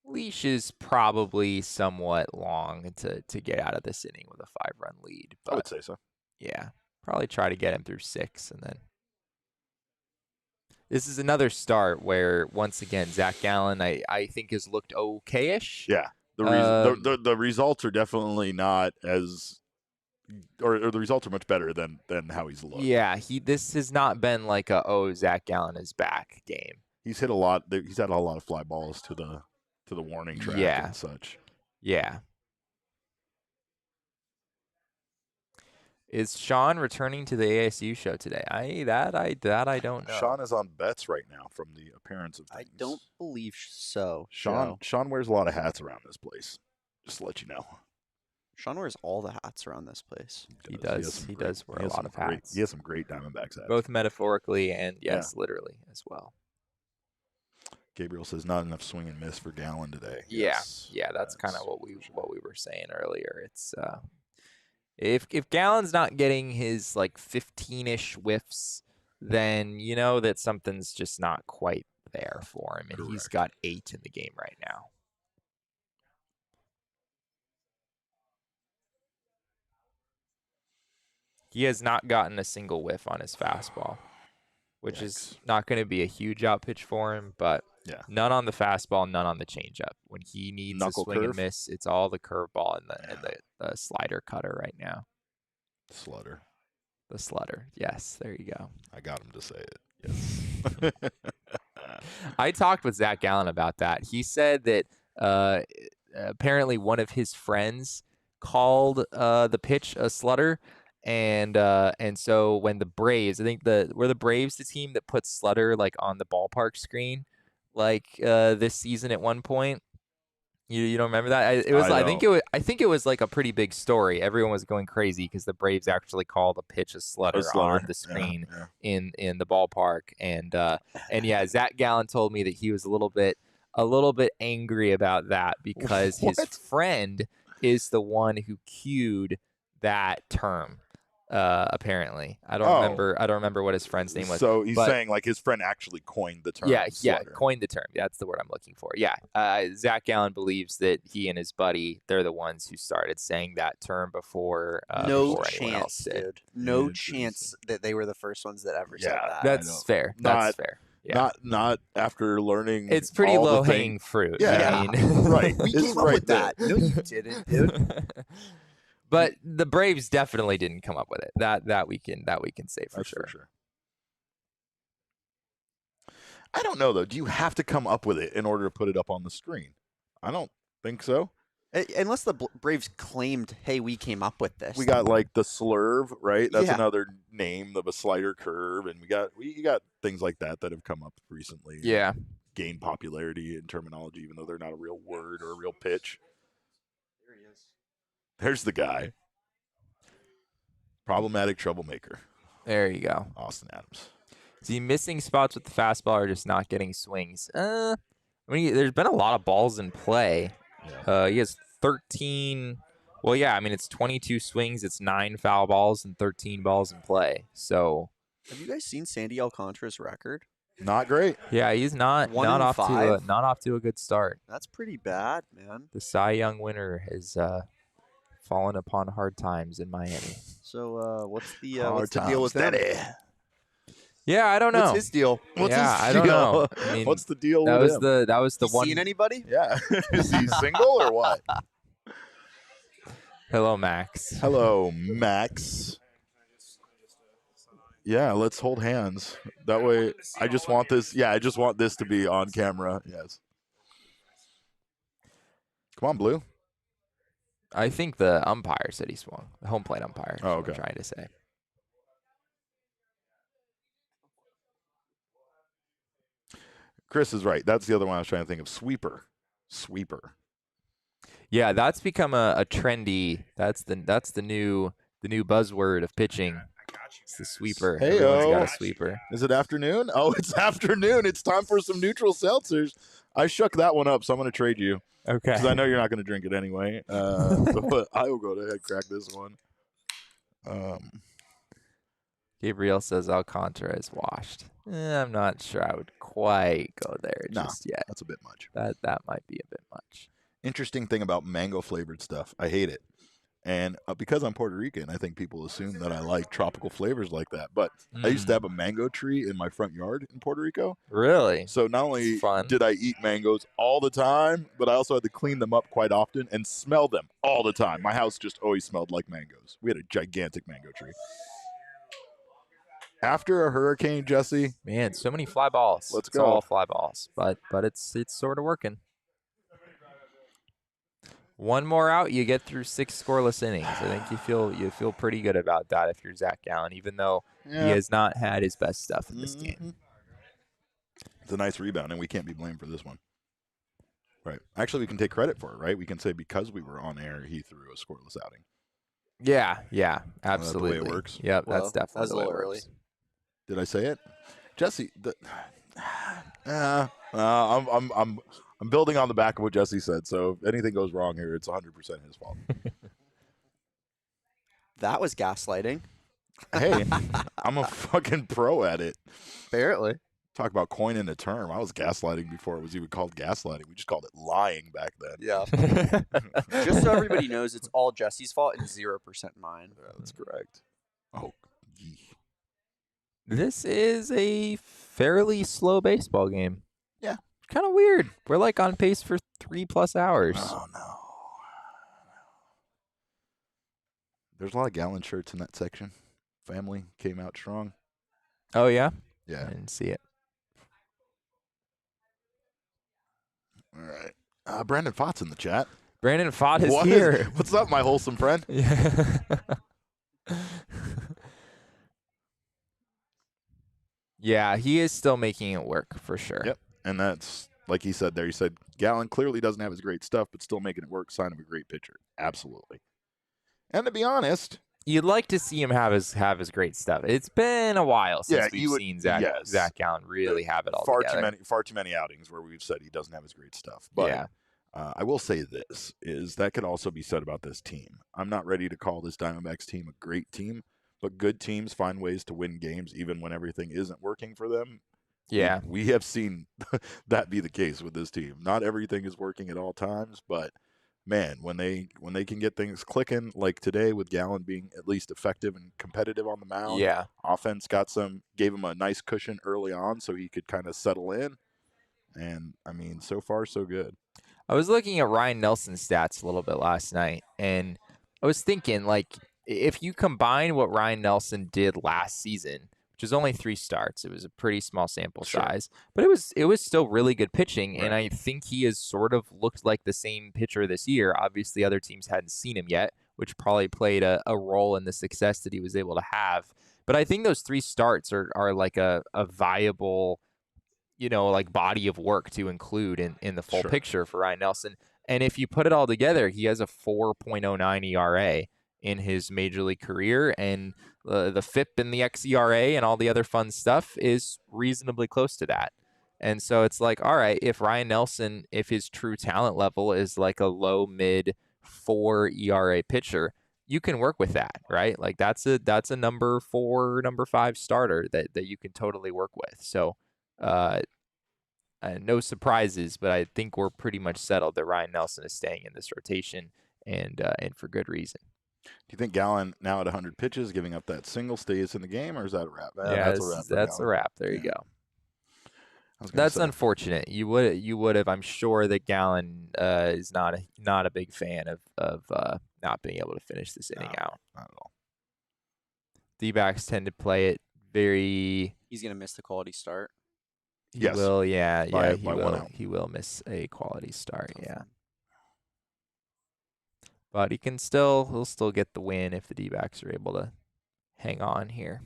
leash is probably somewhat long to get out of this inning with a 5-run lead. But I would say so. Yeah, probably try to get him through 6, and then this is another start where once again Zach Gallen I think has looked okay-ish. Yeah, the results are definitely not as. Or the results are much better than how he's looked. Yeah, this has not been like Zach Gallen is back game. He's hit a lot. He's had a lot of fly balls to the warning track and such. Yeah. Is Sean returning to the ASU show today? I don't know. Sean is on bets right now from the appearance of things. I don't believe so. Sean wears a lot of hats around this place. Just to let you know. Sean wears all the hats around this place. He does wear a lot of hats. He has some great Diamondbacks hats. Both metaphorically and, literally as well. Gabriel says not enough swing and miss for Gallen today. Yeah, that's kind of what we were saying earlier. It's if Gallen's not getting his like 15-ish whiffs, then you know that something's just not quite there for him, and Correct. He's got 8 in the game right now. He has not gotten a single whiff on his fastball, which is not going to be a huge out pitch for him, but none on the fastball, none on the changeup. When he needs Knuckle a swing curve? and miss, it's all the curveball and the slider cutter right now. Slutter. The slutter. Yes, there you go. I got him to say it. Yes. I talked with Zach Gallen about that. He said that apparently one of his friends called the pitch a slutter. And so when the Braves, I think were the Braves the team that put Slutter like on the ballpark screen, like this season at one point. You don't remember that? I think it was like a pretty big story. Everyone was going crazy because the Braves actually called a pitch a slutter on the screen in the ballpark. And Zach Gallen told me that he was a little bit angry about that because his friend is the one who cued that term. Apparently, I don't remember what his friend's name was. So he's saying like his friend actually coined the term. Slutter. Coined the term. That's the word I'm looking for. Yeah, Zach Gallen believes that he and his buddy, they're the ones who started saying that term before. No chance, dude. No chance that they were the first ones that ever said that. That's fair. That's fair. Yeah. Not after learning. It's pretty low hanging fruit. Yeah, I mean. Right. We came up with that. No, you didn't, dude. But the Braves definitely didn't come up with it. That we can say for sure. I don't know though. Do you have to come up with it in order to put it up on the screen? I don't think so. Unless the Braves claimed, "Hey, we came up with this." We got like the slurve, right? That's another name of a slider curve, and you got things like that have come up recently. Yeah, gained popularity in terminology, even though they're not a real word or a real pitch. There he is. There's the guy. Problematic troublemaker. There you go. Austin Adams. Is he missing spots with the fastball or just not getting swings? I mean, there's been a lot of balls in play. Yeah. He has 13. Well, yeah, I mean, it's 22 swings. It's 9 foul balls and 13 balls in play. So, have you guys seen Sandy Alcantara's record? Not great. Yeah, he's not off to a good start. That's pretty bad, man. The Cy Young winner has fallen upon hard times in Miami. So, what's the deal with that? Yeah, I don't know. What's his deal? I don't know. I mean, what's the deal that with was him? That was the one. Seen anybody? Yeah. Is he single or what? Hello, Max. Hello, Max. Yeah, let's hold hands. That way, I just want this. Yeah, I just want this to be on camera. Yes. Come on, Blue. I think the umpire said he swung. The home plate umpire. Is Oh, what okay. I'm trying to say. Chris is right. That's the other one I was trying to think of. Sweeper. Yeah, that's become a trendy. That's the new buzzword of pitching. It's the sweeper. Hey, Everyone's got a sweeper. Is it afternoon? Oh, it's afternoon. It's time for some neutral seltzers. I shook that one up, so I'm going to trade you. Okay. Because I know you're not going to drink it anyway. But I will go ahead and crack this one. Gabriel says Alcantara is washed. I'm not sure I would quite go there just yet. That's a bit much. That might be a bit much. Interesting thing about mango-flavored stuff. I hate it. And because I'm Puerto Rican, I think people assume that I like tropical flavors like that. But I used to have a mango tree in my front yard in Puerto Rico. Really? So not only did I eat mangoes all the time, but I also had to clean them up quite often and smell them all the time. My house just always smelled like mangoes. We had a gigantic mango tree. After a hurricane, Jesse. Man, so many fly balls. Let's go. It's all fly balls, but it's sort of working. One more out, you get through 6 scoreless innings. I think you feel pretty good about that if you're Zach Gallen, even though he has not had his best stuff in this game. It's a nice rebound, and we can't be blamed for this one. Right. Actually, we can take credit for it, right? We can say because we were on air, he threw a scoreless outing. Yeah, absolutely. The way it works. Yep, that's definitely the way it works. Did I say it, Jesse? I'm building on the back of what Jesse said. So if anything goes wrong here, it's 100% his fault. That was gaslighting. Hey, I'm a fucking pro at it. Apparently. Talk about coining a term. I was gaslighting before it was even called gaslighting. We just called it lying back then. Yeah. Just so everybody knows, it's all Jesse's fault and 0% mine. Yeah, that's correct. Oh, yee. This is a fairly slow baseball game. Yeah. Kind of weird. We're like on pace for 3+ hours. Oh, no. There's a lot of Gallen shirts in that section. Family came out strong. Oh, yeah? Yeah. I didn't see it. All right. Brandon Fott's in the chat. Brandon Fott is here. What's up, my wholesome friend? Yeah. Yeah, he is still making it work for sure. Yep. And that's, like he said there, he said, Gallen clearly doesn't have his great stuff, but still making it work. Sign of a great pitcher. Absolutely. And to be honest, you'd like to see him have his great stuff. It's been a while since we've seen Zach Gallen really have it all together. Far too many outings where we've said he doesn't have his great stuff. But yeah. I will say this, is that could also be said about this team. I'm not ready to call this Diamondbacks team a great team, but good teams find ways to win games even when everything isn't working for them. Yeah. We have seen that be the case with this team. Not everything is working at all times, but man, when they can get things clicking, like today with Gallen being at least effective and competitive on the mound, yeah, offense gave him a nice cushion early on so he could kind of settle in. And I mean, so far so good. I was looking at Ryan Nelson's stats a little bit last night, and I was thinking, like, if you combine what Ryan Nelson did last season, which was only 3 starts, it was a pretty small sample size, but it was still really good pitching, and I think he has sort of looked like the same pitcher this year. Obviously, other teams hadn't seen him yet, which probably played a role in the success that he was able to have. But I think those 3 starts are like a viable, like body of work to include in the full picture for Ryan Nelson. And if you put it all together, he has a 4.09 ERA in his major league career, and the FIP and the xERA and all the other fun stuff is reasonably close to that. And so it's like, all right, if Ryan Nelson, if his true talent level is like a low mid 4 ERA pitcher, you can work with that, right? Like that's a number 4, number 5 starter that you can totally work with. So no surprises, but I think we're pretty much settled that Ryan Nelson is staying in this rotation, and for good reason. Do you think Gallen, now at 100 pitches, giving up that single, stays in the game, or is that a wrap? Yeah, that's a wrap. There you go. That's unfortunate. You would have. I'm sure that Gallen is not a big fan of not being able to finish this inning out. Not at all. D-backs tend to play it very. He's gonna miss the quality start. He Yes. will. Yeah. By He 1 will. out. He will miss a quality start. Yeah. But he'll still get the win if the D-backs are able to hang on here.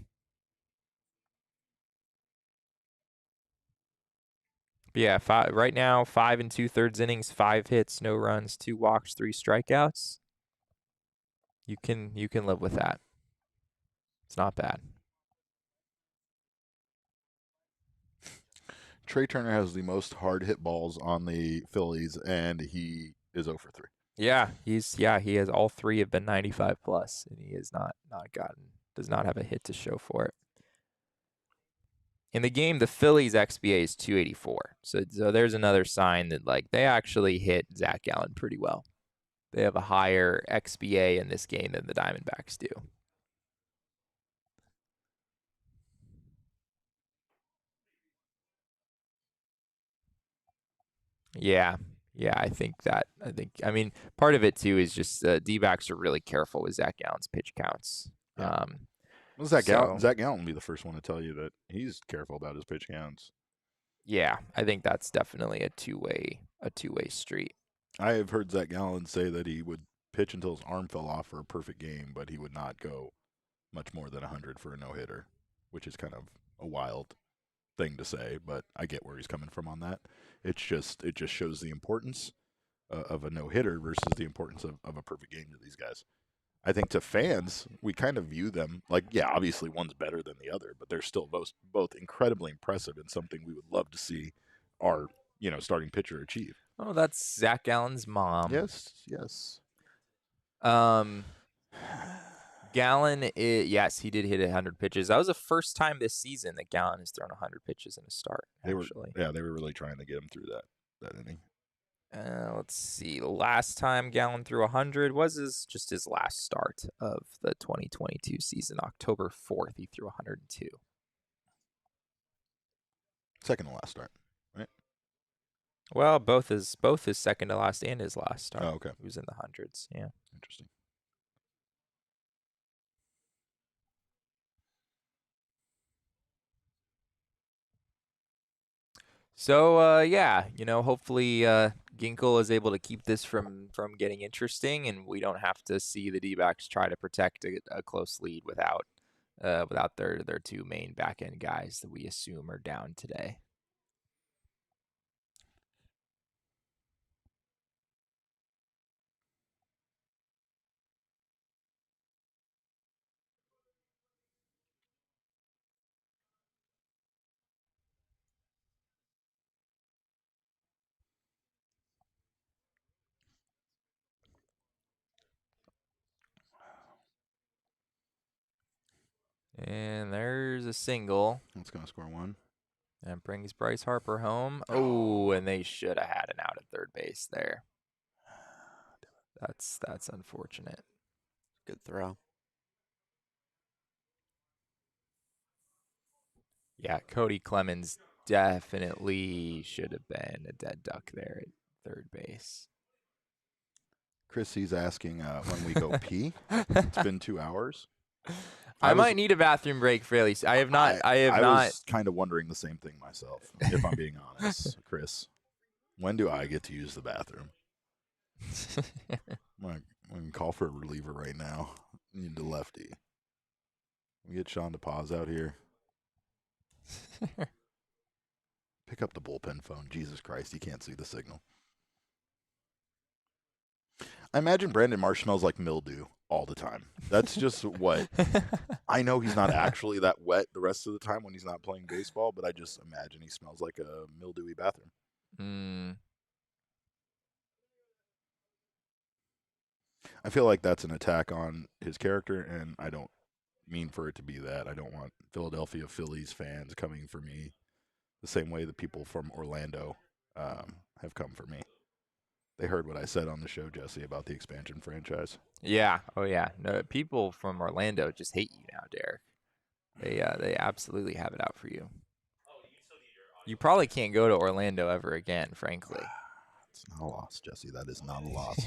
But yeah, right now, 5 2/3 innings, 5 hits, no runs, 2 walks, 3 strikeouts. You can live with that. It's not bad. Trey Turner has the most hard hit balls on the Phillies, and he is 0 for 3. Yeah, he has all 3 have been 95 plus, and he has does not have a hit to show for it. In the game, the Phillies XBA is 284. So there's another sign that like they actually hit Zach Gallen pretty well. They have a higher XBA in this game than the Diamondbacks do. Yeah, I mean, part of it too is just D-backs are really careful with Zach Gallen's pitch counts. Yeah. Well, Zach Gallen will be the first one to tell you that he's careful about his pitch counts. Yeah, I think that's definitely a two-way street. I have heard Zach Gallen say that he would pitch until his arm fell off for a perfect game, but he would not go much more than 100 for a no-hitter, which is kind of a wild thing to say, but I get where he's coming from on that. It just shows the importance of a no-hitter versus the importance of a perfect game to these guys. I think to fans, we kind of view them like, yeah, obviously one's better than the other, but they're still both incredibly impressive and something we would love to see our starting pitcher achieve. Oh, that's Zach Gallen's mom. Yes. Gallen, yes, he did hit 100 pitches. That was the first time this season that Gallen has thrown 100 pitches in a start. They were really trying to get him through that inning. Let's see. The last time Gallen threw 100 was just his last start of the 2022 season. October 4th, he threw 102. Second to last start, right? Well, both his second to last and his last start. Oh, okay. He was in the hundreds. Yeah. Interesting. So hopefully Ginkel is able to keep this from getting interesting, and we don't have to see the D-backs try to protect a close lead without their 2 main back end guys that we assume are down today. And there's a single. That's going to score 1. And brings Bryce Harper home. Oh, and they should have had an out at third base there. That's unfortunate. Good throw. Yeah, Cody Clemens definitely should have been a dead duck there at third base. Chrissy's asking when we go pee. It's been 2 hours. I might need a bathroom break fairly soon. I was kind of wondering the same thing myself, if I'm being honest, Chris. When do I get to use the bathroom? I'm going to call for a reliever right now. Need the lefty. We get Sean to pause out here. Pick up the bullpen phone. Jesus Christ, he can't see the signal. I imagine Brandon Marsh smells like mildew all the time. That's just what. I know he's not actually that wet the rest of the time when he's not playing baseball, but I just imagine he smells like a mildewy bathroom. I feel like that's an attack on his character, and I don't mean for it to be that. I don't want Philadelphia Phillies fans coming for me the same way the people from Orlando have come for me. They heard what I said on the show, Jesse, about the expansion franchise. Yeah. Oh, yeah. No, people from Orlando just hate you now, Derek. They absolutely have it out for you. You probably can't go to Orlando ever again, frankly. It's not a loss, Jesse. That is not a loss.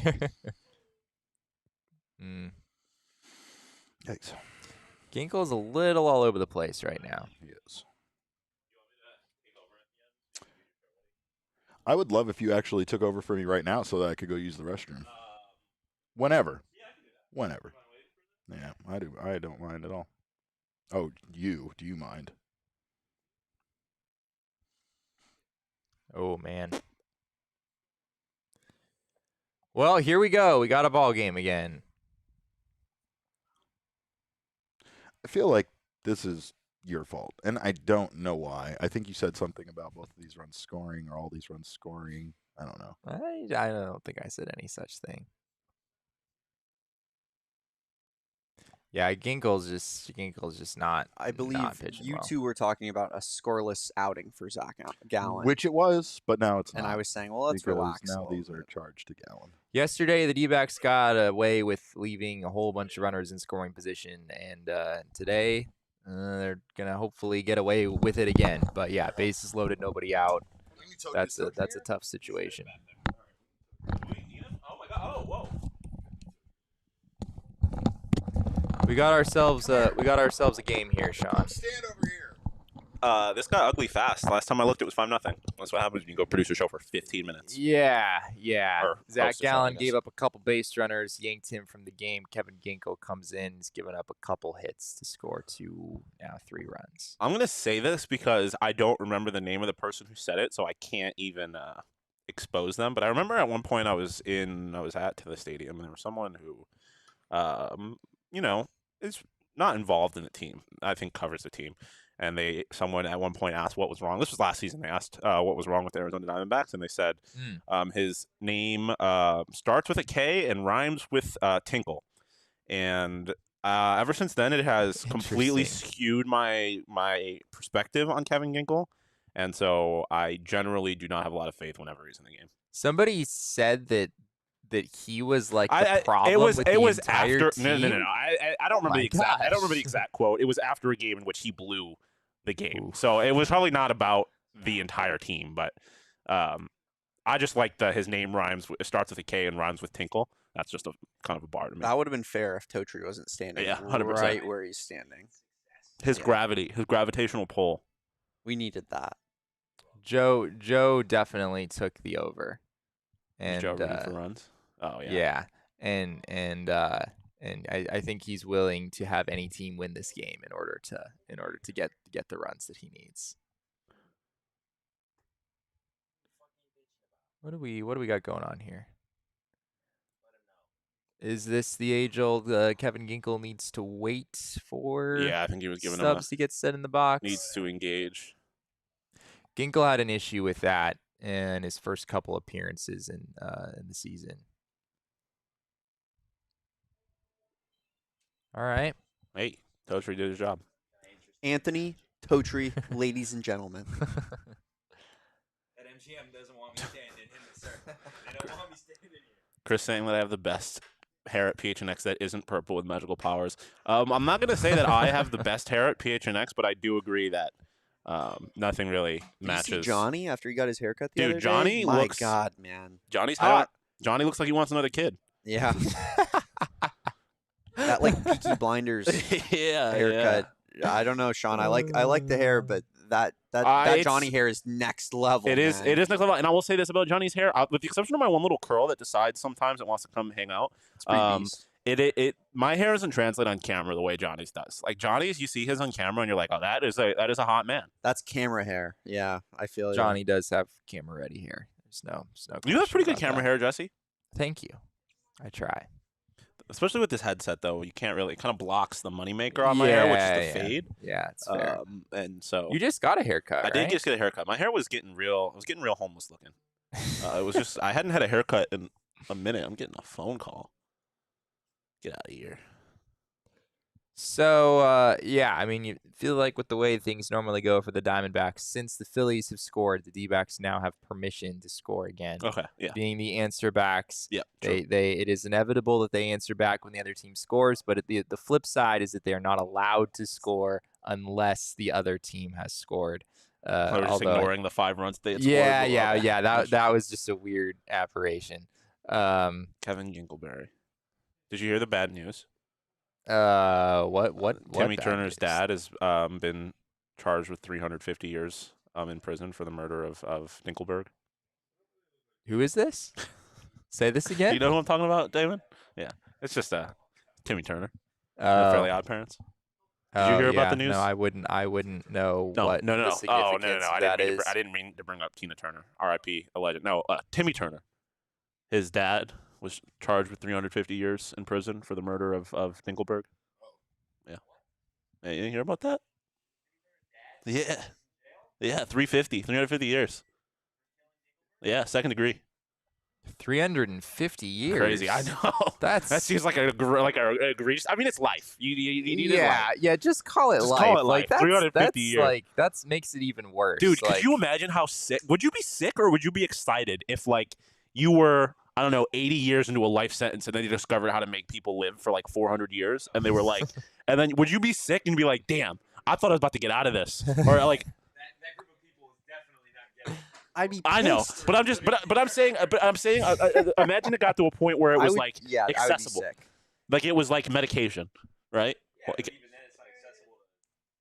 Yikes. Ginkle's a little all over the place right now. He is. I would love if you actually took over for me right now so that I could go use the restroom. Whenever. Whenever. Yeah, I do. I don't mind at all. Oh, you. Do you mind? Oh, man. Well, here we go. We got a ball game again. I feel like this is your fault, and I don't know why. I think you said something about both of these runs scoring or all these runs scoring. I don't know. I don't think I said any such thing. Yeah, Ginkle's just not. I believe not pitching you well. two were talking about a scoreless outing for Zach Gallen. Which it was, but now it's not. And I was saying, well, let's because relax. now these are charged to Gallen. Yesterday, the D-backs got away with leaving a whole bunch of runners in scoring position, and today they're gonna hopefully get away with it again. But yeah, bases loaded, nobody out. That's a tough situation. Oh my God! Oh, whoa! We got ourselves a game here, Sean. Stand over here. This got ugly fast. Last time I looked, it was 5-0. That's what happens when you go produce a show for 15 minutes. Yeah. Or Zach host a show, I Gallen guess. gave up a couple base runners, yanked him from the game. Kevin Ginkle comes in, he's given up a couple hits to score 3 runs. I'm gonna say this because I don't remember the name of the person who said it, so I can't even expose them. But I remember at one point I was at the stadium, and there was someone who, is not involved in the team. I think covers the team. And someone at one point asked what was wrong. This was last season. They asked what was wrong with the Arizona Diamondbacks, and they said his name starts with a K and rhymes with Tinkle. And ever since then, it has completely skewed my perspective on Kevin Ginkle. And so I generally do not have a lot of faith whenever he's in the game. Somebody said that he was like the problem it was with the was entire after team? no. I don't remember My the exact. I don't remember the gosh. exact quote. It was after a game in which he blew the game, Oof. so it was probably not about the entire team. But I just like that his name starts with a K and rhymes with Tinkle. That's just a kind of a bar to me. That would have been fair if Totri wasn't standing 100%. right where he's standing. His gravity, his gravitational pull. We needed that. Joe definitely took the over. And Joe rooting for runs. Oh yeah. Yeah. And I think he's willing to have any team win this game in order to get the runs that he needs. What do we got going on here? Is this the age-old Kevin Ginkle needs to wait for? Yeah, I think he was giving him subs to get set in the box. Needs to engage. Ginkle had an issue with that in his first couple appearances in the season. All right. Hey, Totri did his job. Anthony Totri, ladies and gentlemen. That MGM doesn't want me standing in the circle. They don't want me standing here. Chris saying that I have the best hair at PHNX that isn't purple with magical powers. I'm not going to say that I have the best hair at PHNX, but I do agree that nothing really matches. Did you see Johnny after he got his haircut the Dude, other Johnny day? My looks- God, man. Johnny's hot. Johnny looks like he wants another kid. Yeah. That like Peaky Blinders yeah, haircut. I don't know, Sean. I like the hair, but that it's- Johnny hair is next level. It is. man. It is next level. And I will say this about Johnny's hair, with the exception of my one little curl that decides sometimes it wants to come hang out. It's pretty beast. My hair doesn't translate on camera the way Johnny's does. Like Johnny's, you see his on camera and you're like, oh, that is a hot man. That's camera hair. Yeah, I feel Johnny does have camera ready hair. There's no You have pretty good question camera about hair, Jesse. that. Thank you. I try. Especially with this headset, though, you can't really. It kind of blocks the moneymaker on my hair, which is the fade. Yeah, it's fair. And so You just got a haircut, I did right? just get a haircut. My hair was getting real. I was getting real homeless looking. It was just I hadn't had a haircut in a minute. I'm getting a phone call. Get out of here. So, yeah, I mean, you feel like with the way things normally go for the Diamondbacks, since the Phillies have scored, the D-backs now have permission to score again. Okay, yeah. Being the answer backs, Yeah, it is inevitable that they answer back when the other team scores, but the flip side is that they are not allowed to score unless the other team has scored. I was just ignoring the 5 runs they had scored. Yeah. That was just a weird aberration. Kevin Ginkleberry. Did you hear the bad news? What? Timmy bad Turner's news? dad has been charged with 350 years in prison for the murder of Dinkelberg. Who is this? Say this Do again. you know who I'm talking about, Damon? Yeah, it's just Timmy Turner, the Oh. Fairly Odd Parents. Did you hear about the news? No, I wouldn't know what no. the significance of that is. I didn't mean to bring up Tina Turner, R.I.P. a legend. No, Timmy Turner. His dad was charged with 350 years in prison for the murder of Dinkelberg. Yeah. Hey, you didn't hear about that? Yeah. Yeah, 350 years. Yeah, second degree. 350 years. Crazy, I know. That seems like a egregious. I mean, it's life. You need it life. Yeah, just call it Just life. call it like life. 350 years. Like that makes it even worse. Dude, like, could you imagine how sick? Would you be sick or would you be excited if like you were, I don't know, 80 years into a life sentence and then you discovered how to make people live for like 400 years and they were like, and then would you be sick and be like, damn, I thought I was about to get out of this, or like. That group of people is definitely not getting it. I'd be pissed. I know, but I'm saying, imagine it got to a point where it was accessible. I would be sick. Like it was like medication, right? Yeah, Like, but even then, it's not accessible.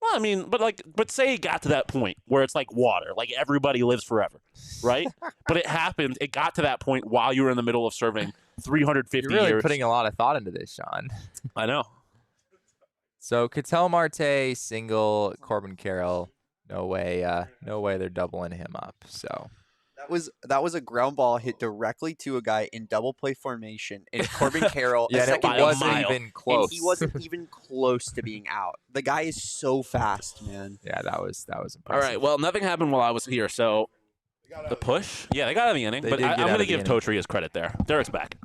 well, I mean, but say it got to that point where it's like water, like everybody lives forever, right? But it got to that point while you were in the middle of serving 350 You're really years. putting a lot of thought into this, Sean. I know. So Ketel Marte, single, Corbin Carroll. No way they're doubling him up. So That was a ground ball hit directly to a guy in double play formation, and Corbin Carroll. yeah, it wasn't even close. And he wasn't even close to being out. The guy is so fast, man. Yeah, that was impressive. All right. Well, nothing happened while I was here, so the push. Yeah, they got out of the inning, They but did get I'm out going to of the give inning. Totri his credit there. Derek's back.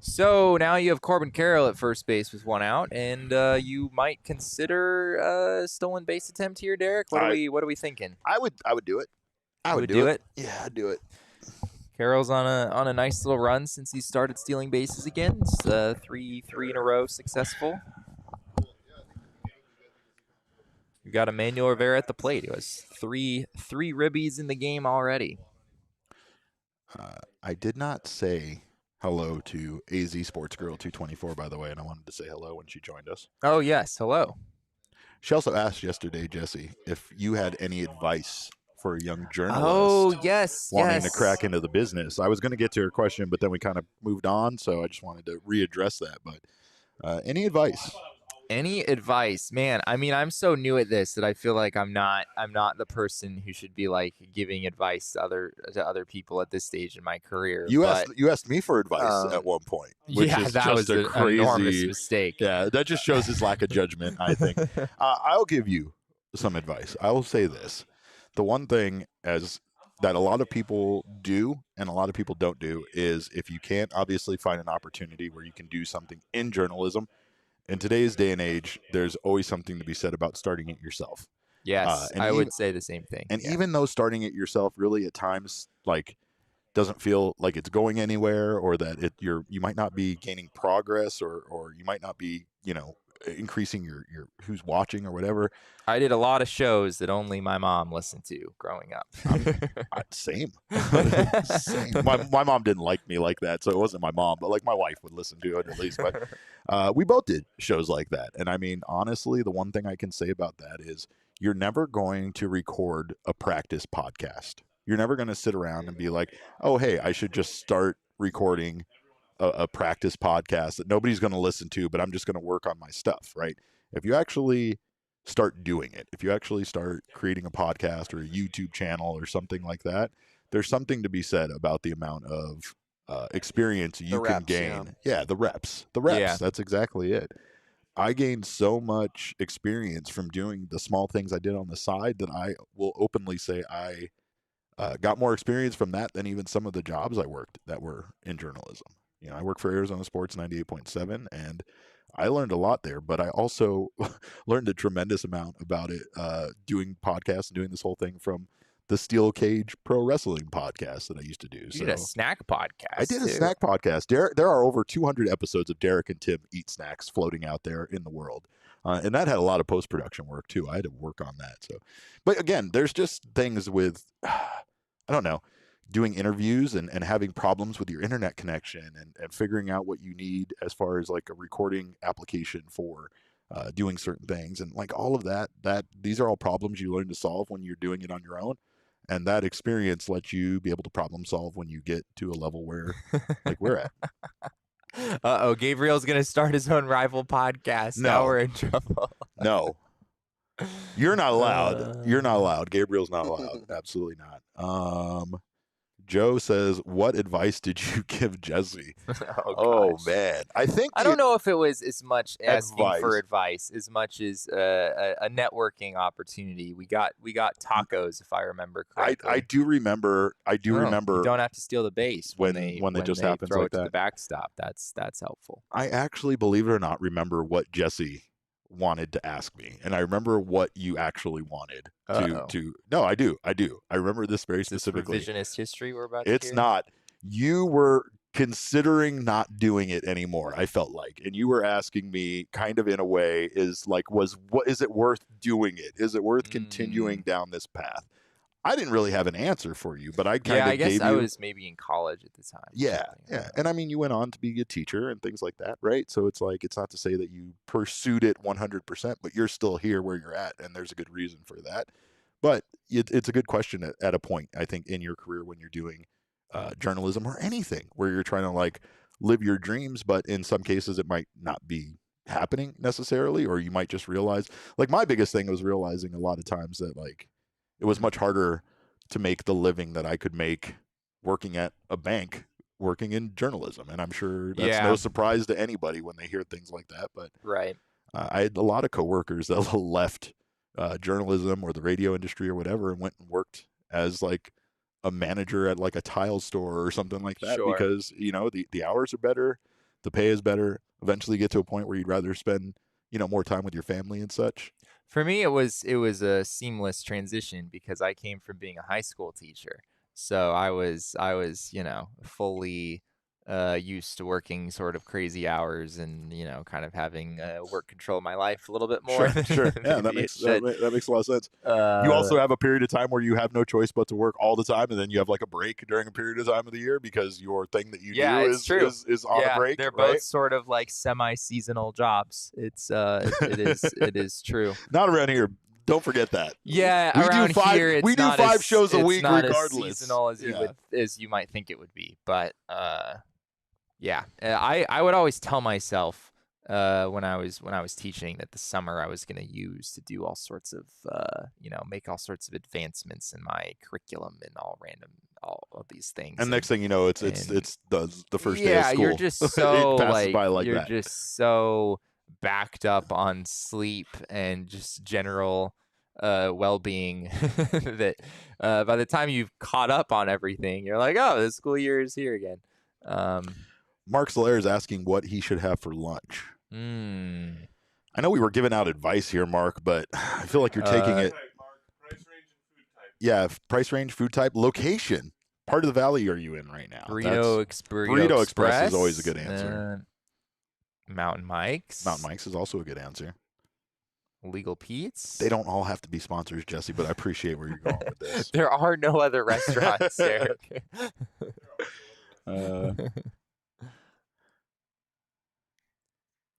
So now you have Corbin Carroll at first base with one out, and you might consider a stolen base attempt here, Derek. What are we thinking? I would do it. I would do it. Yeah, I'd do it. Carroll's on a nice little run since he started stealing bases again. It's three in a row successful. You got Emmanuel Rivera at the plate. It was three ribbies in the game already. I did not say hello to AZ Sports Girl 224, by the way, and I wanted to say hello when she joined us. Oh, yes. Hello. She also asked yesterday, Jesse, if you had any advice for a young journalist wanting to crack into the business. I was going to get to her question, but then we kind of moved on, so I just wanted to readdress that. But any advice? Any advice, man? I mean, I'm so new at this that I feel like I'm not the person who should be like giving advice to other people at this stage in my career. You asked me for advice at one point, which is that just was a an crazy enormous mistake. Yeah, that just shows his lack of judgment, I think. I'll give you some advice. I will say this: the one thing that a lot of people do and a lot of people don't do is if you can't obviously find an opportunity where you can do something in journalism. In today's day and age, there's always something to be said about starting it yourself. Yes, I would say the same thing. And even though starting it yourself really at times like doesn't feel like it's going anywhere, or that you might not be gaining progress, or you might not be, increasing your who's watching or whatever. I did a lot of shows that only my mom listened to growing up. Same. My mom didn't like me like that, so it wasn't my mom, but like my wife would listen to it at least. But we both did shows like that. And I mean, honestly, the one thing I can say about that is you're never going to record a practice podcast. You're never going to sit around and be like, oh, hey, I should just start recording a practice podcast that nobody's going to listen to, but I'm just going to work on my stuff, right? If you actually start doing it, if you actually start creating a podcast or a YouTube channel or something like that, there's something to be said about the amount of experience you can gain. Yeah, the reps. Yeah. That's exactly it. I gained so much experience from doing the small things I did on the side that I will openly say I got more experience from that than even some of the jobs I worked that were in journalism. I work for Arizona Sports 98.7, and I learned a lot there, but I also learned a tremendous amount about it doing podcasts and doing this whole thing from the Steel Cage Pro Wrestling podcast that I used to do. You did a snack podcast. I did a snack podcast. There are over 200 episodes of Derek and Tim Eat Snacks floating out there in the world. And that had a lot of post-production work too. I had to work on that. But again, there's just things with, I don't know, doing interviews and having problems with your internet connection and figuring out what you need as far as like a recording application for doing certain things, and like all of that these are all problems you learn to solve when you're doing it on your own, and that experience lets you be able to problem solve when you get to a level where like we're at. Gabriel's gonna start his own rival podcast. No. Now we're in trouble. No, you're not allowed. You're not allowed. Gabriel's not allowed. Absolutely not. Joe says, "What advice did you give Jesse?" Oh man, I don't know if it was as much asking for advice. advice as much as a networking opportunity. We got tacos, if I remember correctly. I do remember. You don't have to steal the base when they just happens throw like it to that. the backstop. That's helpful. I actually, believe it or not, remember what Jesse wanted to ask me, and I remember what you actually wanted to. No, I do. I remember this very specifically. This revisionist history we're about to It's hear? not. You were considering not doing it anymore, I felt like, and you were asking me kind of in a way is it worth doing it? Is it worth continuing down this path? I didn't really have an answer for you, but I kind of gave you. I was maybe in college at the time. Yeah. And I mean, you went on to be a teacher and things like that, right? So it's like, it's not to say that you pursued it 100%, but you're still here where you're at, and there's a good reason for that. But it's a good question at a point, I think, in your career when you're doing journalism or anything where you're trying to like live your dreams, but in some cases it might not be happening necessarily, or you might just realize, like my biggest thing was realizing a lot of times that like it was much harder to make the living that I could make working at a bank, working in journalism. And I'm sure that's no surprise to anybody when they hear things like that. But right. I had a lot of coworkers that left journalism or the radio industry or whatever and went and worked as like a manager at like a tile store or something like that, because, you know, the hours are better, the pay is better. Eventually you get to a point where you'd rather spend, you know, more time with your family and such. For me, it was a seamless transition because I came from being a high school teacher. So I was, you know, fully used to working sort of crazy hours and, you know, kind of having work control my life a little bit more. Sure. Yeah, that makes a lot of sense. You also have a period of time where you have no choice but to work all the time, and then you have like a break during a period of time of the year because your thing that you do is on a break. They're right? both sort of like semi-seasonal jobs. It is true. Not around here. Don't forget that. Yeah, we do 5 shows a week not regardless. As seasonal as you might think it would be, but yeah, I would always tell myself when I was teaching that the summer I was going to use to do all sorts of make all sorts of advancements in my curriculum and all of these things. And next thing you know, it's the first day of school. You're just so like just so backed up on sleep and just general well-being that by the time you've caught up on everything, you're like, oh, the school year is here again. Mark Solaire is asking what he should have for lunch. I know we were giving out advice here, Mark, but I feel like you're taking it. Price range and food type. Yeah, price range, food type, location. Part of the valley are you in right now? Burrito Express is always a good answer. Mountain Mike's. Mountain Mike's is also a good answer. Legal Pete's. They don't all have to be sponsors, Jesse, but I appreciate where you're going with this. There are no other restaurants, Derek.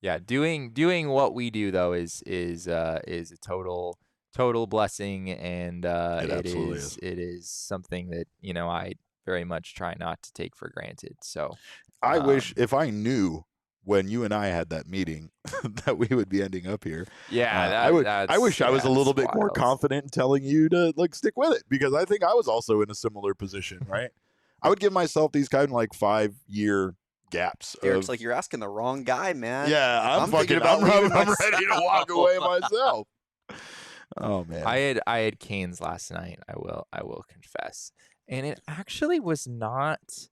Yeah, doing what we do though is a total blessing, and it is something that, you know, I very much try not to take for granted. So I wish if I knew when you and I had that meeting that we would be ending up here. Yeah, I wish I was a little bit more confident in telling you to like stick with it, because I think I was also in a similar position, right? I would give myself these kind of like 5-year gaps. It's like you're asking the wrong guy, man. Yeah, I'm ready to walk away myself. Oh man, I had Canes last night. I will confess, and it actually was not.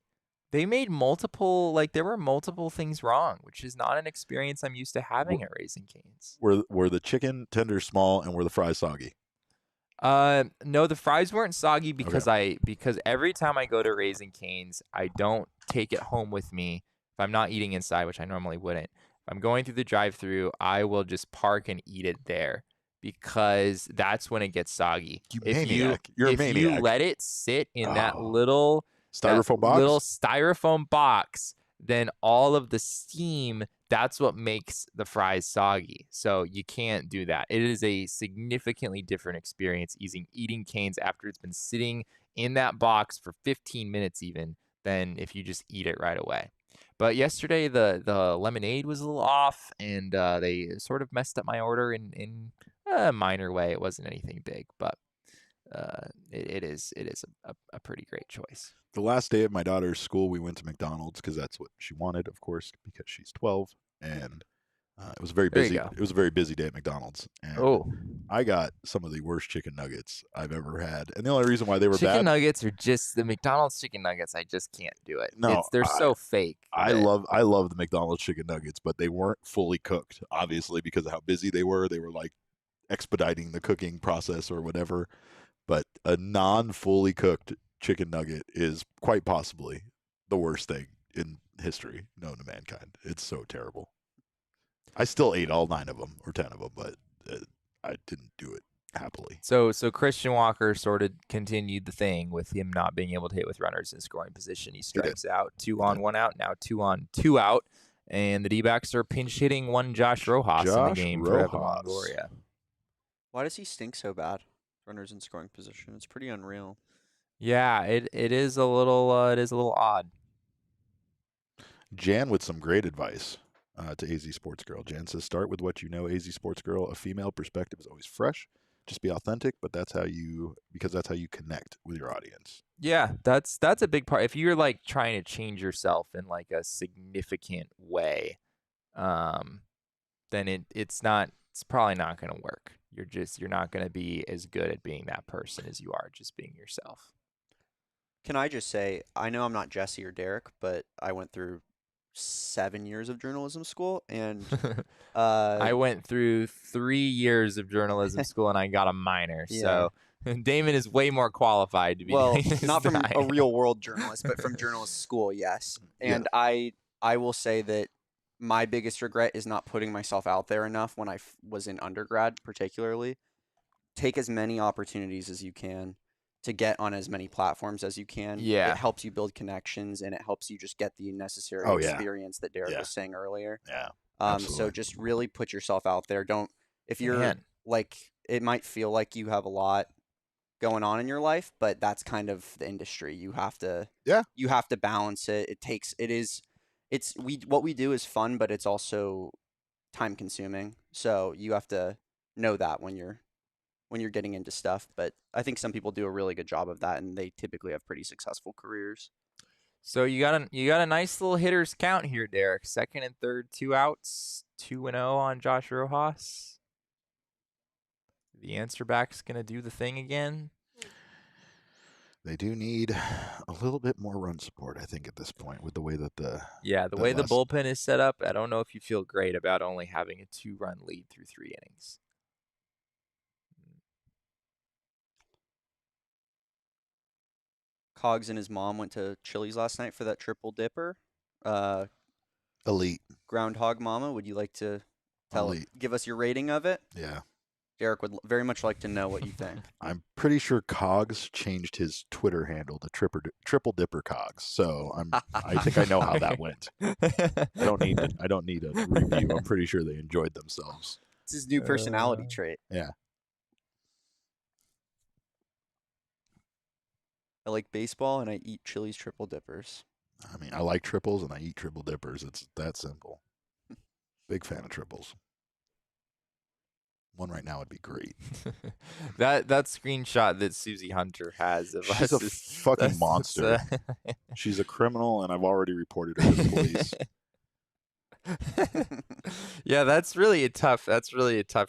They made there were multiple things wrong, which is not an experience I'm used to having at Raising Cane's. Were the chicken tenders small and were the fries soggy? No, the fries weren't soggy because because every time I go to Raising Cane's, I don't take it home with me if I'm not eating inside, which I normally wouldn't. If I'm going through the drive-thru, I will just park and eat it there. because that's when it gets soggy. You're a maniac. You let it sit in that little styrofoam box, then all of the steam, that's what makes the fries soggy. So you can't do that. It is a significantly different experience eating Cane's after it's been sitting in that box for 15 minutes even than if you just eat it right away. But yesterday the lemonade was a little off, and they sort of messed up my order in a minor way. It wasn't anything big, but it is a pretty great choice. The last day of my daughter's school, we went to McDonald's because that's what she wanted, of course, because she's 12, and it was very busy. It was a very busy day at McDonald's, and I got some of the worst chicken nuggets I've ever had. And the only reason why they were chicken nuggets are just the McDonald's chicken nuggets. I just can't do it. No, they're so fake. I love the McDonald's chicken nuggets, but they weren't fully cooked, obviously, because of how busy they were. They were like expediting the cooking process or whatever. But a non-fully cooked chicken nugget is quite possibly the worst thing in history known to mankind. It's so terrible. I still ate all 9 of them or 10 of them, but I didn't do it happily. So Christian Walker sort of continued the thing with him not being able to hit with runners in scoring position. He strikes out 2 on 1 out, now 2 on 2 out, and the D-backs are pinch hitting one Josh Rojas in the game for Evan Longoria. Why does he stink so bad? Runners in scoring position. It's pretty unreal. Yeah, it is a little odd. Jan with some great advice to AZ Sports Girl. Jan says, start with what you know. AZ Sports Girl, a female perspective is always fresh. Just be authentic, but that's how you connect with your audience. Yeah, that's a big part. If you're like trying to change yourself in like a significant way, then it's probably not going to work. You're not going to be as good at being that person as you are just being yourself. Can I just say, I know I'm not Jesse or Derek, but I went through 7 years of journalism school, and I went through 3 years of journalism school, and I got a minor. Yeah. So Damon is way more qualified to be. Well, not from a real world journalist, but from journalist school, yes. And yeah. I will say that my biggest regret is not putting myself out there enough when I was in undergrad, particularly. Take as many opportunities as you can to get on as many platforms as you can. Yeah. It helps you build connections, and it helps you just get the necessary experience that Derek was saying earlier. Yeah. So just really put yourself out there. If you're like, it might feel like you have a lot going on in your life, but that's kind of the industry. You have to balance it. What we do is fun, but it's also time consuming. So you have to know that when you're getting into stuff. But I think some people do a really good job of that, and they typically have pretty successful careers. So you got a nice little hitters count here, Derek. Second and third, 2 outs, 2-0 on Josh Rojas. The answer back's gonna do the thing again. They do need a little bit more run support, I think, at this point, with the way that the bullpen is set up. I don't know if you feel great about only having a 2-run lead through 3 innings. Cogs and his mom went to Chili's last night for that triple dipper. Elite. Groundhog Mama, would you like to give us your rating of it? Yeah. Derek would very much like to know what you think. I'm pretty sure Cogs changed his Twitter handle to Triple Dipper Cogs, so I think I know how that went. I don't need a review. I'm pretty sure they enjoyed themselves. It's his new personality trait. Yeah. I like baseball and I eat Chili's triple dippers. I mean, I like triples and I eat triple dippers. It's that simple. Big fan of triples. One right now would be great. that screenshot that Susie Hunter has of She's a fucking monster. She's a criminal, and I've already reported her to the police. Yeah, that's really a tough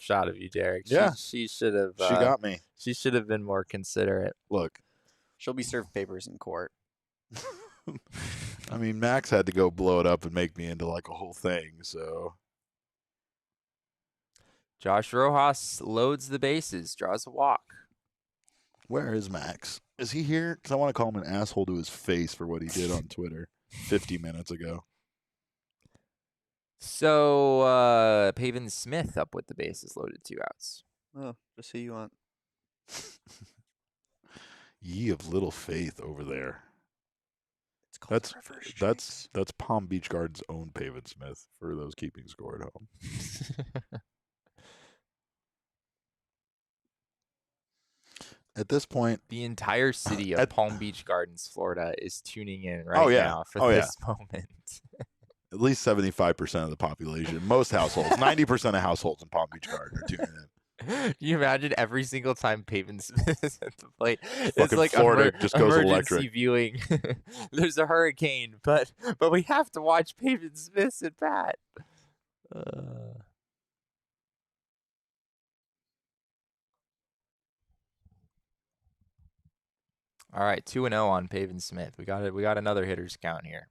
shot of you, Derek. She should have. She got me. She should have been more considerate. Look, she'll be served papers in court. I mean, Max had to go blow it up and make me into like a whole thing, so. Josh Rojas loads the bases, draws a walk. Where is Max? Is he here? Because I want to call him an asshole to his face for what he did on Twitter 50 minutes ago. So, Pavin Smith up with the bases loaded, 2 outs. Oh, just who you want. Ye of little faith over there. It's called That's the reverse that's Palm Beach Gardens' own Pavin Smith for those keeping score at home. At this point, the entire city of Palm Beach Gardens, Florida, is tuning in now for this moment. At least 75% of the population, most households, 90% of households in Palm Beach Garden are tuning in. Can you imagine every single time Pavin Smith is at the plate? It's like Florida just goes emergency electric. Viewing. There's a hurricane, but we have to watch Pavin Smith at bat. All right, 2-0 on Pavin Smith. We got another hitter's count here.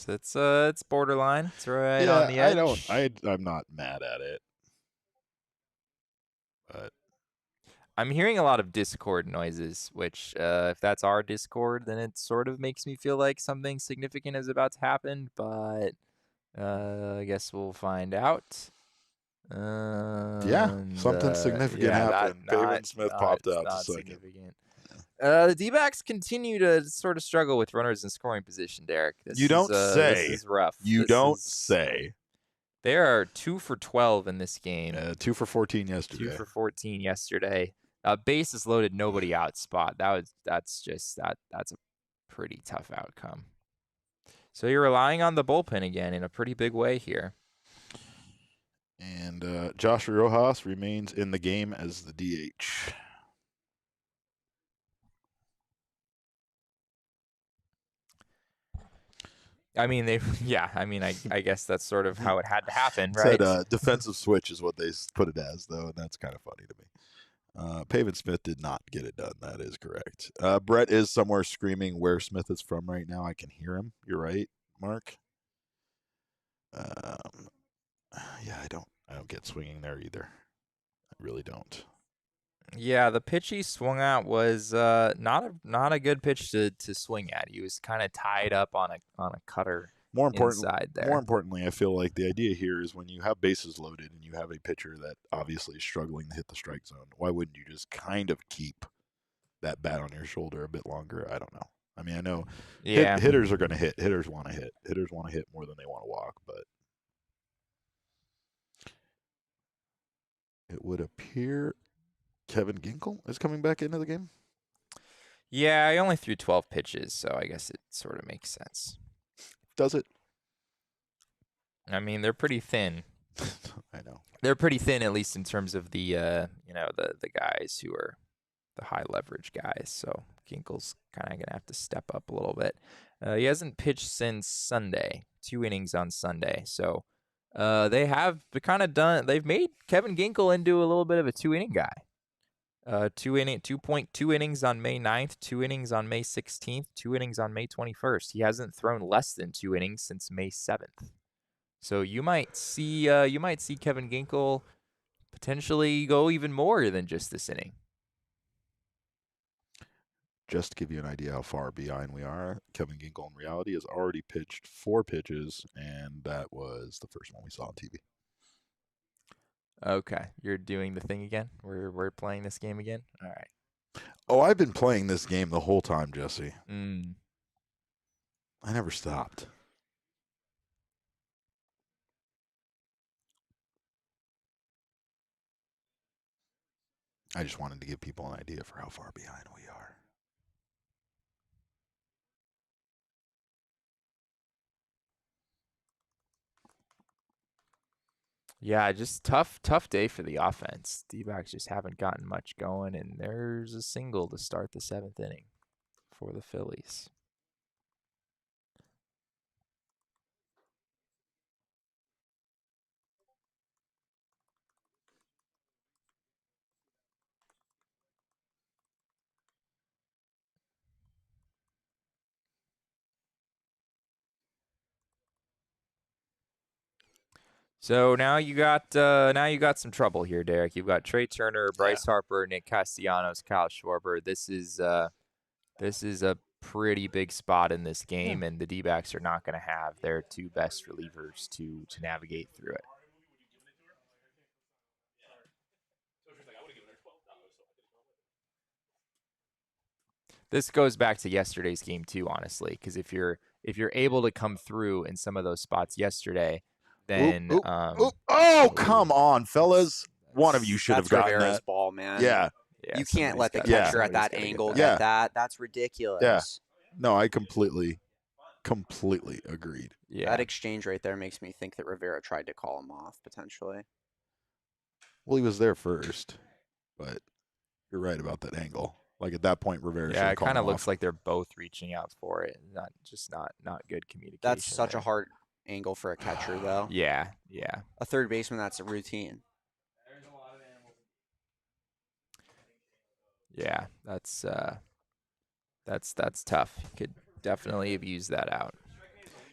It's borderline. It's right on the edge. I'm not mad at it. But I'm hearing a lot of Discord noises, which if that's our Discord, then it sort of makes me feel like something significant is about to happen, but I guess we'll find out. Something significant happened. Pavin Smith popped out a second. Significant. The D-backs continue to sort of struggle with runners in scoring position, Derek. You don't say. This is rough. You don't say. They are 2 for 12 in this game. 2 for 14 yesterday. 2 for 14 yesterday. Bases loaded, nobody out spot. That's a pretty tough outcome. So you're relying on the bullpen again in a pretty big way here. And Josh Rojas remains in the game as the DH. I mean, I guess that's sort of how it had to happen, right? Said defensive switch is what they put it as, though, and that's kind of funny to me. Pavin Smith did not get it done. That is correct. Brett is somewhere screaming where Smith is from right now. I can hear him. You're right, Mark. Yeah, I don't get swinging there either. I really don't. Yeah, the pitch he swung at was not a good pitch to swing at. He was kind of tied up on a cutter. More importantly, I feel like the idea here is when you have bases loaded and you have a pitcher that obviously is struggling to hit the strike zone, why wouldn't you just kind of keep that bat on your shoulder a bit longer? I don't know. I mean, I know hitters are going to hit. Hitters want to hit. Hitters want to hit more than they want to walk, but it would appear Kevin Ginkel is coming back into the game. Yeah, I only threw 12 pitches, so I guess it sort of makes sense. Does it? I mean, they're pretty thin. I know. They're pretty thin, at least in terms of the the guys who are the high leverage guys. So Ginkel's kind of gonna have to step up a little bit. He hasn't pitched since Sunday, 2 innings on Sunday. So they've made Kevin Ginkel into a little bit of a 2-inning guy. 2.2 innings on May 9th, 2 innings on May 16th, 2 innings on May 21st. He hasn't thrown less than 2 innings since May 7th. So you might see Kevin Ginkel potentially go even more than just this inning. Just to give you an idea how far behind we are, Kevin Ginkel in reality has already pitched 4 pitches, and that was the first one we saw on TV. Okay, you're doing the thing again? We're playing this game again? All right. Oh, I've been playing this game the whole time, Jesse. I never stopped. I just wanted to give people an idea for how far behind we are. Yeah, just tough day for the offense. D-backs just haven't gotten much going, and there's a single to start the 7th inning for the Phillies. So now you got some trouble here, Derek. You've got Trey Turner, Bryce Harper, Nick Castellanos, Kyle Schwarber. This is a pretty big spot in this game, and the D-backs are not going to have their 2 best relievers to navigate through it. This goes back to yesterday's game too, honestly, because if you're able to come through in some of those spots yesterday, then come on, fellas! One of you should have gotten Rivera's that ball, man. Yeah, you can't let the gotta- catcher at that somebody's gotta angle get get that. That's ridiculous. Yeah. No, I completely agreed. Yeah. That exchange right there makes me think that Rivera tried to call him off potentially. Well, he was there first, but you're right about that angle. Like at that point, Rivera. Yeah, it kind of looks like they're both reaching out for it. Not good communication. That's such there. a hard angle for a catcher, though. Yeah. A third baseman, that's a routine. Yeah, that's tough. You could definitely have used that out.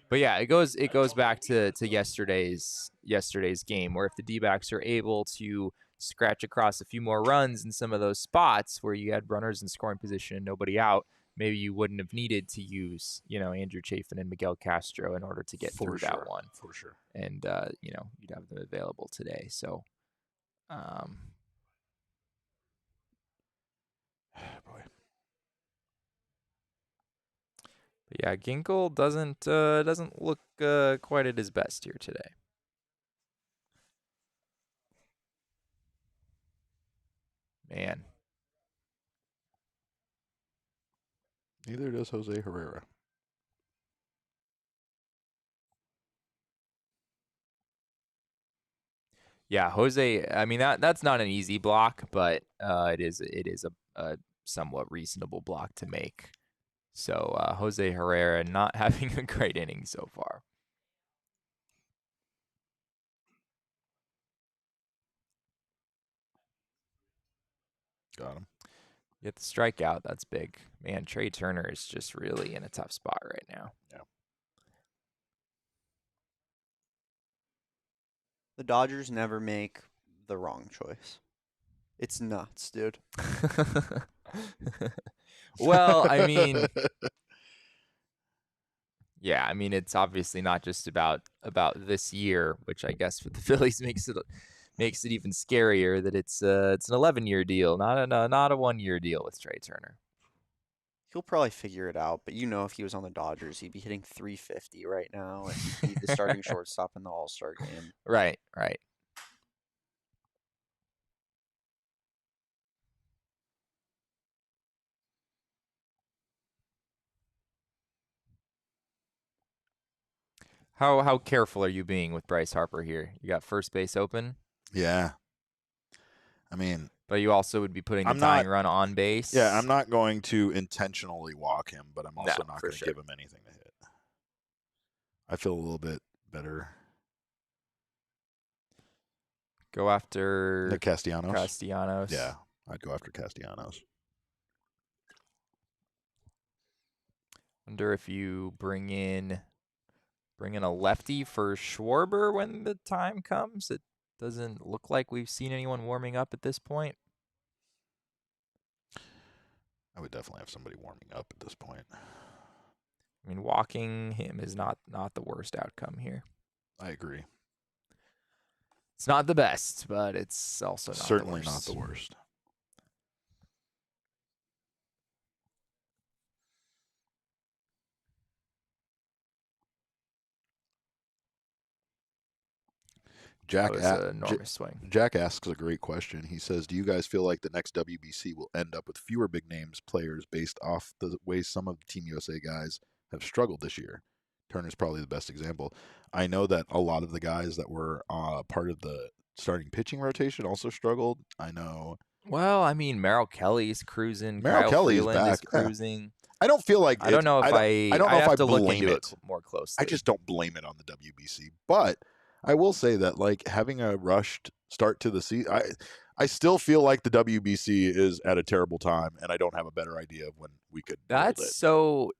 But yeah, it goes back to yesterday's game, where if the D-backs are able to scratch across a few more runs in some of those spots where you had runners in scoring position and nobody out, maybe you wouldn't have needed to use, Andrew Chafin and Miguel Castro in order to get through that one. For sure. And you'd have them available today. So boy. But yeah, Ginkel doesn't look quite at his best here today. Man. Neither does Jose Herrera. Yeah, Jose. I mean that's not an easy block, but it is a somewhat reasonable block to make. So Jose Herrera not having a great inning so far. Got him. Get the strikeout. That's big. Man, Trey Turner is just really in a tough spot right now. Yeah. The Dodgers never make the wrong choice. It's nuts, dude. Well, I mean, yeah, I mean it's obviously not just about this year, which I guess for the Phillies makes it even scarier that it's an 11-year deal, not a 1-year deal with Trey Turner. He'll probably figure it out, but if he was on the Dodgers, he'd be hitting 350 right now, and he'd be the starting shortstop in the All-Star game. Right. How careful are you being with Bryce Harper here? You got first base open? Yeah. I mean, but you also would be putting the tying run on base. Yeah, I'm not going to intentionally walk him, but I'm also not going to give him anything to hit. I feel a little bit better. Go after Nick Castellanos. Castellanos. Yeah, I'd go after Castellanos. Wonder if you bring in a lefty for Schwarber when the time comes. It doesn't look like we've seen anyone warming up at this point. I would definitely have somebody warming up at this point. I mean, walking him is not the worst outcome here. I agree. It's not the best, but it's also certainly not the worst. Jack asks a great question. He says, do you guys feel like the next WBC will end up with fewer big names players based off the way some of the Team USA guys have struggled this year? Turner's probably the best example. I know that a lot of the guys that were part of the starting pitching rotation also struggled. I know. Well, I mean, Merrill Kelly's cruising. Merrill Kelly's back. Is cruising. Yeah. I don't feel like I don't know if I don't know if I have to look into it more closely. I just don't blame it on the WBC, but I will say that like having a rushed start to the season, I still feel like the WBC is at a terrible time, and I don't have a better idea of when we could. That's so.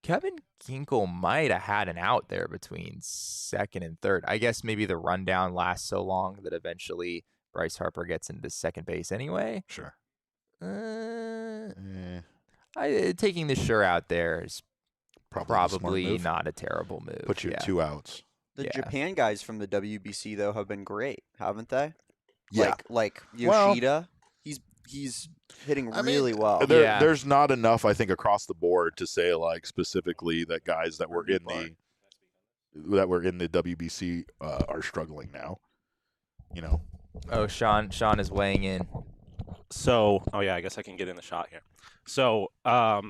Kevin Ginkel might have had an out there between second and third. I guess maybe the rundown lasts so long that eventually Bryce Harper gets into second base anyway. Sure. Taking the sure out there is probably move. not a terrible move. Put you at 2 outs. The Japan guys from the WBC though have been great, haven't they? Yeah. Like Yoshida, he's hitting really well. There's not enough, I think, across the board to say like specifically that guys that were in the WBC are struggling now. Oh, Sean is weighing in. So, I guess I can get in the shot here. So, a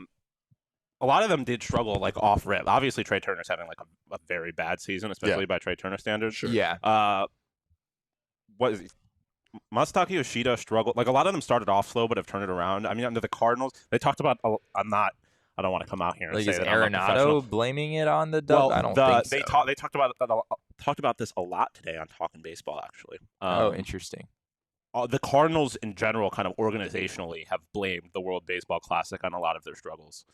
lot of them did struggle like off rip. Obviously, Trey Turner's having like a very bad season, especially by Trey Turner standards. Sure. Yeah. What is he? Masataka Yoshida struggled. Like a lot of them started off slow, but have turned it around. I mean, under the Cardinals, they talked about. I don't want to come out here and like say is that Arenado blaming it on the dub? I don't think so. They talked about this a lot today on Talking Baseball. Actually. Interesting. The Cardinals in general, kind of organizationally, have blamed the World Baseball Classic on a lot of their struggles.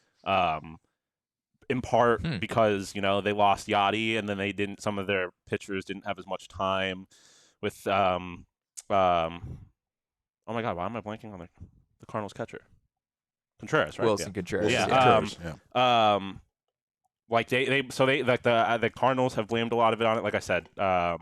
In part because they lost Yachty, and then some of their pitchers didn't have as much time with oh my God, why am I blanking on the Cardinals catcher? Contreras, right? Wilson Contreras. Yeah. Like the Cardinals have blamed a lot of it on it. Like I said, I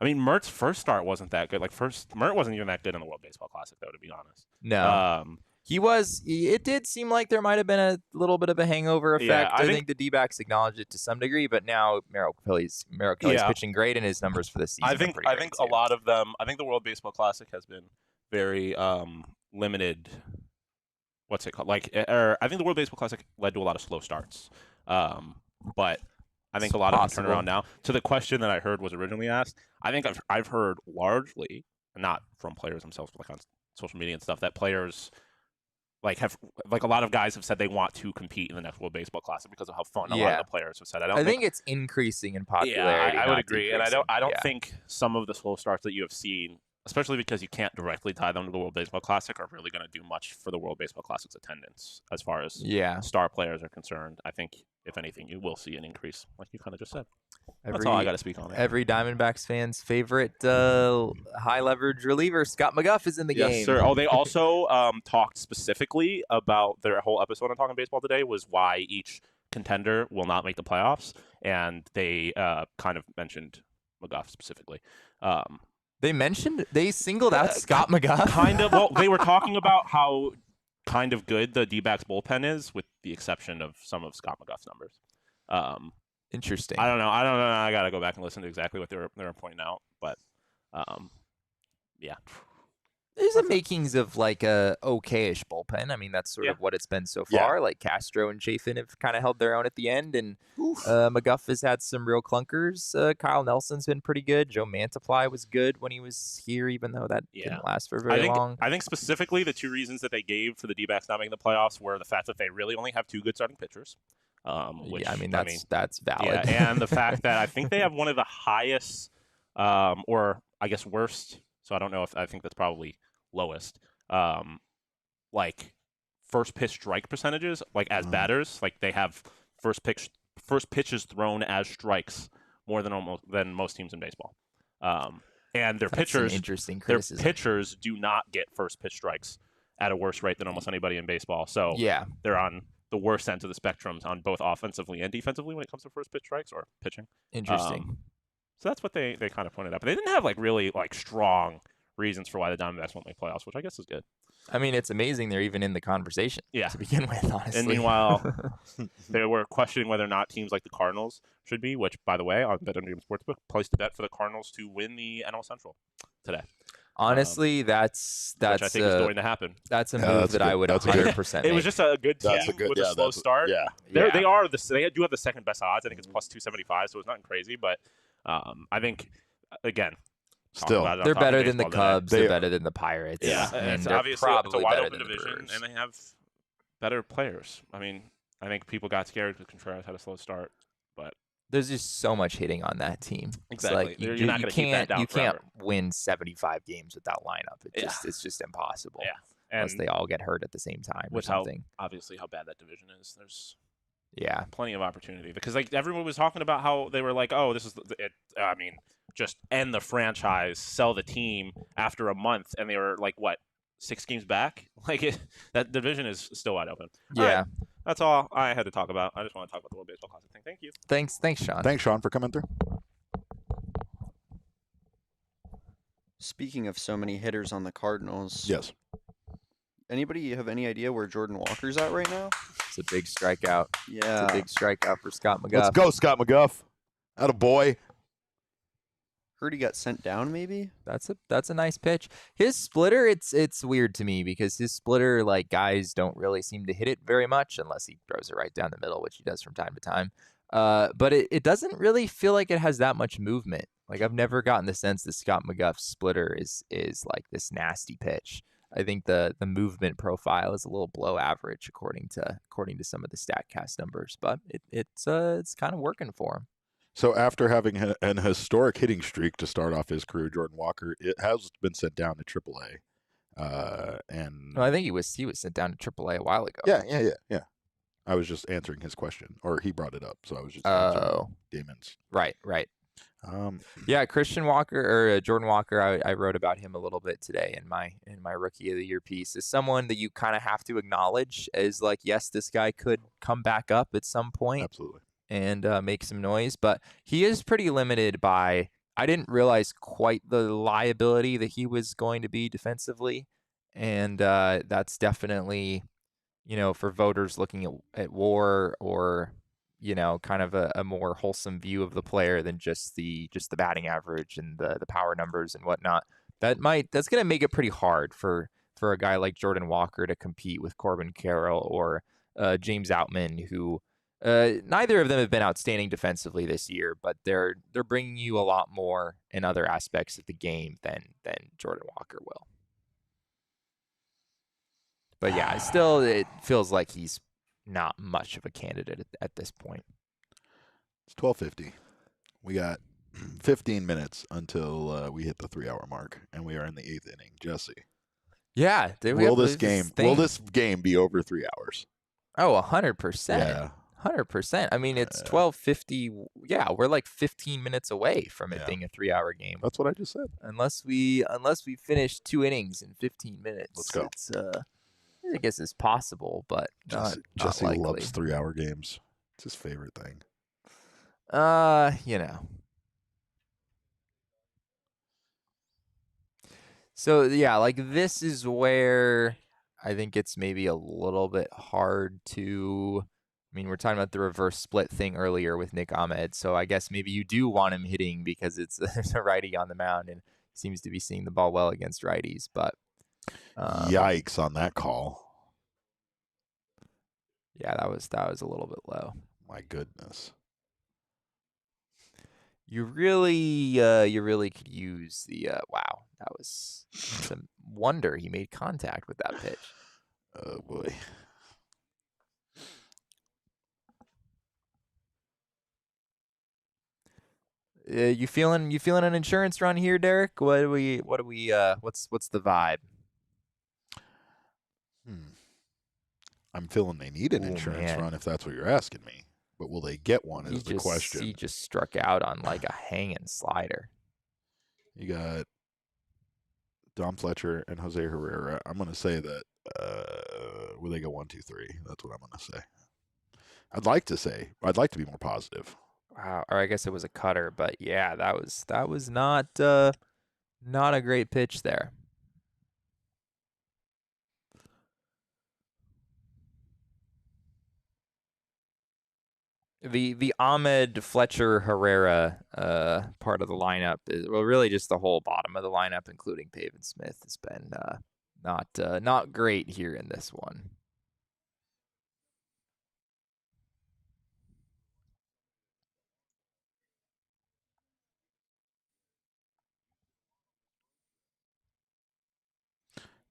mean, Mert's first start wasn't that good. Mert wasn't even that good in the World Baseball Classic, though, to be honest. No. He was. It did seem like there might have been a little bit of a hangover effect. Yeah, I think the D-backs acknowledged it to some degree, but now Merrill Kelly's pitching great, and his numbers for this season. I think a lot of them. I think the World Baseball Classic has been very limited. What's it called? I think the World Baseball Classic led to a lot of slow starts. But I think a lot of them turn around now. To the question that I heard was originally asked, I think I've heard largely, not from players themselves, but like on social media and stuff, that players have a lot of guys have said they want to compete in the next World Baseball Classic because of how fun a lot of the players have said. I think it's increasing in popularity. Yeah, I would agree, and I don't think some of the slow starts that you have seen, especially because you can't directly tie them to the World Baseball Classic, are really going to do much for the World Baseball Classic's attendance as far as star players are concerned. I think, if anything, you will see an increase, like you kind of just said. That's all I got to speak on. Every Diamondbacks fan's favorite high leverage reliever, Scott McGough, is in the game. Yes, sir. Oh, they also talked specifically about their whole episode on Talking Baseball today was why each contender will not make the playoffs, and they kind of mentioned McGough specifically. They singled out Scott McGough? Kind of. Well, they were talking about how kind of good the D-backs bullpen is, with the exception of some of Scott McGough's numbers. Interesting. I don't know. I got to go back and listen to exactly what they were pointing out, but yeah. There's the makings of like a okayish bullpen. I mean, that's sort of what it's been so far. Like Castro and Chafin have kind of held their own at the end, and McGough has had some real clunkers. Kyle Nelson's been pretty good. Joe Mantiply was good when he was here, even though that didn't last for very long. I think specifically the two reasons that they gave for the D-backs not making the playoffs were the fact that they really only have two good starting pitchers. That's valid. Yeah, and the fact that I think they have one of the highest, or I guess worst. So I don't know if I think that's probably lowest. Like first pitch strike percentages, like as batters, like they have first pitches thrown as strikes more than most teams in baseball. And their pitchers, do not get first pitch strikes at a worse rate than almost anybody in baseball. So they're on the worst ends of the spectrums on both offensively and defensively when it comes to first pitch strikes or pitching. Interesting. So that's what they kind of pointed out. But they didn't have like really like strong reasons for why the Diamondbacks won't make playoffs, which I guess is good. I mean, it's amazing they're even in the conversation to begin with, honestly. And meanwhile, they were questioning whether or not teams like the Cardinals should be, which, by the way, on BetMGM Sportsbook, placed a bet for the Cardinals to win the NL Central today. Honestly, that's which I think is going to happen. That's a move that I would 100% make. It was just a good team with a slow start. Yeah. They do have the second best odds. I think it's plus 275, so it's nothing crazy. But I think, again, still, they're better than the Cubs. They're better than the Pirates. Yeah, and obviously it's a wide open division, Brewers. and they have better players. I mean, I think people got scared because Contreras had a slow start, but there's just so much hitting on that team. Exactly. It's like you're not going to keep that down forever. Can't win 75 games with that lineup. It's just impossible. Yeah, unless they all get hurt at the same time or something. Obviously, how bad that division is. There's plenty of opportunity because like everyone was talking about how they were like, oh, this is it. I mean, just end the franchise, sell the team after a month, and they were like, what, 6 games back. Like that division is still wide open. Yeah. All right. That's all I had to talk about. I just want to talk about the World Baseball Classic thing. Thank you. Thanks, Sean. Thanks, Sean, for coming through. Speaking of so many hitters on the Cardinals, Yes. Anybody have any idea where Jordan Walker's at right now? It's a big strikeout. Yeah. It's a big strikeout for Scott McGuff. Let's go, Scott McGuff. Atta boy. Heard he got sent down, maybe? That's a nice pitch. His splitter, it's weird to me because his splitter, like, guys don't really seem to hit it very much unless he throws it right down the middle, which he does from time to time. But it doesn't really feel like it has that much movement. Like, I've never gotten the sense that Scott McGuff's splitter is like this nasty pitch. I think the movement profile is a little below average according to some of the StatCast numbers, but it's kind of working for him. So after having an historic hitting streak to start off his career, Jordan Walker, it has been sent down to AAA. And I think he was sent down to AAA a while ago. Yeah. I was just answering his question, or he brought it up, so I was just answering Damon's. Right. Yeah, Christian Walker or Jordan Walker. I wrote about him a little bit today in my Rookie of the Year piece. Is someone that you kind of have to acknowledge as like, yes, this guy could come back up at some point. Absolutely. And make some noise, but he is pretty limited by. I didn't realize quite the liability that he was going to be defensively, and that's definitely, for voters looking at WAR or kind of a more wholesome view of the player than just the batting average and the power numbers and whatnot. That's going to make it pretty hard for a guy like Jordan Walker to compete with Corbin Carroll or James Outman, who. Neither of them have been outstanding defensively this year, but they're bringing you a lot more in other aspects of the game than Jordan Walker will. But yeah, still, it feels like he's not much of a candidate at this point. It's 12:50. We got 15 minutes until we hit the 3-hour mark, and we are in the 8th inning. Jesse. Yeah. Will this game be over 3 hours? Oh, 100%. Yeah. 100%. I mean, it's 12:50. Yeah, we're like 15 minutes away from it being a 3-hour game. That's what I just said. Unless we finish 2 innings in 15 minutes. Let's go. It's, I guess it's possible, but Jesse not loves 3-hour games. It's his favorite thing. So yeah, like this is where I think it's maybe a little bit hard to. I mean, we're talking about the reverse split thing earlier with Nick Ahmed, so I guess maybe you do want him hitting because there's a righty on the mound and seems to be seeing the ball well against righties. But yikes on that call! Yeah, that was a little bit low. My goodness. You really could use the wow. It's a wonder he made contact with that pitch. Oh boy. You feeling an insurance run here, Derek? What's the vibe? I'm feeling they need an insurance run if that's what you're asking me. But will they get one is the question. He just struck out on like a hanging slider. You got Dom Fletcher and Jose Herrera. I'm going to say that will they go 1, 2, 3? That's what I'm going to say. I'd like to be more positive. Wow, or I guess it was a cutter, but yeah, that was not a great pitch there. The Ahmed Fletcher Herrera part of the lineup is really just the whole bottom of the lineup, including Pavin Smith, has been not great here in this one.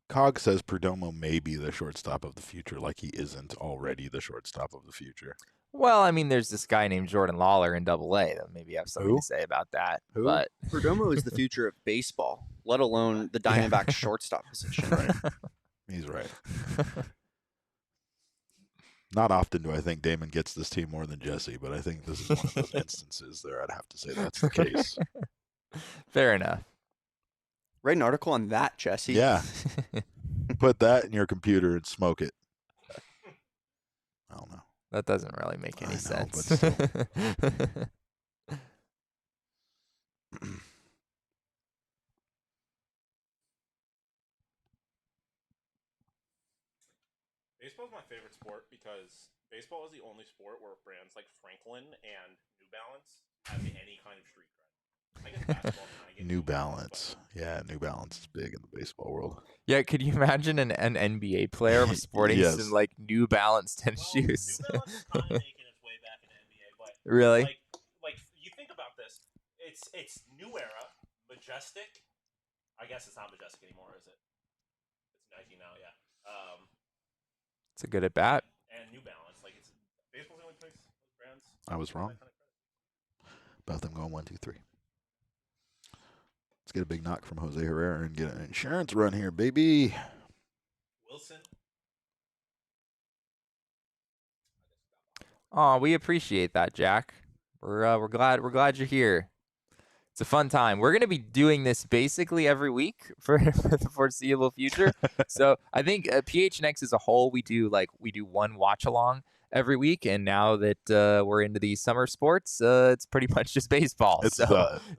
Cog says Perdomo may be the shortstop of the future, like he isn't already the shortstop of the future. Well, I mean, there's this guy named Jordan Lawler in AA that maybe have something to say about that. Who? But Perdomo is the future of baseball, let alone the Diamondbacks shortstop position. Right. He's right. Not often do I think Damon gets this team more than Jesse, but I think this is one of those instances there. I'd have to say that's the case. Fair enough. Write an article on that, Jesse. Yeah. put that in your computer and smoke it. I don't know. That doesn't really make any sense. But still. Baseball is my favorite sport because baseball is the only sport where brands like Franklin and New Balance have any kind of street cred. I guess basketball kind of gets New Balance. Yeah, New Balance is big in the baseball world. Yeah, could you imagine an NBA player sporting Yes. some like New Balance tennis shoes? New Balance is kind of making its way back into NBA, but Really? like you think about this, it's New Era, Majestic. I guess it's not Majestic anymore, is it? It's Nike now, yeah. It's a good at bat. And New Balance, like it's baseball's the only place brands. I was wrong about them going 1, 2, 3. Let's get a big knock from Jose Herrera and get an insurance run here, baby. Wilson. Oh, we appreciate that, Jack. We're glad you're here. It's a fun time. We're gonna be doing this basically every week for the foreseeable future. So I think PHNX as a whole, we do one watch along every week, and now that we're into these summer sports, it's pretty much just baseball.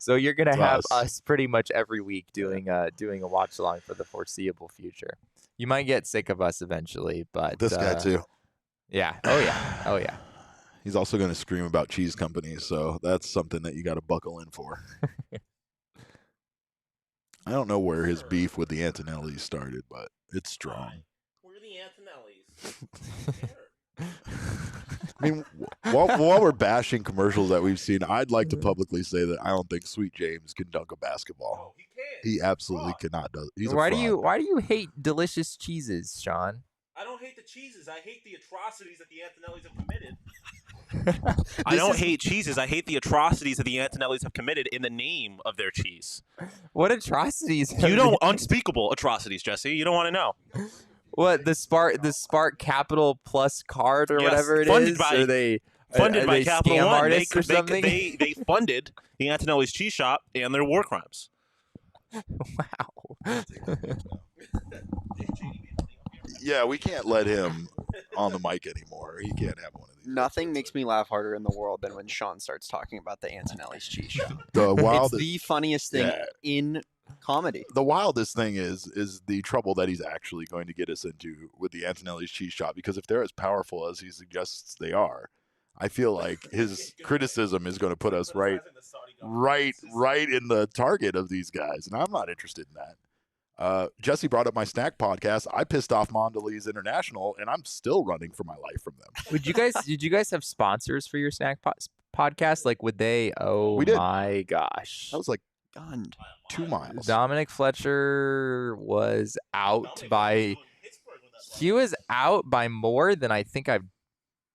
So you're gonna have us pretty much every week doing a watch along for the foreseeable future. You might get sick of us eventually, but this guy too. Yeah. Oh yeah. He's also going to scream about cheese companies, so that's something that you got to buckle in for. I don't know where his beef with the Antonellis started, but it's strong. We're the Antonellis. I mean, while we're bashing commercials that we've seen, I'd like to publicly say that I don't think Sweet James can dunk a basketball. No, he can't. He absolutely cannot. He's a why fraud. do you hate delicious cheeses, Sean? I don't hate the cheeses. I hate the atrocities that the Antonellis have committed. I don't hate cheeses. I hate the atrocities that the Antonellis have committed in the name of their cheese. What atrocities? You don't unspeakable atrocities, Jesse. You don't want to know. What the Spark Capital Plus card or whatever it funded is? By, funded by Capital One. They funded the Antonelli's cheese shop and their war crimes. Wow. Yeah, we can't let him on the mic anymore. He can't have one of these. Nothing makes me laugh harder in the world than when Sean starts talking about the Antonelli's cheese shop. It's the funniest thing in comedy. The wildest thing is the trouble that he's actually going to get us into with the Antonelli's cheese shop, because if they're as powerful as he suggests they are, I feel like his criticism is going to put us right in the target of these guys, and I'm not interested in that. Jesse brought up my snack podcast. I pissed off Mondelez International, and I'm still running for my life from them. Did you guys have sponsors for your snack podcast? Like, would they? Oh, we did. My gosh. That was like 2 miles. Dominic Fletcher was out by more than I think I've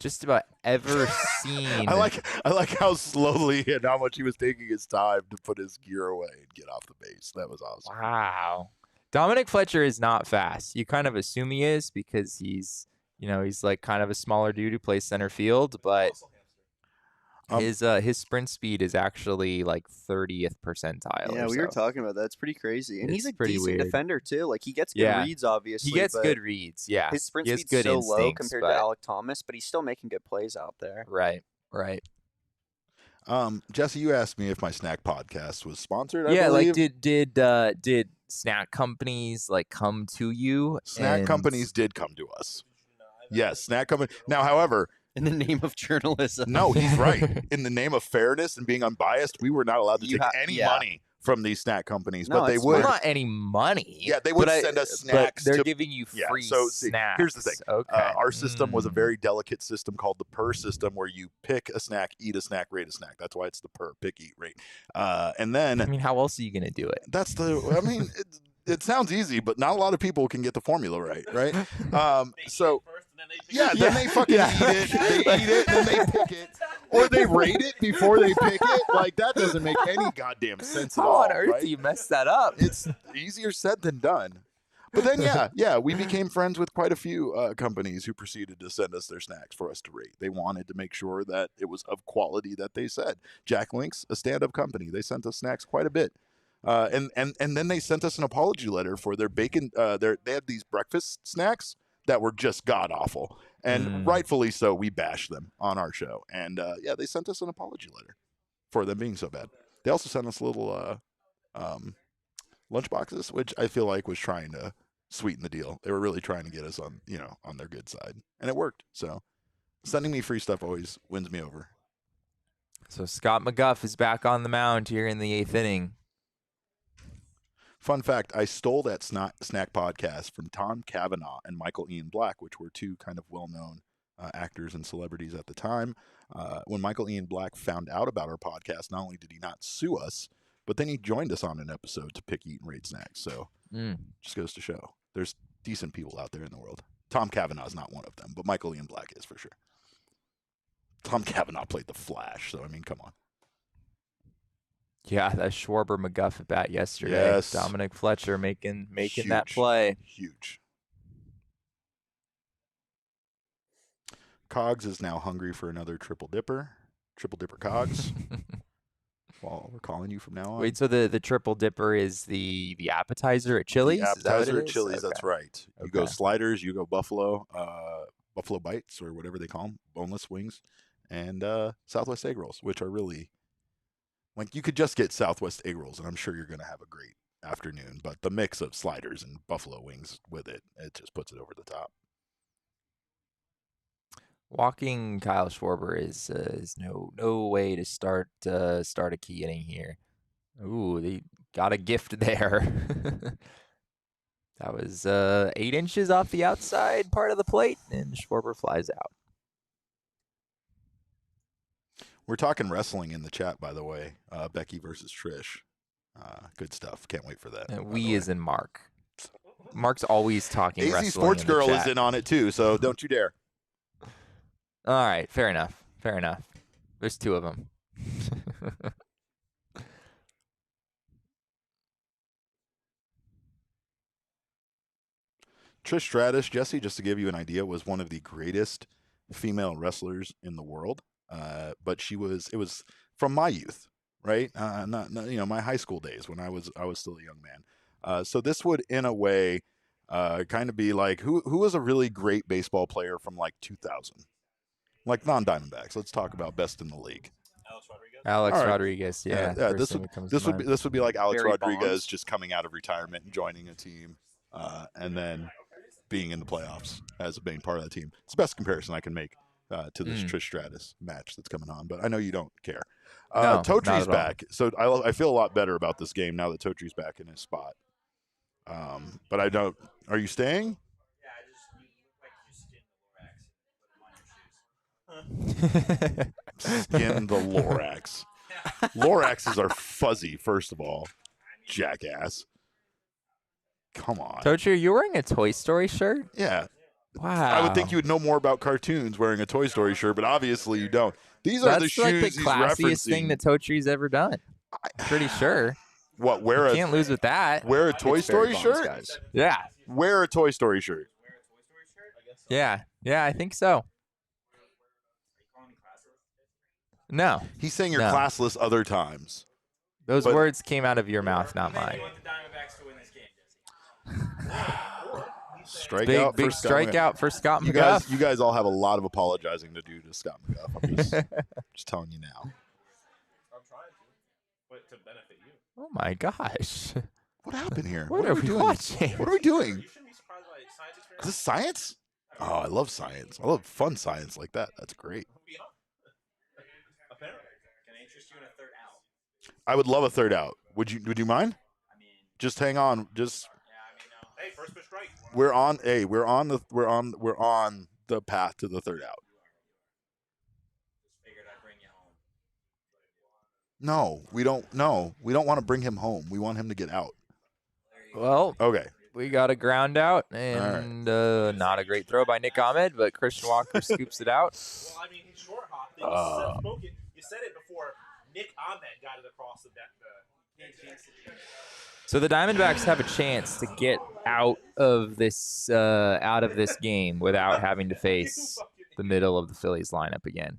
just about ever seen. I like how slowly and how much he was taking his time to put his gear away and get off the base. That was awesome. Wow. Dominic Fletcher is not fast. You kind of assume he is because he's like kind of a smaller dude who plays center field, but his sprint speed is actually like 30th percentile. Yeah, we were talking about that. It's pretty crazy. And he's a decent weird defender too. Like he gets good reads, obviously. He gets good reads, yeah. His sprint speed's good so low compared to Alec Thomas, but he's still making good plays out there. Right. Jesse, you asked me if my snack podcast was sponsored. I believe. Like did snack companies like come to you? Snack companies did come to us. Yes, snack company. Now, however, in the name of journalism. No, he's right. In the name of fairness and being unbiased, we were not allowed to take any money from these snack companies, but they would. Not any money. Yeah, they would send us snacks. But they're giving you free snacks. Here's the thing. Okay. Our system was a very delicate system called the PER system, where you pick a snack, eat a snack, rate a snack. That's why it's the PER, pick, eat, rate. And then, I mean, how else are you going to do it? It sounds easy, but not a lot of people can get the formula right? Then they fucking eat it. They eat it, then they pick it, or they rate it before they pick it. Like, that doesn't make any goddamn sense at all. How on earth do you mess that up? It's easier said than done. But then, we became friends with quite a few companies who proceeded to send us their snacks for us to rate. They wanted to make sure that it was of quality that they said. Jack Link's, a stand-up company. They sent us snacks quite a bit. And then they sent us an apology letter for their bacon. They had these breakfast snacks that were just god awful, and rightfully so. We bashed them on our show, and yeah, they sent us an apology letter for them being so bad. They also sent us little lunch boxes, which I feel like was trying to sweeten the deal. They were really trying to get us on on their good side, and it worked. So sending me free stuff always wins me over. So Scott McGuff is back on the mound here in the 8th inning. Fun fact, I stole that snack podcast from Tom Cavanaugh and Michael Ian Black, which were two kind of well-known actors and celebrities at the time. When Michael Ian Black found out about our podcast, not only did he not sue us, but then he joined us on an episode to pick, eat, and rate snacks. So just goes to show there's decent people out there in the world. Tom Cavanaugh is not one of them, but Michael Ian Black is for sure. Tom Cavanaugh played the Flash, so I mean, come on. Yeah, that Schwarber McGuff at bat yesterday. Yes. Dominic Fletcher making Huge. that play. Huge. Cogs is now hungry for another triple dipper. Triple dipper Cogs. Well, we're calling you from now on. Wait, so the triple dipper is the appetizer at Chili's? The appetizer at is? Chili's, Okay. that's right. You go sliders, you go buffalo bites or whatever they call them, boneless wings, and Southwest egg rolls, which are really, like, you could just get Southwest egg rolls, and I'm sure you're going to have a great afternoon. But the mix of sliders and buffalo wings with it just puts it over the top. Walking Kyle Schwarber is no way to start a key inning here. Ooh, they got a gift there. That was 8 inches off the outside part of the plate, and Schwarber flies out. We're talking wrestling in the chat, by the way. Becky versus Trish. Good stuff. Can't wait for that. And we is in Mark. Mark's always talking AZ wrestling. Sports in the Girl chat. is in on it too, so don't you dare. All right, fair enough. Fair enough. There's 2 of them. Trish Stratus, Jesse, just to give you an idea, was one of the greatest female wrestlers in the world. But it was from my youth, right? Not my high school days when I was still a young man. So this would, in a way, kind of be like who was a really great baseball player from like 2000, like non-Diamondbacks. Let's talk about best in the league. Alex All right. Rodriguez, yeah. This would be like Alex Barry Rodriguez Bonds. just coming out of retirement and joining a team, and then being in the playoffs as a main part of that team. It's the best comparison I can make to this Trish Stratus match that's coming on, but I know you don't care. No, Totri's not at all. back, so I feel a lot better about this game now that Totri's back in his spot. But I don't. Are you staying? Yeah, I just you look like you skin the Lorax and put them on your shoes. Skin the Lorax. Loraxes are fuzzy, first of all. Jackass. Come on. Tochi, are you wearing a Toy Story shirt? Yeah. Wow. I would think you would know more about cartoons wearing a Toy Story shirt, but obviously you don't. These are the That's shoes like the he's classiest referencing. thing that Tochi's ever done. Pretty sure. What? Wear Can't lose with that. a Toy Story shirt? Guys. Yeah. Wear a Toy Story shirt. Yeah. Yeah, I think so. No. He's saying you're No. classless other times. Those But- words came out of your mouth, not I mine. want the Diamondbacks to win this game, Jesse. Strikeout. Big for Scott McGuff. strikeout for Scott You McGuff. guys all have a lot of apologizing to do to Scott McGuff. I'm just telling you now. I'm trying to, but to benefit you. Oh my gosh. What happened here? What are we doing? watching? What are we doing? You shouldn't be surprised by science Is experiments. this science? Oh, I love science. I love fun science like that. That's great. Apparently. Can I interest you in a third out? I would love a third out. Would you mind? I mean, Just hang on. Just yeah, I mean, no. Hey, first pitch strike. we're on the path to the third out. Just figured I'd bring you home. No, we don't. No, we don't want to bring him home. We want him to get out. Well, Okay. we got a ground out, and not a great throw by Nick Ahmed, but Christian Walker scoops it out. Well, I mean, he's short hop. Then you said it before. Nick Ahmed got it across the deck. So the Diamondbacks have a chance to get out of this game without having to face the middle of the Phillies lineup again.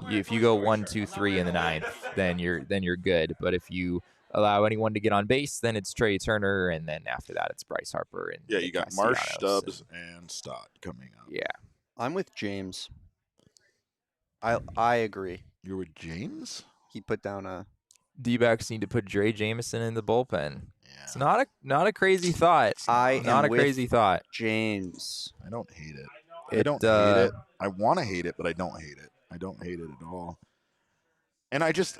If you go 1, 2, 3 in the ninth, then you're good. But if you allow anyone to get on base, then it's Trey Turner, and then after that it's Bryce Harper and Yeah, Nick you got Marsh, Castellanos Stubbs, and Stott coming up. Yeah. I'm with James. I agree. You're with James? He put down a. D-backs need to put Dre Jameson in the bullpen. Yeah. It's not a crazy thought. Not a crazy thought. James. I don't hate it. I don't hate it. I want to hate it, but I don't hate it. I don't hate it at all. And I just,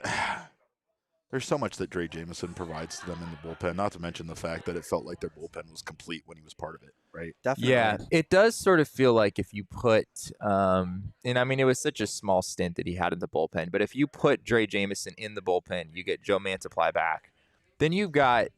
there's so much that Dre Jameson provides to them in the bullpen, not to mention the fact that it felt like their bullpen was complete when he was part of it, right? Definitely. Yeah, it does sort of feel like if you put, and I mean, it was such a small stint that he had in the bullpen, but if you put Dre Jameson in the bullpen, you get Joe Mantiply back, then you've got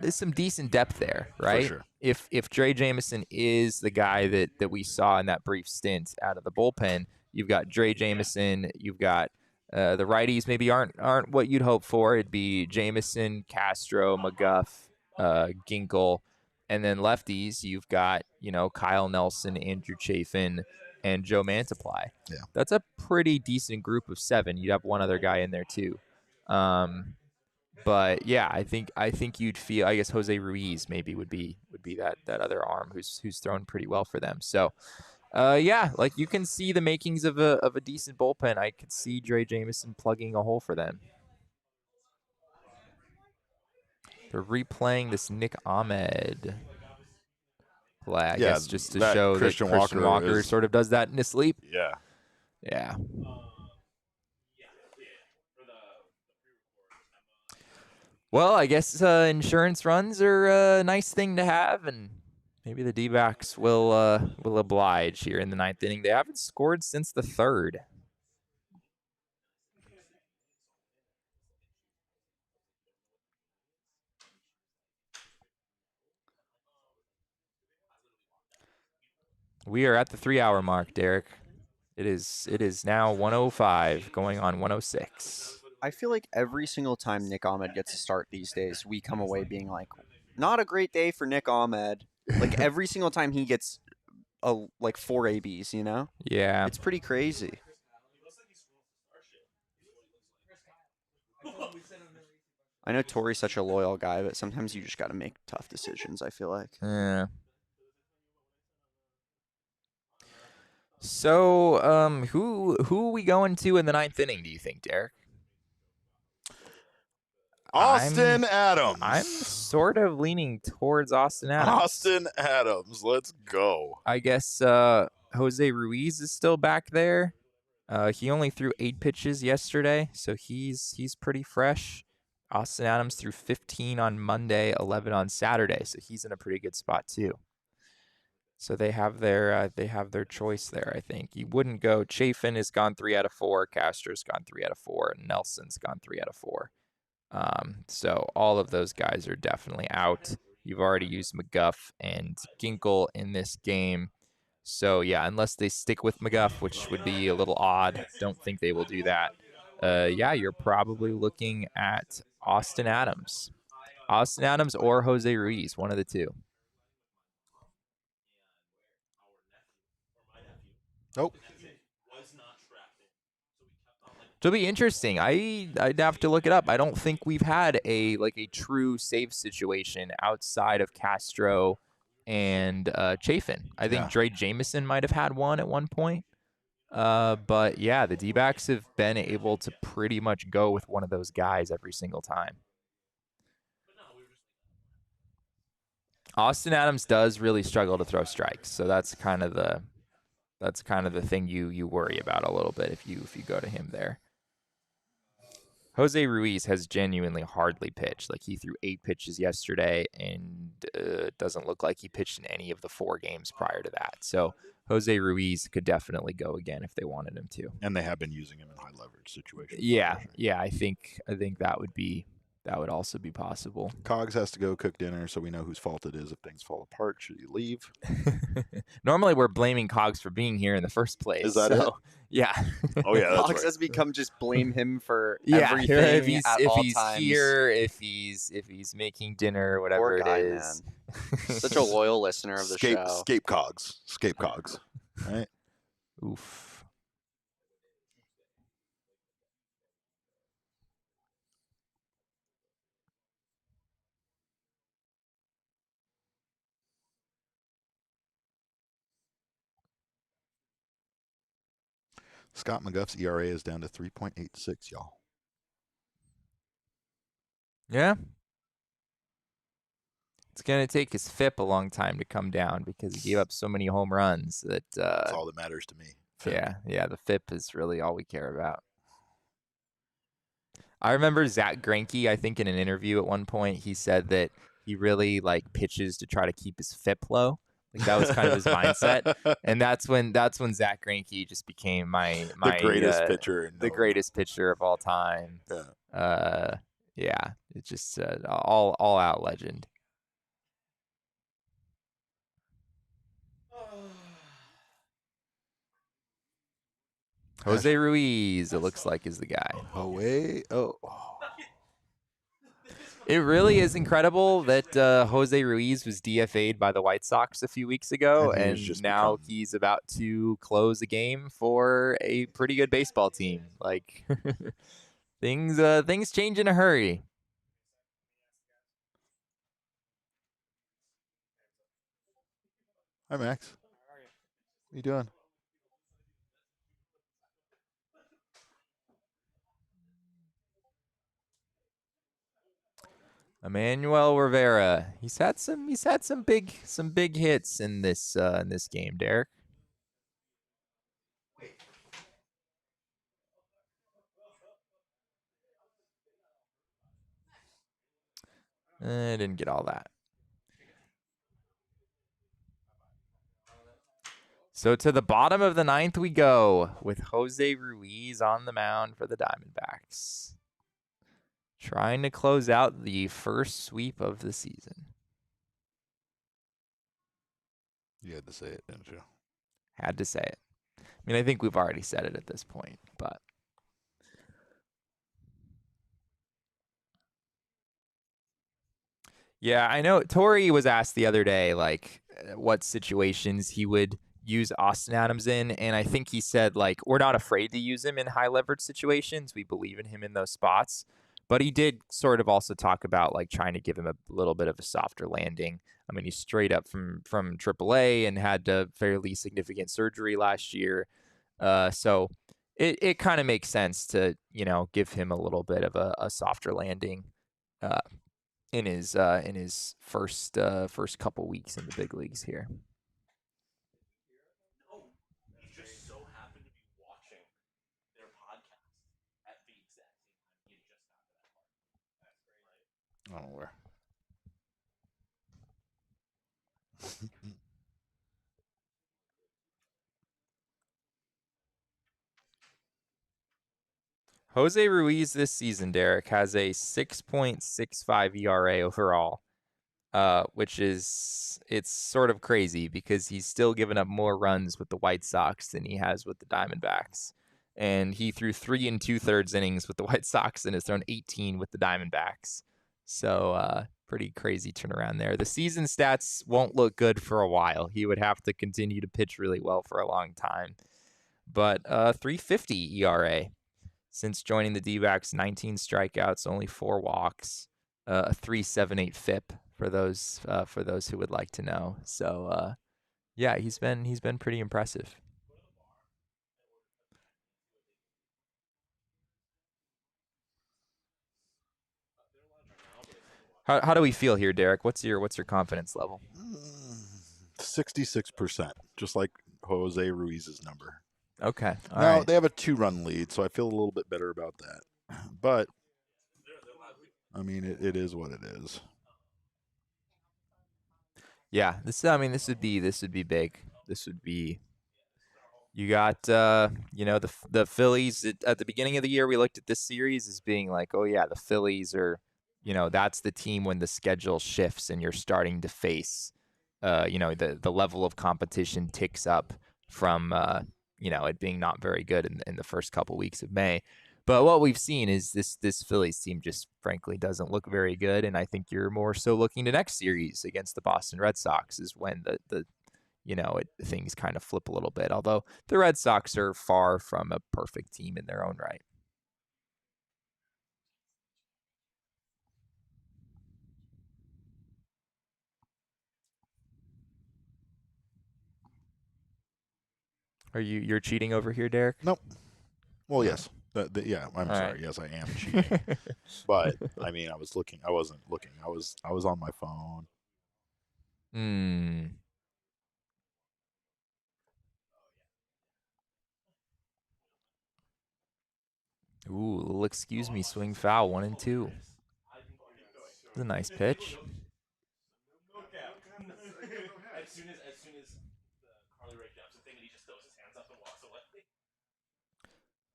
some decent depth there, right? For sure. If Dre Jameson is the guy that we saw in that brief stint out of the bullpen, you've got Dre Jameson, you've got the righties maybe aren't what you'd hope for. It'd be Jameson, Castro, McGuff, Ginkel, and then lefties you've got Kyle Nelson, Andrew Chafin, and Joe Mantiply. Yeah, that's a pretty decent group of 7. You'd have one other guy in there too. But yeah, I think you'd feel. I guess Jose Ruiz maybe would be that other arm who's thrown pretty well for them. So. Yeah, like you can see the makings of a decent bullpen. I could see Dre Jameson plugging a hole for them. They're replaying this Nick Ahmed play, I guess, just to show that Christian Walker sort of does that in his sleep. Yeah. Yeah. Well, I guess insurance runs are a nice thing to have, and maybe the D-backs will oblige here in the 9th inning. They haven't scored since the 3rd. We are at the 3-hour mark, Derek. It is now 1:05, going on 1:06. I feel like every single time Nick Ahmed gets a start these days, we come away being like, not a great day for Nick Ahmed. Like every single time he gets 4 ABs, Yeah. It's pretty crazy. I know Tori's such a loyal guy, but sometimes you just got to make tough decisions, I feel like. Yeah. So, who are we going to in the 9th inning, do you think, Derek? Austin Adams. I'm sort of leaning towards Austin Adams. Austin Adams. Let's go. I guess Jose Ruiz is still back there. He only threw 8 pitches yesterday, so he's pretty fresh. Austin Adams threw 15 on Monday, 11 on Saturday, so he's in a pretty good spot too. So they have their choice there, I think. You wouldn't go. Chafin has gone 3 out of 4. Castro's gone 3 out of 4. And Nelson's gone 3 out of 4. So all of those guys are definitely out. You've already used McGuff and Ginkel in this game. So yeah, unless they stick with McGuff, which would be a little odd. Don't think they will do that. Yeah, you're probably looking at Austin Adams. Austin Adams or Jose Ruiz, one of the two. Nope. It'll be interesting. I'd have to look it up. I don't think we've had a true save situation outside of Castro and Chafin. I think Dre Jameson might have had one at one point. But yeah, the D-backs have been able to pretty much go with one of those guys every single time. Austin Adams does really struggle to throw strikes, so that's kind of the thing you worry about a little bit if you go to him there. Jose Ruiz has genuinely hardly pitched. Like, he threw 8 pitches yesterday, and it doesn't look like he pitched in any of the 4 games prior to that. So Jose Ruiz could definitely go again if they wanted him to. And they have been using him in high leverage situations. Yeah, yeah. I think that would also be possible. Cogs has to go cook dinner, so we know whose fault it is if things fall apart. Should he leave? Normally, we're blaming Cogs for being here in the first place. Is that it? Yeah. Oh yeah, that's Cogs right. has become just blame him for everything if he's times. here, if he's making dinner, whatever Poor guy, it is. Man. Such a loyal listener of the show. Scape Cogs. Right? Oof. Scott McGuff's ERA is down to 3.86, y'all. Yeah. It's going to take his FIP a long time to come down because he gave up so many home runs that That's all that matters to me. FIP. Yeah, the FIP is really all we care about. I remember Zach Greinke, I think in an interview at one point, he said that he really pitches to try to keep his FIP low. Like that was kind of his mindset, and that's when Zach Greinke just became my the greatest pitcher, the greatest pitcher of all time. Yeah, it's just all out legend. Jose Ruiz, it looks like, is the guy. It really is incredible that Jose Ruiz was DFA'd by the White Sox a few weeks ago, and now he's about to close a game for a pretty good baseball team. Like things change in a hurry. Hi, Max. What are you doing? Emmanuel Rivera. He's had some big hits in this game, Derek. I didn't get all that. So to the bottom of the ninth we go with Jose Ruiz on the mound for the Diamondbacks. Trying to close out the first sweep of the season. You had to say it, didn't you? Had to say it. I mean, I think we've already said it at this point, but. Yeah, I know Tori was asked the other day, what situations he would use Austin Adams in, and I think he said, we're not afraid to use him in high leverage situations. We believe in him in those spots. But he did sort of also talk about trying to give him a little bit of a softer landing. I mean, he's straight up from AAA and had a fairly significant surgery last year. So it kind of makes sense to, give him a little bit of a softer landing in his first couple weeks in the big leagues here. No, he just so happened to be watching their podcast at the exact same time he had just got to that part. That's great. I don't know where. Jose Ruiz this season, Derek, has a 6.65 ERA overall, which is it's sort of crazy because he's still given up more runs with the White Sox than he has with the Diamondbacks. And he threw 3 2/3 innings with the White Sox and has thrown 18 with the Diamondbacks. So pretty crazy turnaround there. The season stats won't look good for a while. He would have to continue to pitch really well for a long time. But 3.50 ERA. Since joining the D-backs, 19 strikeouts, only 4 walks, a 3.78 FIP for those who would like to know. So yeah, he's been pretty impressive. How do we feel here, Derek? What's your confidence level? 66%, just like Jose Ruiz's number. Okay. Now they have a 2-run lead, so I feel a little bit better about that. But I mean, it is what it is. Yeah, this would be big. This would be. You got the Phillies at the beginning of the year. We looked at this series as being like, oh yeah, the Phillies are, that's the team when the schedule shifts and you're starting to face, the level of competition ticks up from it being not very good in the first couple weeks of May. But what we've seen is this Phillies team just frankly doesn't look very good, and I think you're more so looking to next series against the Boston Red Sox is when the things kind of flip a little bit. Although the Red Sox are far from a perfect team in their own right. You're cheating over here, Derek? Nope. Well, yes. Yeah, I'm sorry. Right. Yes, I am cheating. But I mean, I wasn't looking. I was on my phone. Ooh, little excuse me, swing foul, 1 and 2. It's a nice pitch. As soon as Carly Rae jumps the thing, and he just throws his hands up and walks away.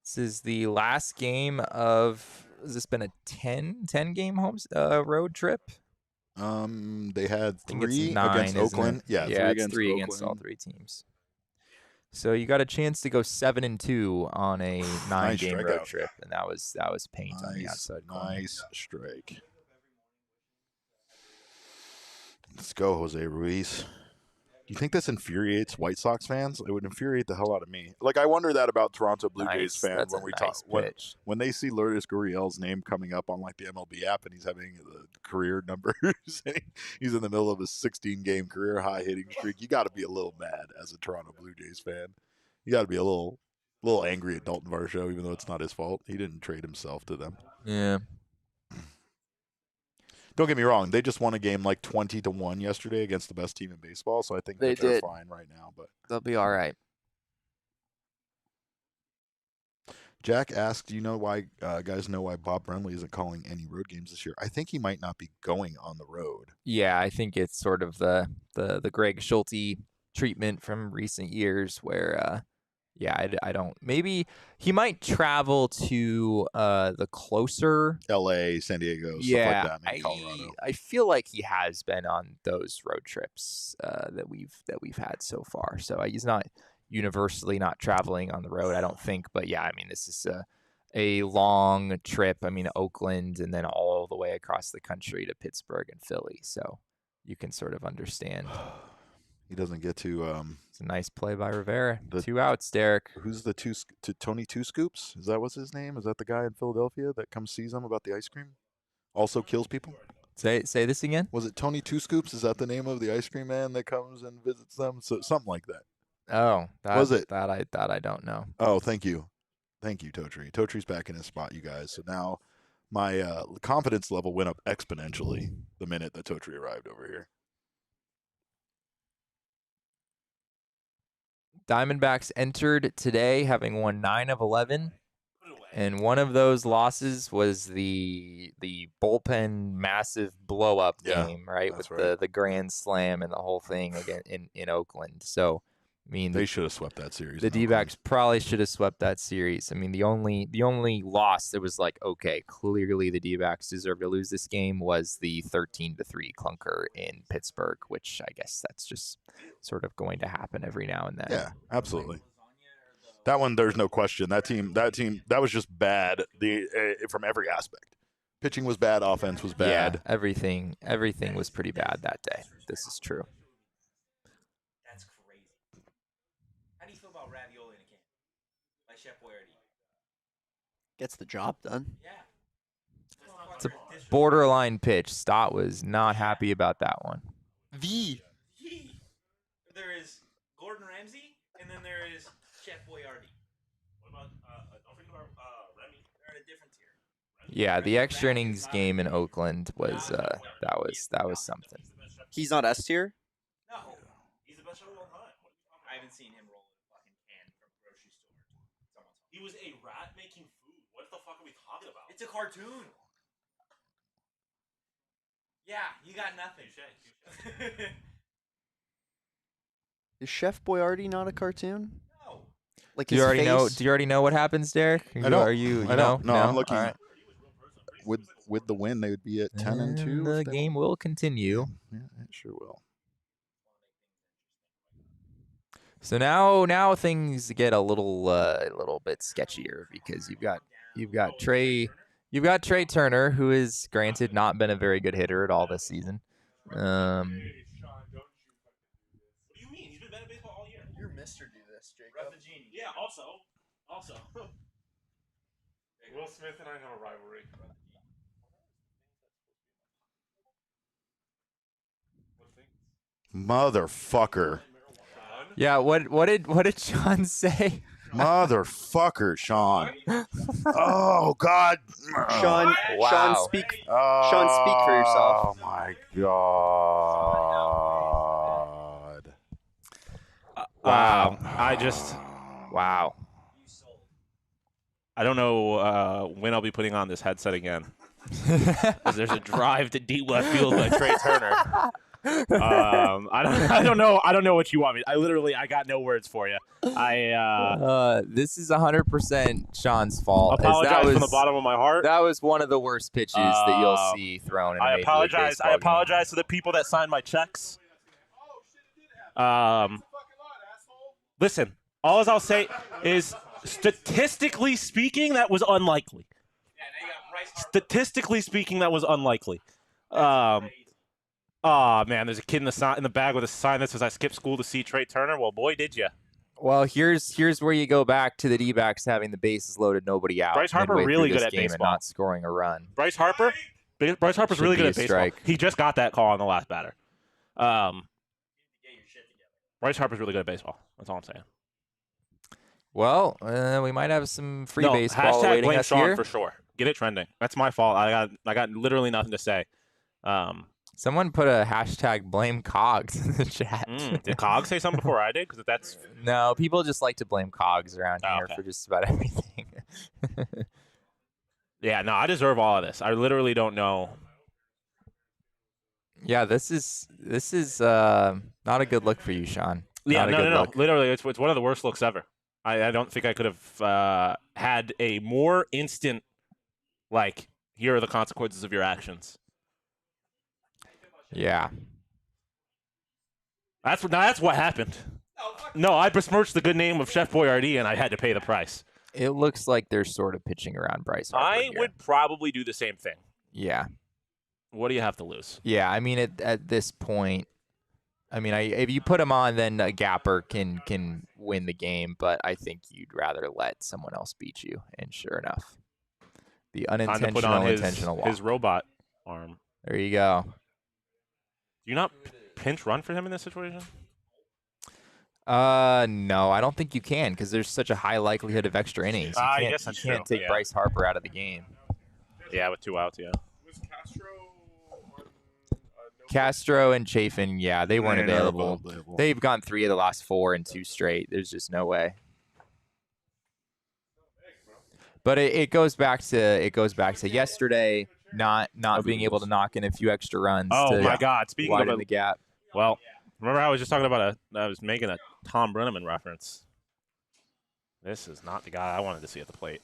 This is the last game of. Has this been a 10 game road trip? They had I think it's 3 9, against isn't Oakland. it? Yeah, 3 it's against 3 Oakland. against all 3 teams. So you got a chance to go 7 and 2 on a 9-game road trip, and that was paint on the outside corner. Nice strike. Let's go, Jose Ruiz. Do you think this infuriates White Sox fans? It would infuriate the hell out of me. Like, I wonder that about Toronto Blue Jays fans when we talk when they see Lourdes Gurriel's name coming up on like the MLB app and he's having the career numbers. He's in the middle of a 16-game career high hitting streak. You got to be a little mad as a Toronto Blue Jays fan. You got to be a little angry at Dalton Varsho, even though it's not his fault. He didn't trade himself to them. Yeah. Don't get me wrong; they just won a game like 20-1 yesterday against the best team in baseball. So I think they're fine right now. But they'll be all right. Jack asked, "Do you know why guys know why Bob Brenly isn't calling any road games this year?" I think he might not be going on the road. Yeah, I think it's sort of the Greg Schulte treatment from recent years, where I don't. Maybe he might travel to the closer L.A., San Diego, stuff like that, maybe Colorado. I feel like he has been on those road trips that we've had so far. So he's not universally not traveling on the road, I don't think. But yeah, I mean, this is a long trip. I mean, Oakland and then all the way across the country to Pittsburgh and Philly. So you can sort of understand. He doesn't get to. It's a nice play by Rivera. 2 outs, Derek. Who's the Tony Two Scoops? Is that what's his name? Is that the guy in Philadelphia that comes sees him about the ice cream? Also kills people. Say this again. Was it Tony Two Scoops? Is that the name of the ice cream man that comes and visits them? So something like that. Oh, was it that I don't know. Oh, thank you, Totri. Totri's back in his spot, you guys. So now my confidence level went up exponentially the minute that Totri arrived over here. Diamondbacks entered today having won 9 of 11, and one of those losses was the bullpen massive blow-up game, right? With the grand slam and the whole thing again in Oakland. So, I mean, they should have swept that series. The D-backs probably should have swept that series. I mean, the only loss that was like, okay, clearly the D-backs deserve to lose this game was the 13-3 clunker in Pittsburgh, which I guess that's just sort of going to happen every now and then. Yeah, absolutely. That one, there's no question. That team, that was just bad. From every aspect, pitching was bad, offense was bad. Yeah, everything was pretty bad that day. This is true. That's crazy. How do you feel about ravioli in a can? By Chef Boyardee. Gets the job done. Yeah. It's a borderline pitch. Stott was not happy about that one. There is Gordon Ramsay, and then there is Chef Boyardee. What about, don't forget about Remy. They're in a different tier. Yeah, the extra innings game in Oakland was that was something. He's not S tier? No. He's the best shot of all time. I haven't seen him roll a fucking can from a grocery store. He was a rat making food. What the fuck are we talking about? It's a cartoon. Yeah, you got nothing. Is Chef Boyardee not a cartoon? No. Like Do you already know what happens, Derek? I know. You I know. No, I'm looking. All right. With the win, they would be at 10-2. The game will continue. Yeah, it sure will. So now things get a little bit sketchier because you've got Trey Turner, who is granted not been a very good hitter at all this season. What do you mean? He's been bad at baseball all year. You're Mr. Do this, Jacob. Yeah, also. Will Smith and I have a rivalry. Motherfucker. Yeah, what did Sean say? Motherfucker, Sean. Oh God. Sean, Wow. Sean, speak for yourself. Oh my God. Wow. Wow. I don't know when I'll be putting on this headset again. Because there's a drive to deep left field by Trey Turner. I don't know what you want me. I got no words for you. This is 100% Sean's fault. Apologize from the bottom of my heart. That was one of the worst pitches that you'll see thrown in a Major League Baseball game. apologize to the people that signed my checks. Listen, all I'll say is, statistically speaking, that was unlikely. Statistically speaking, that was unlikely. Oh man, there's a kid in the bag with a sign that says "I skipped school to see Trey Turner." Well, boy, did you. Well, here's where you go back to the D-backs having the bases loaded, nobody out. Bryce Harper really good at game baseball, and not scoring a run. Bryce Harper's really good at baseball. Strike. He just got that call on the last batter. Bryce Harper's really good at baseball. That's all I'm saying. Well, we might have some free baseball hashtag awaiting blame us Sean here. for sure. Get it trending. That's my fault. I got literally nothing to say. Someone put a hashtag blame Cogs in the chat. Did Cogs say something before I did? Because that's No, people just like to blame Cogs around here for just about everything. Yeah, no, I deserve all of this. I literally don't know. Yeah, this is not a good look for you, Sean. Yeah, Not a good no. look. Literally, it's one of the worst looks ever. I don't think I could have had a more instant, like, here are the consequences of your actions. Yeah. That's what happened. No, I besmirched the good name of Chef Boyardee, and I had to pay the price. It looks like they're sort of pitching around Bryce Harper I would probably do the same thing. Yeah. What do you have to lose? Yeah, I mean, at this point, I mean, if you put him on, then a gapper can win the game, but I think you'd rather let someone else beat you. And sure enough, the unintentional intentional walk. His robot arm. There you go. Do you not pinch run for him in this situation? No, I don't think you can because there's such a high likelihood of extra innings. I guess that's you can't true. take Bryce Harper out of the game. Yeah, with 2 outs, yeah. Was Castro on Castro and Chafin, yeah, they weren't They're not available. available. They've gone 3 of the last 4 and 2 straight. There's just no way. But it goes back to yesterday not being able to knock in a few extra runs. Oh my God! Speaking of widen the gap. Well, remember I was just talking about I was making a Tom Brenneman reference. This is not the guy I wanted to see at the plate.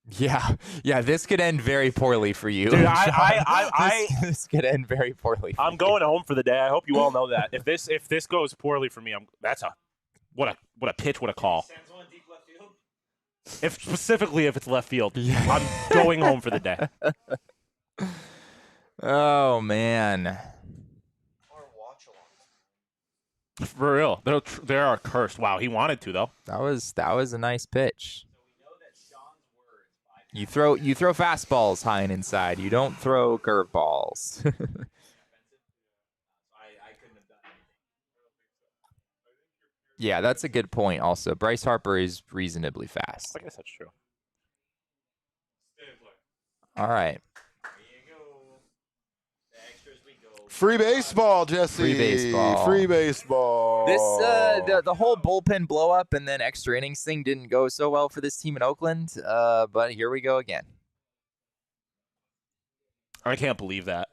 Yeah, this could end very poorly for you. Dude, this could end very poorly. I'm going home for the day. I hope you all know that. If this goes poorly for me, what a pitch, what a call. Specifically if it's left field, I'm going home for the day. Oh man. For real, they are cursed. Wow, he wanted to though. That was a nice pitch. You throw fastballs high and inside. You don't throw curveballs. Yeah, that's a good point. Also, Bryce Harper is reasonably fast. I guess that's true. All right. Free baseball, Jesse. Free baseball. Free baseball. This the whole bullpen blow up and then extra innings thing didn't go so well for this team in Oakland. But here we go again. I can't believe that.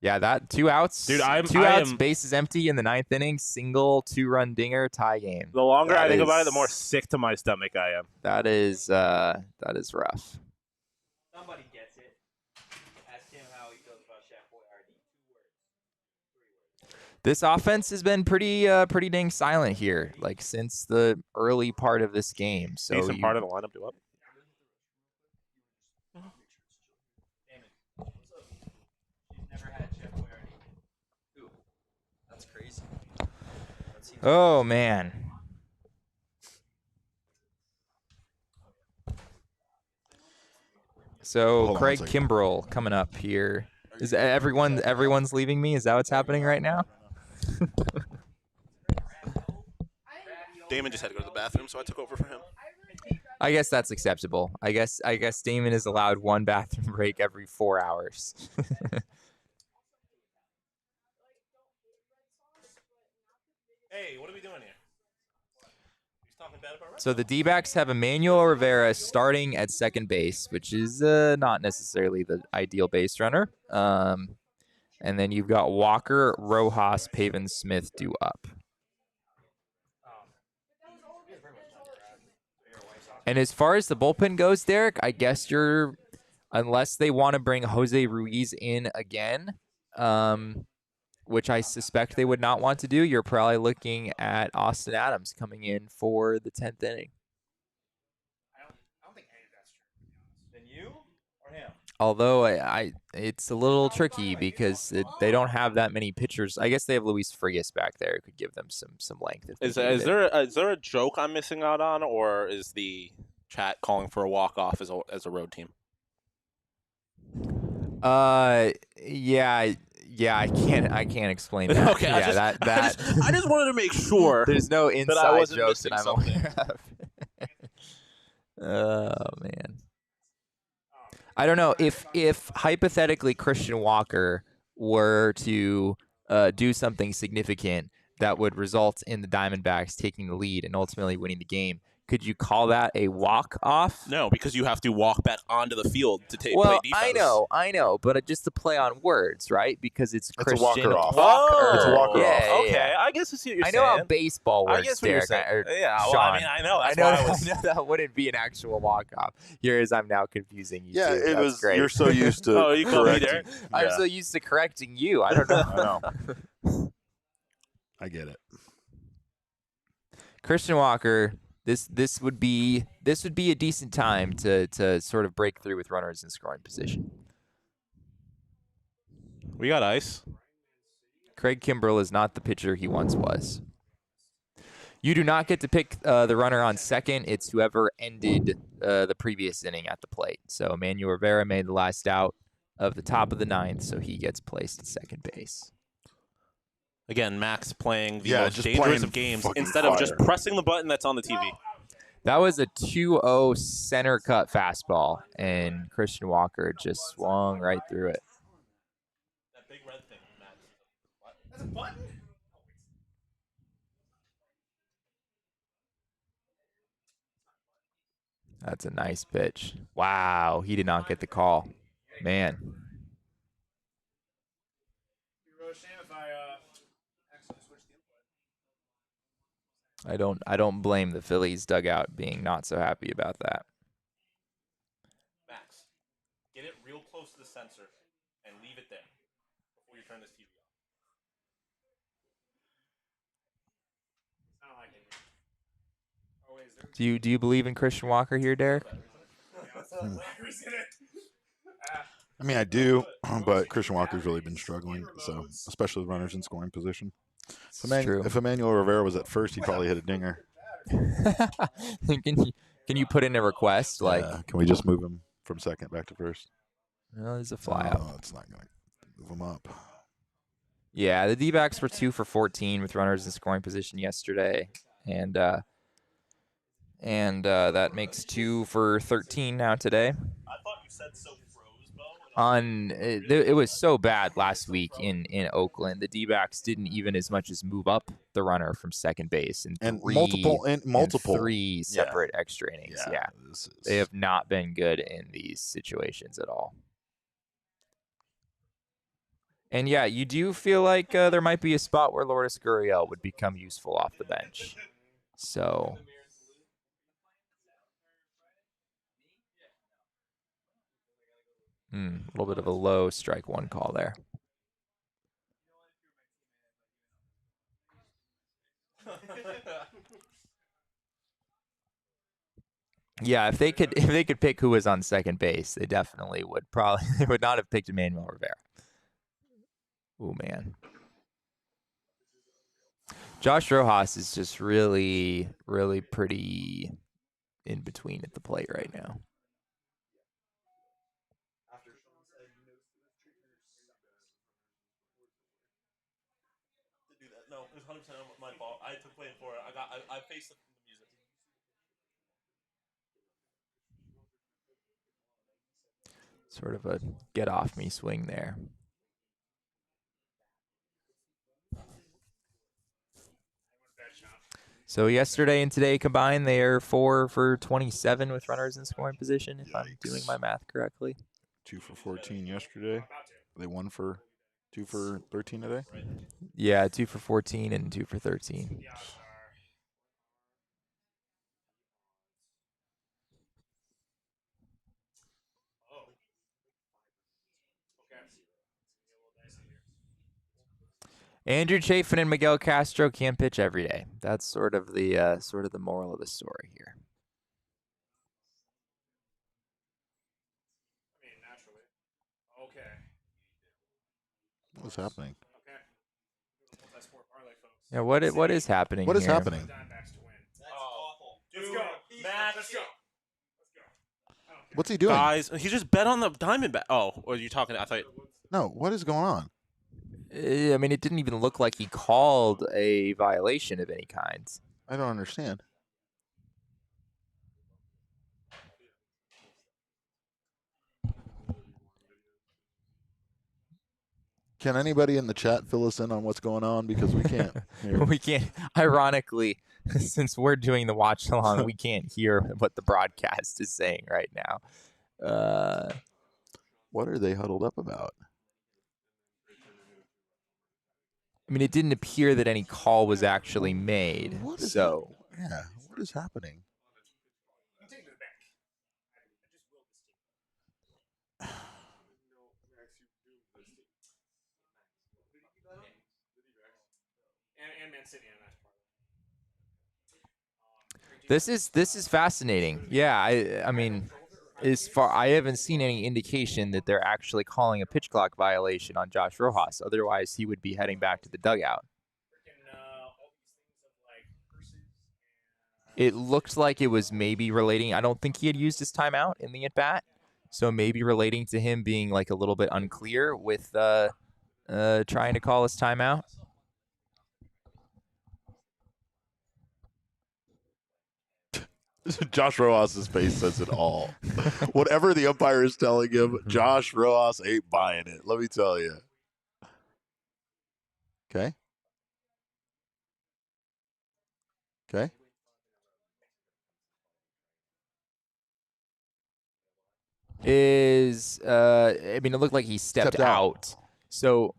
Yeah, that 2 outs. Dude, two outs, bases empty in the 9th inning, single 2-run dinger, tie game. The longer I think about it, the more sick to my stomach I am. That is rough. Somebody gets it. Ask him how he feels about Chef Boyardee. 2 words. 3 words. This offense has been pretty dang silent here, like since the early part of this game. So decent part of the lineup do up. Oh man. So Craig Kimbrell coming up here. Is everyone's leaving me? Is that what's happening right now? Damon just had to go to the bathroom, so I took over for him. I guess that's acceptable. I guess Damon is allowed one bathroom break every 4 hours. Hey, what are we doing here? He's talking bad about So the D-backs have Emmanuel Rivera starting at second base, which is not necessarily the ideal base runner. And then you've got Walker, Rojas, Pavin Smith due up. And as far as the bullpen goes, Derek, I guess unless they want to bring Jose Ruiz in again, which I suspect they would not want to do, you're probably looking at Austin Adams coming in for the 10th inning. I don't think any of that's true. Then you or him? Although it's a little tricky because they don't have that many pitchers. I guess they have Luis Frias back there who could give them some length. Is there a joke I'm missing out on, or is the chat calling for a walk-off as a road team? Yeah, I can't explain that. Okay, yeah, I just wanted to make sure there's no inside jokes that I'm something. aware of. Oh man. I don't know if hypothetically Christian Walker were to do something significant that would result in the Diamondbacks taking the lead and ultimately winning the game. Could you call that a walk-off? No, because you have to walk back onto the field to play defense. I know, but just to play on words, right? Because it's Christian walker-off. Walker. It's a walker-off. Yeah, Okay, yeah. I guess I see what you're I saying. know how baseball works, I guess what you're Derek. saying. Yeah, well, Sean. I mean, I know. That's I know, why I was. I know that wouldn't be an actual walk-off. Here is I'm now confusing you. Yeah, too. it That's was. great. You're so used to Oh, you called me correcting. there? I'm Yeah, so used to correcting you. I don't know. I know. I get it. Christian Walker, this would be a decent time to sort of break through with runners in scoring position. We got ice. Craig Kimbrell is not the pitcher he once was. You do not get to pick the runner on second. It's whoever ended the previous inning at the plate. So Emmanuel Rivera made the last out of the top of the ninth, so he gets placed at second base. Again, Max playing the Yeah, most just dangerous playing of games fucking instead of just fire. pressing the button that's on the TV. That was a 2-0 center cut fastball, and Christian Walker just swung right through it. That big red thing, Max. That's a button? That's a nice pitch. Wow, he did not get the call. Man. It'd be a real shame if I accidentally switched the input. I don't blame the Phillies dugout being not so happy about that. Max, get it real close to the sensor and leave it there before you turn this TV off. I don't like it. Oh, wait, is there Do you believe in Christian Walker here, Derek? batteries in it? I mean, I do, but Christian Walker's really been struggling. So, especially with runners in scoring position. It's true. If Emmanuel Rivera was at first, he'd probably hit a dinger. Can you put in a request like? Can we just move him from second back to first? No, there's a fly out. Oh, it's not going to move him up. Yeah, the D-backs were 2 for 14 with runners in scoring position yesterday, and that makes 2 for 13 now today. I thought you said so froze, Bo. It was so bad last week in Oakland. The D-backs didn't even as much as move up the runner from second base in three separate extra innings. Yeah. They have not been good in these situations at all. And yeah, you do feel like there might be a spot where Lourdes Gurriel would become useful off the bench. So a little bit of a low strike one call there. Yeah, if they could pick who was on second base, they definitely would. Probably they would not have picked Emmanuel Rivera. Oh man. Josh Rojas is just really, really pretty in between at the plate right now. No, it was 100% my fault. I took blame for it. I face the music. Sort of a get off me swing there. So yesterday and today combined, they are 4 for 27 with runners in scoring position, if I'm doing my math correctly. 2 for 14 yesterday. They 1 for 2 for 13 today? Yeah, 2 for 14 and 2 for 13. Andrew Chafin and Miguel Castro can't pitch every day. That's sort of the moral of the story here. What is happening? Yeah, what is happening? What is here? happening? Let's go. Matt, let's go. What's he doing? Guys, he just bet on the Diamondback. Oh, or are you talking? I thought. No, what is going on? I mean, it didn't even look like he called a violation of any kind. I don't understand. Can anybody in the chat fill us in on what's going on? Because we can't hear. We can't. Ironically, since we're doing the watch along, we can't hear what the broadcast is saying right now. What are they huddled up about? I mean, it didn't appear that any call was actually made. What is yeah, what is happening? This is fascinating. Yeah, I mean, I haven't seen any indication that they're actually calling a pitch clock violation on Josh Rojas. Otherwise, he would be heading back to the dugout. It looked like it was maybe relating. I don't think he had used his timeout in the at-bat. So maybe relating to him being like a little bit unclear with trying to call his timeout. Josh Rojas' face says it all. Whatever the umpire is telling him, Josh Rojas ain't buying it. Let me tell you. Okay. Okay. I mean, it looked like he stepped out. So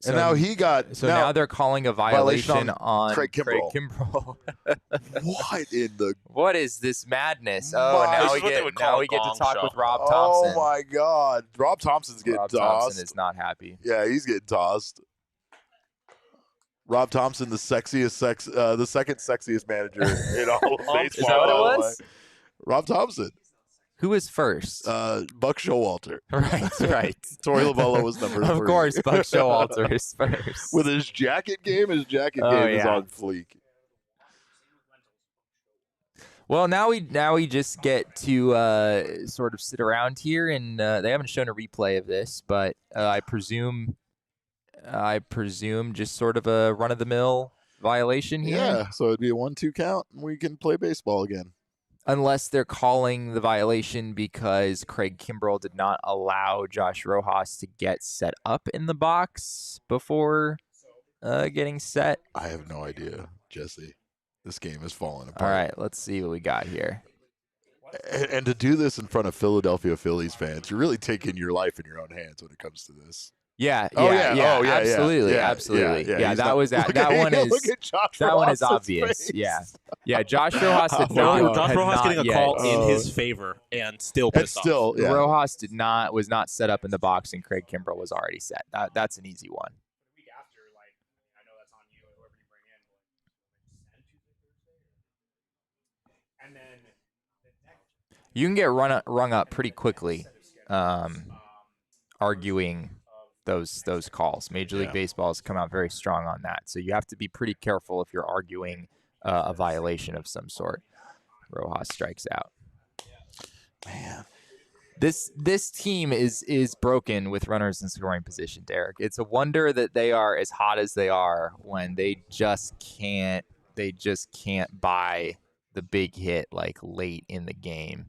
now he got. So now they're calling a violation on Craig Kimbrell. What in the? What is this madness? Oh, now we get to talk with Rob Thompson. Oh my God, Rob Thompson's getting tossed. Rob Thompson is not happy. Yeah, he's getting tossed. Rob Thompson, the second sexiest manager in all of baseball. Is that what it was? Rob Thompson. Who was first? Buck Showalter. Right. Torey Lovullo was number 3. Of course, Buck Showalter is first. With his jacket game is on fleek. Well, now we just get to sort of sit around here, and they haven't shown a replay of this, but I presume just sort of a run-of-the-mill violation here. Yeah, so it'd be a 1-2 count, and we can play baseball again. Unless they're calling the violation because Craig Kimbrell did not allow Josh Rojas to get set up in the box before getting set. I have no idea, Jesse. This game is falling apart. All right, let's see what we got here. And to do this in front of Philadelphia Phillies fans, you're really taking your life in your own hands when it comes to this. Yeah, absolutely. Yeah, that one is obvious. Face. Yeah. Josh Rojas did not. Josh Rojas getting a call yet. in his favor and still pissed off. Yeah. Rojas was not set up in the box, and Craig Kimbrell was already set. That's an easy one. You can get rung up pretty quickly, arguing those calls. Major League Baseball has come out very strong on that, so you have to be pretty careful if you're arguing a violation of some sort. Rojas strikes out. Man, this team is broken with runners in scoring position, Derek. It's a wonder that they are as hot as they are when they just can't they just can't buy the big hit like late in the game.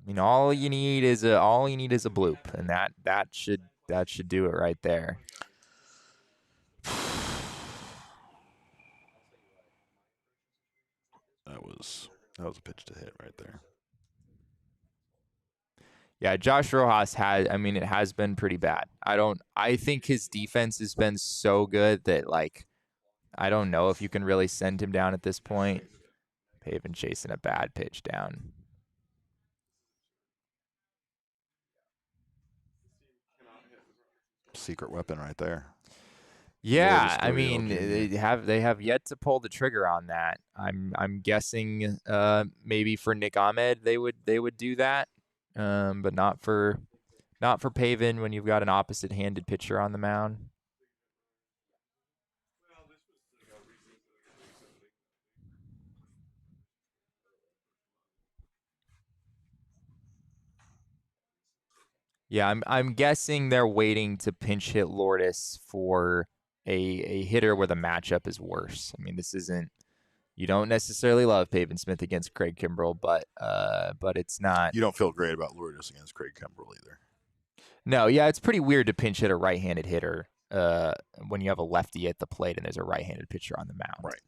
I mean, all you need is a bloop, and that should do it right there. That was a pitch to hit right there. Yeah, Josh Rojas it has been pretty bad. I think his defense has been so good that, like, I don't know if you can really send him down at this point. Pavin chasing a bad pitch down. Secret weapon right there. Yeah, I mean, they have yet to pull the trigger on that. I'm guessing maybe for Nick Ahmed they would do that, but not for Pavin when you've got an opposite-handed pitcher on the mound. Yeah, I'm guessing they're waiting to pinch hit Lourdes for a hitter where the matchup is worse. I mean, this isn't. You don't necessarily love Pavin Smith against Craig Kimbrell, but it's not. You don't feel great about Lourdes against Craig Kimbrell either. No, yeah, it's pretty weird to pinch hit a right-handed hitter when you have a lefty at the plate and there's a right-handed pitcher on the mound. Right.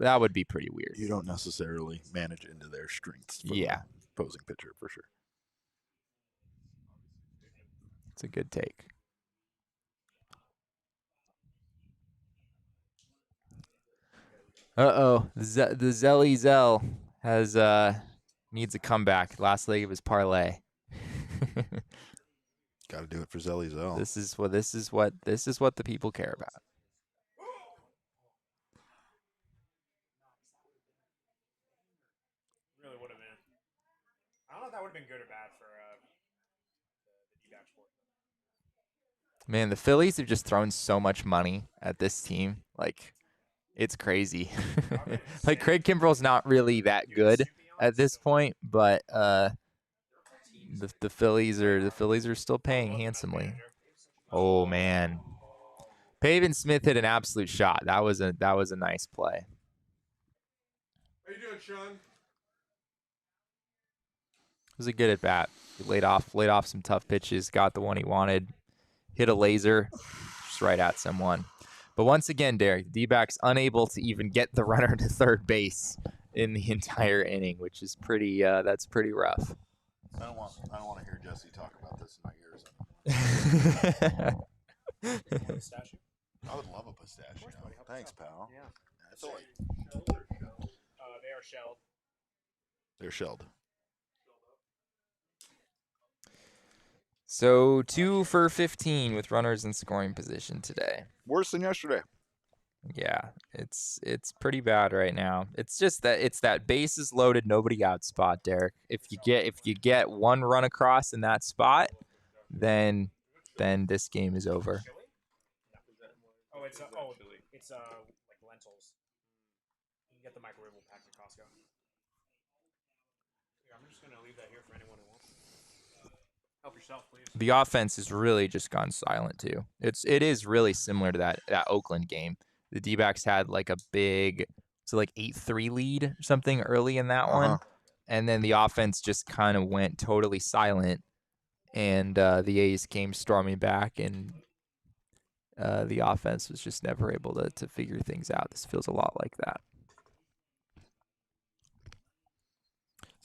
That would be pretty weird. You don't necessarily manage into their strengths. For Yeah. The opposing pitcher for sure. It's a good take. Uh-oh. The Zelly Zell has needs a comeback. Last leg of his parlay. Got to do it for Zelly Zell. This is what the people care about. Really would have been. I don't know if that would have been good or bad for the D-backs board. Man, the Phillies have just thrown so much money at this team. Like, it's crazy. Like, Craig Kimbrell's not really that good at this point, but the Phillies are still paying handsomely. Oh man, Pavin Smith hit an absolute shot. That was a nice play. How you doing, Sean? It was a good at bat. He laid off some tough pitches, got the one he wanted, hit a laser just right at someone. But once again, Derek, the D-backs unable to even get the runner to third base in the entire inning, which is pretty rough. I don't want to hear Jesse talk about this in my ears. I would love a pistachio. Thanks, pal. Yeah. I feel like They are shelled. they're shelled. So 2 for 15 with runners in scoring position today. Worse than yesterday. Yeah, it's pretty bad right now. It's just that bases loaded, nobody out spot, Derek. If you get one run across in that spot, then this game is over. Oh, it's like lentils. You can get the microwavable pack at Costco. Here, I'm just gonna leave that here for anyone who wants. Help yourself, please. The offense has really just gone silent too. It is really similar to that Oakland game. The D-backs had like a big, 8-3 lead or something early in that one, and then the offense just kind of went totally silent, and the A's came storming back, and the offense was just never able to figure things out. This feels a lot like that.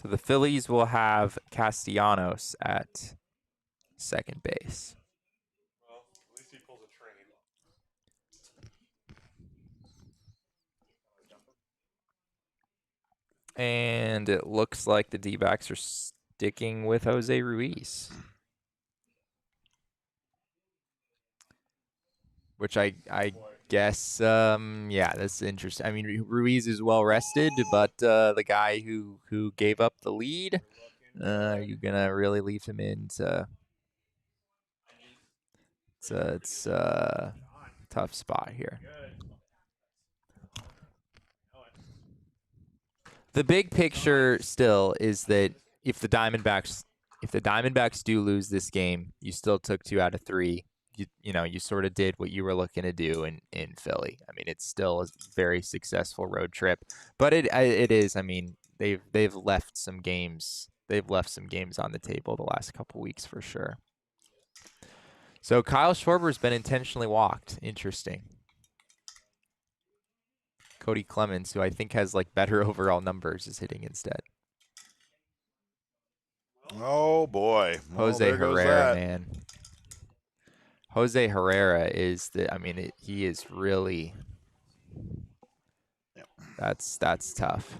So the Phillies will have Castellanos at second base. Well, at least he pulls a train. And it looks like the D-backs are sticking with Jose Ruiz. Which I guess, yeah, that's interesting. I mean, Ruiz is well rested, but the guy who gave up the lead, are you going to really leave him in to... It's a tough spot here. The big picture still is that if the Diamondbacks if the Diamondbacks do lose this game, you still took 2 out of 3. You sort of did what you were looking to do in Philly. I mean, it's still a very successful road trip, but it is. I mean, they've left some games. They've left some games on the table the last couple weeks for sure. So Kyle Schwarber's been intentionally walked. Interesting. Cody Clemens, who I think has like better overall numbers, is hitting instead. Oh boy, Jose Herrera, man. Jose Herrera is he is really. Yep. That's tough.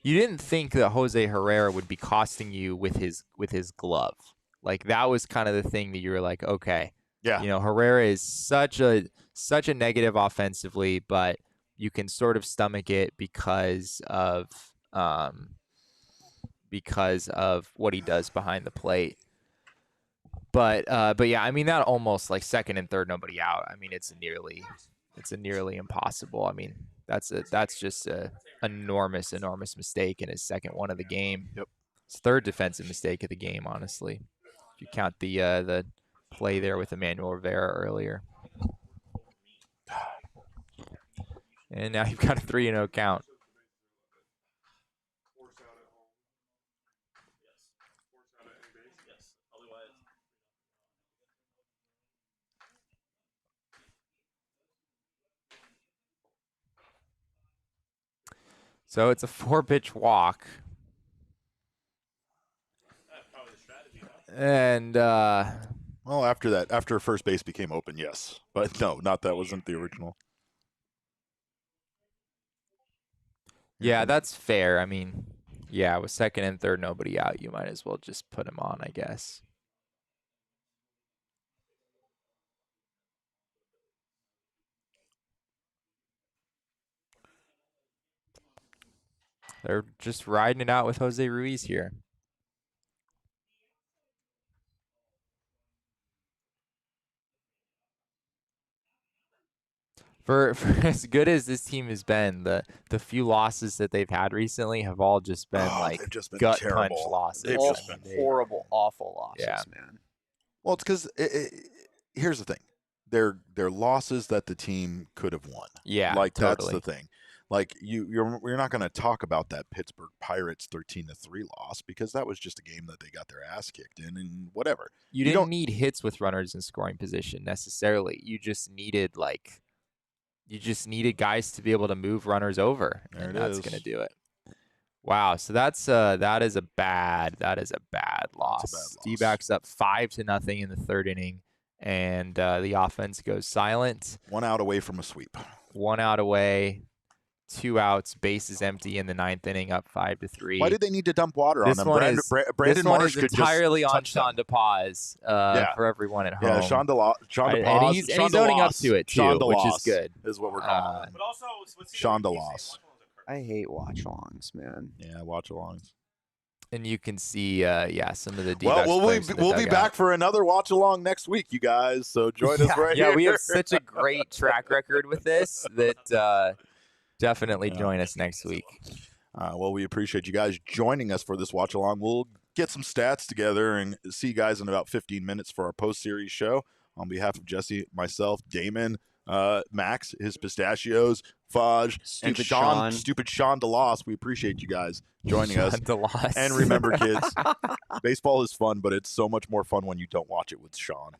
You didn't think that Jose Herrera would be costing you with his glove. Like that was kind of the thing that you were like, okay, yeah, Herrera is such a negative offensively, but you can sort of stomach it because of what he does behind the plate. But yeah, I mean that almost like second and third, nobody out. I mean it's nearly impossible. I mean that's just a enormous mistake and his second one of the game. Yep. His third defensive mistake of the game, honestly. If you count the play there with Emmanuel Rivera earlier. And now you've got a 3-0 count. So it's a 4-pitch walk. And well, after first base became open, yes, but no, that wasn't the original. Yeah, that's fair. I mean, yeah, with second and third, nobody out, you might as well just put him on, I guess. They're just riding it out with Jose Ruiz here. For as good as this team has been, the few losses that they've had recently have all just been gut punch losses. They've just been horrible, awful losses, yeah. man. Well, it's because here's the thing: they're losses that the team could have won. Yeah, like totally. That's the thing. Like you're not going to talk about that Pittsburgh Pirates 13-3 loss because that was just a game that they got their ass kicked in and whatever. You didn't need hits with runners in scoring position necessarily. You just needed guys to be able to move runners over, and that's going to do it. Wow, so that is a bad loss. D-backs up 5-0 in the third inning, and the offense goes silent. 1 out away from a sweep. 1 out away, 2 outs, bases empty in the ninth inning, up 5-3. Why did they need to dump water on them? Brandon this one Marsh is entirely on Sean DePaz for everyone at home. Yeah, Sean DePaz. And he's owning up to it too, which is good. Is what we're calling it. But also, Sean DeLoss. I hate watch-alongs, man. Yeah, watch-alongs. And you can see, some of the D-backs. Well, we'll be back for another watch-along next week, you guys. So join us right here. Yeah, we have such a great track record with this that definitely join us next week. Well, we appreciate you guys joining us for this watch-along. We'll get some stats together and see you guys in about 15 minutes for our post-series show. On behalf of Jesse, myself, Damon, Max, his pistachios, Fudge, and stupid Sean DeLoss. We appreciate you guys joining us. DeLoss. And remember, kids, baseball is fun, but it's so much more fun when you don't watch it with Sean.